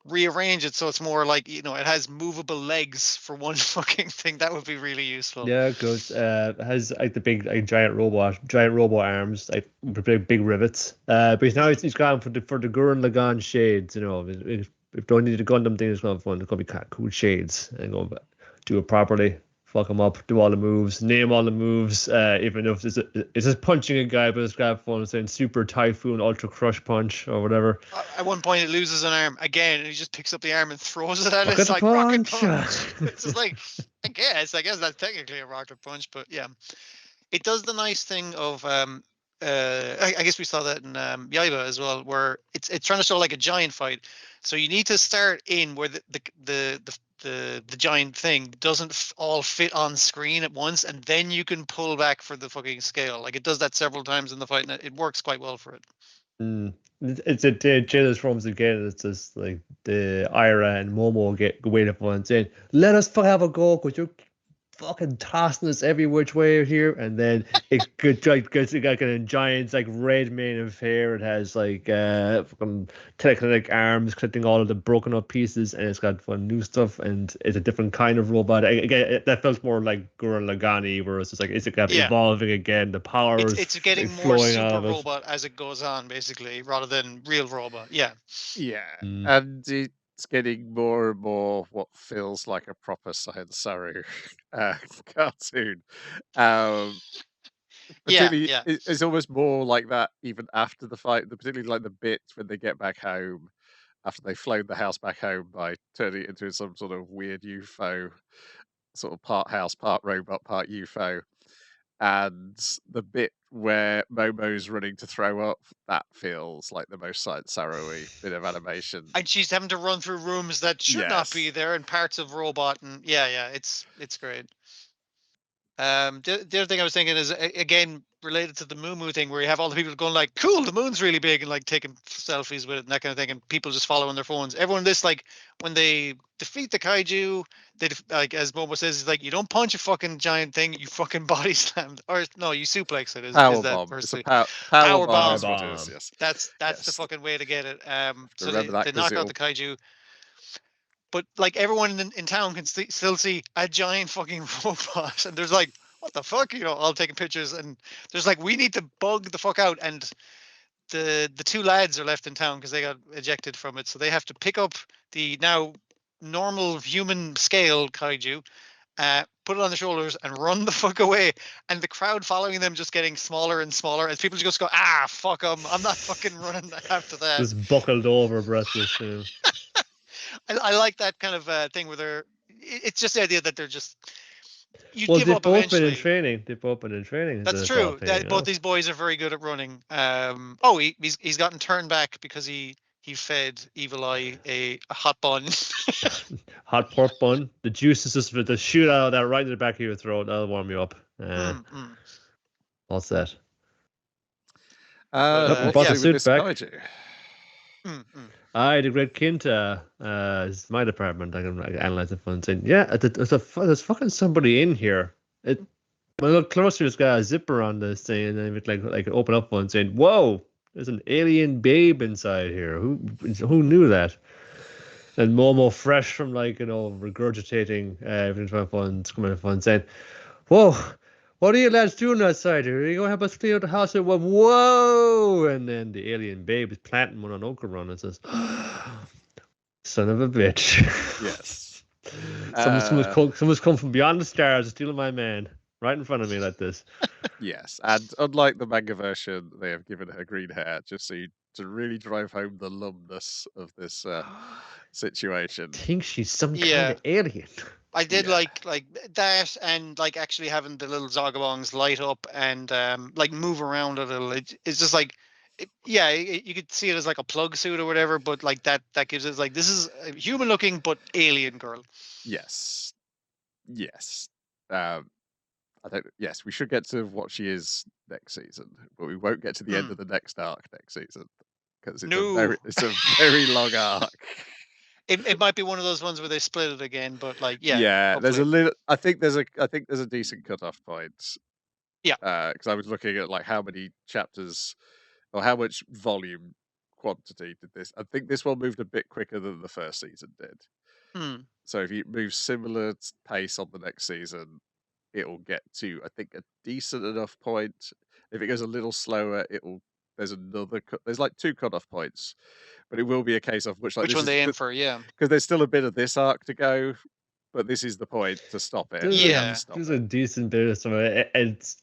rearrange it so it's more like, you know, it has movable legs for one fucking thing, that would be really useful. Yeah, because it has like the big giant robot arms, like big rivets. But now he's gone for the Gurren Lagann shades. You know, if don't need a Gundam thing, it's gonna be fun. It's gonna be kind of cool shades and go do it properly. Fuck him up, do all the moves, name all the moves. Even if it's just punching a guy, but it's got fun saying Super Typhoon, Ultra Crush Punch, or whatever. At one point, it loses an arm again, and he just picks up the arm and throws it at it. Rocket It's like rocket punch. punch. It's just like, I guess that's technically a rocket punch, but yeah, it does the nice thing of I guess we saw that in Yaiba as well, where it's trying to show like a giant fight. So you need to start in where the giant thing doesn't all fit on screen at once, and then you can pull back for the fucking scale. Like it does that several times in the fight, and it works quite well for it. It's a Jailers forms again. It's just like the Ira and Momo get waiting for and saying, "Let us have a go, because you're fucking tossing us every which way here." And then it gets like a giant like red mane of hair. It has like fucking telekinetic arms collecting all of the broken up pieces, and it's got fun new stuff, and it's a different kind of robot. Again, that felt more like Gurren Lagann, where it's just like it's evolving again. The powers it's getting like, more flowing out super of it. robot as it goes on, basically, rather than real robot. Yeah. Yeah, Mm. and it's getting more and more what feels like a proper Science Saru cartoon. Particularly, Yeah. it's almost more like that even after the fight. Particularly like the bit when they get back home after they've flown the house back home by turning it into some sort of weird UFO, sort of part house, part robot, part UFO. And the bit where Momo's running to throw up, that feels like the most Science Arrow-y bit of animation. And she's having to run through rooms that should not be Yes. there, and parts of robot, and yeah, it's great. The other thing I was thinking is again related to the Moo thing, where you have all the people going like, "Cool, the moon's really big," and like taking selfies with it and that kind of thing, and people just following their phones. Everyone, this like when they defeat the kaiju, they like as Momo says, it's like you don't punch a fucking giant thing, you fucking body slammed, or no, you suplex it. Is Power that bomb. It's a personally? power Power bomb is bomb. what it is, yes. That's Yes. the fucking way to get it. So Remember that they 'cause knock out the kaiju. But like everyone in town can still see a giant fucking robot, and there's like, what the fuck, all taking pictures, and there's like, we need to bug the fuck out, and the two lads are left in town because they got ejected from it, so they have to pick up the now normal human scale kaiju, put it on their shoulders, and run the fuck away. And the crowd following them just getting smaller and smaller, as people just go, fuck them, I'm not fucking running after that. Just buckled over, breathless. I like that kind of thing where they're. It's just the idea that they're just. You Well, give they've up both eventually. been in training. They've both been in training. That's true. Both these boys are very good at running. He's gotten turned back because he fed Evil Eye a hot bun. Hot pork bun. The juices just the shoot out of that right in the back of your throat. That'll warm you up. What's that? What brought to the do with suit back. this kaiju? The great Kinta is my department. I can analyze the fun saying, yeah, there's fucking somebody in here. When I look closer, it's got a zipper on this thing, and then it like open up one saying, "Whoa, there's an alien babe inside here. Who knew that?" And Momo, fresh from regurgitating everything from fun, coming fun, saying, "Whoa, what are you lads doing outside here? Are you going to help us clear the house?" And whoa! And then the alien babe is planting one on Okarun and says, "Son of a bitch." Yes. Someone's come from beyond the stars to steal my man right in front of me like this. Yes, and unlike the manga version, they have given her green hair just to really drive home the lumbness of this situation. I think she's some kind of alien. I did like that, and like actually having the little Zogabongs light up and like move around a little. It's just like, you could see it as like a plug suit or whatever, but like that gives it like, this is a human looking but alien girl. Yes. Yes, we should get to what she is next season, but we won't get to the end of the next arc next season because it's a very long arc. It might be one of those ones where they split it again, but like there's a little. I think there's a decent cutoff point. Yeah, because I was looking at like how many chapters or how much volume quantity did this. I think this one moved a bit quicker than the first season did. So if you move similar pace on the next season, it'll get to, I think, a decent enough point. If it goes a little slower, there's like 2 cutoff points, but it will be a case of which one they aim for, because there's still a bit of this arc to go, but this is the point to stop it. There's a decent bit of stuff. It's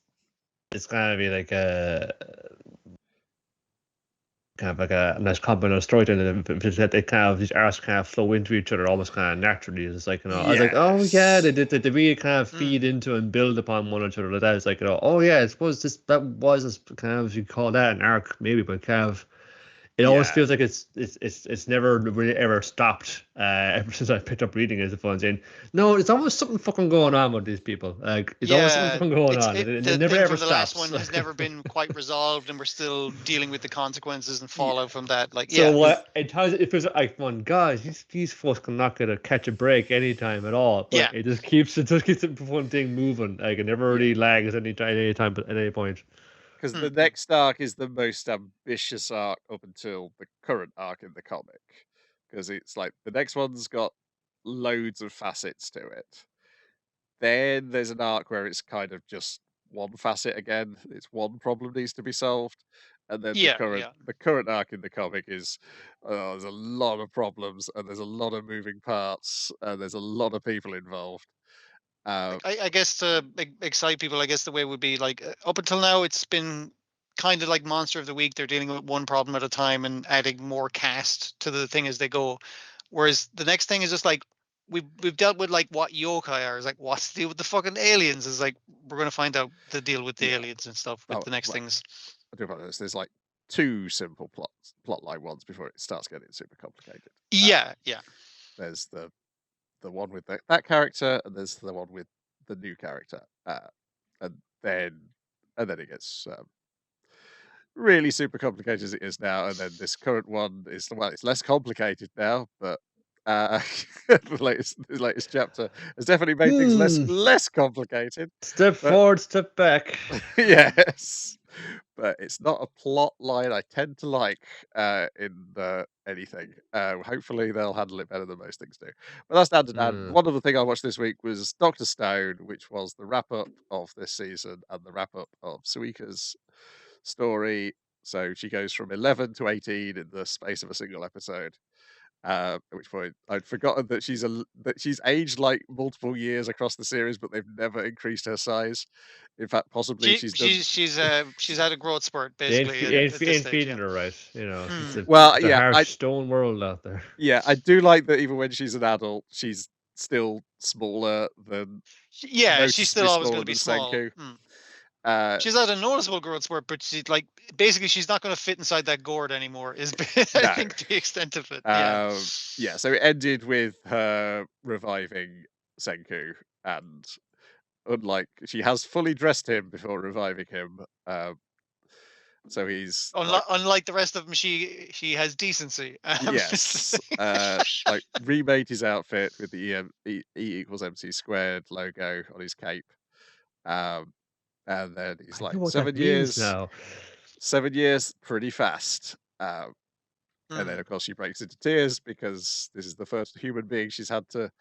gonna be like a kind of like a nice complement of storytelling. They kind of, these arcs kind of flow into each other almost kind of naturally. It's like, I was like, oh yeah, they really kind of feed into and build upon one another. That is like, oh yeah, I suppose that was kind of, you call that an arc maybe, but kind of, it always feels like it's never really ever stopped. Ever since I picked up reading it, the fun saying, no, it's always something fucking going on with these people. Like it's always something going on. It never ever stops. The last one has never been quite resolved, and we're still dealing with the consequences and fallout from that. Like, it feels like, one, guys, these folks cannot catch a break anytime at all. But it just keeps the one thing moving. Like it never really lags at any time at any point. Because the next arc is the most ambitious arc up until the current arc in the comic. Because it's like the next one's got loads of facets to it. Then there's an arc where it's kind of just one facet again. It's one problem needs to be solved. And then the current arc in the comic is there's a lot of problems and there's a lot of moving parts and there's a lot of people involved. I guess to excite people, I guess the way would be like, up until now, it's been kind of like Monster of the Week. They're dealing with one problem at a time and adding more cast to the thing as they go. Whereas the next thing is just like, we've dealt with like what yokai are. Is like what's the deal with the fucking aliens? Is like we're gonna find out the deal with the Yeah. aliens and stuff with Oh, the next well, things. I do apologize. There's like 2 simple plotline ones before it starts getting super complicated. Yeah, yeah. There's the one with that character, and there's the one with the new character, and then it gets really super complicated as it is now. And then this current one is it's less complicated now, but the latest chapter has definitely made things less complicated. Step But- forward, step back. Yes, but it's not a plot line I tend to like in anything. Hopefully they'll handle it better than most things do. But that's down to Dan. One other thing I watched this week was Dr. Stone, which was the wrap up of this season and the wrap up of Suika's story. So she goes from 11 to 18 in the space of a single episode. At which point I'd forgotten that she's aged like multiple years across the series, but they've never increased her size. In fact, possibly She's had a growth spurt They basically. ain't at this stage, feeding yeah. her right, you know. It's Well, it's a yeah, harsh stone world out there. Yeah, I do like that even when she's an adult, she's still smaller than Yeah, she's still noticeably always going to be smaller than small. Senku. She's had a noticeable growth spurt, but she's like basically she's not going to fit inside that gourd anymore. Is I think the extent of it. Yeah, so it ended with her reviving Senku, and unlike she has fully dressed him before reviving him. So he's unlike the rest of them, she has decency. Yes, like remade his outfit with the E equals MC squared logo on his cape, and then he's like 7 years now. 7 years, pretty fast. And then of course she breaks into tears because this is the first human being she's had to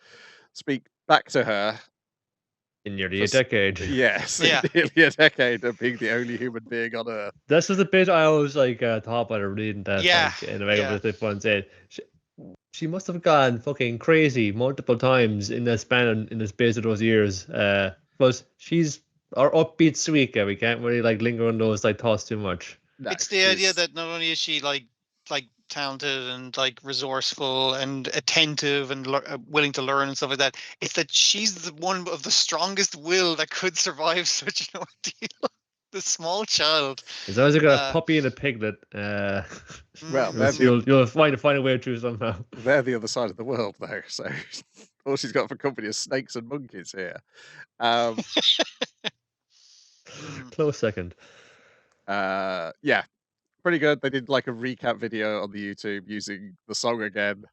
speak back to her in nearly a decade. Yes, Yeah. nearly a decade of being the only human being on Earth. This was the bit I always like thought about her reading that. Yeah, like, in a regular one said she must have gone fucking crazy multiple times in the span in the space of those years. But she's our upbeat Suika. We can't really like linger on those like thoughts too much. No, it's the idea that not only is she like talented and like resourceful and attentive and willing to learn and stuff like that, it's that she's one of the strongest will that could survive such an ordeal. The small child. There's always got a puppy and a piglet. Well, you'll find a way through somehow. They're the other side of the world, though. So all she's got for company is snakes and monkeys here. Close second. Yeah, pretty good. They did like a recap video on the YouTube using the song again.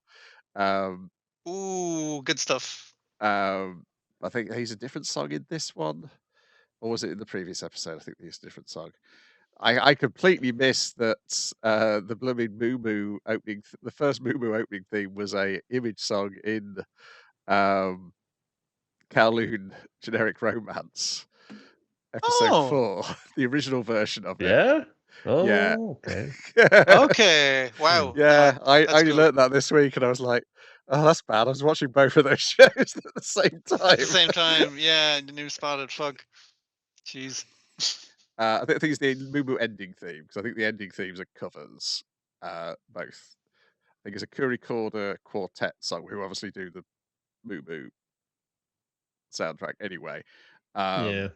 Ooh, good stuff. I think they used a different song in this one, or was it in the previous episode? I think they used a different song. I completely missed that the blooming Moo Moo opening, the first Moo Moo opening theme was a image song in Kowloon Generic Romance, episode 4, the original version of it. Yeah. Oh, yeah. Okay. Okay. Wow. Yeah, I only cool. learned that this week, and I was like, "Oh, that's bad." I was watching both of those shows at the same time. At the same time, yeah. The new spotted fuck. Jeez. I think it's the Moo Moo ending theme, because I think the ending themes are covers. Both. I think it's a Kuri Korda quartet song, who obviously do the Moo Moo soundtrack anyway. Yeah.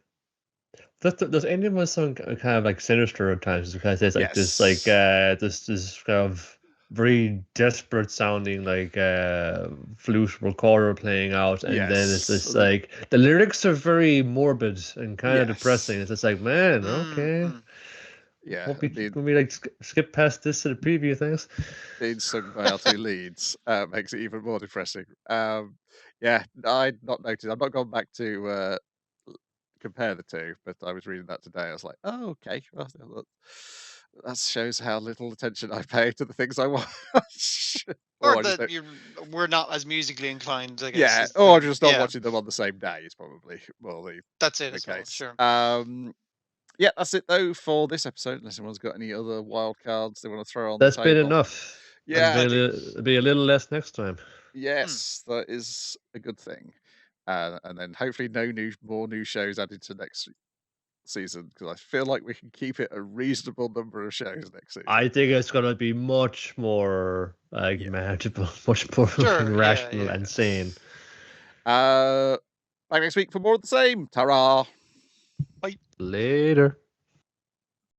Does anyone sound kind of like sinister at times? Because there's like this like this kind of very desperate sounding like flute recorder playing out, and then it's this like the lyrics are very morbid and kind of depressing. It's just like, man, okay. Yeah, Hope we like skip past this to the preview things. Being sung by our 2 leads makes it even more depressing. Yeah, I'd not noticed. I've not gone back to compare the two, but I was reading that today. I was like, oh, okay. Well, that shows how little attention I pay to the things I watch. Or that we're not as musically inclined, I guess. Yeah, or just not watching them on the same day is probably more that's it the as case. Well, sure. Yeah, that's it though for this episode. Unless anyone's got any other wild cards they want to throw on That's the table. been enough. Yeah. It'll be a little less next time. Yes, that is a good thing. And then hopefully no more new shows added to next season, because I feel like we can keep it a reasonable number of shows next season. I think it's going to be much more manageable, much more rational and sane. Back next week for more of the same. Ta-ra! Later.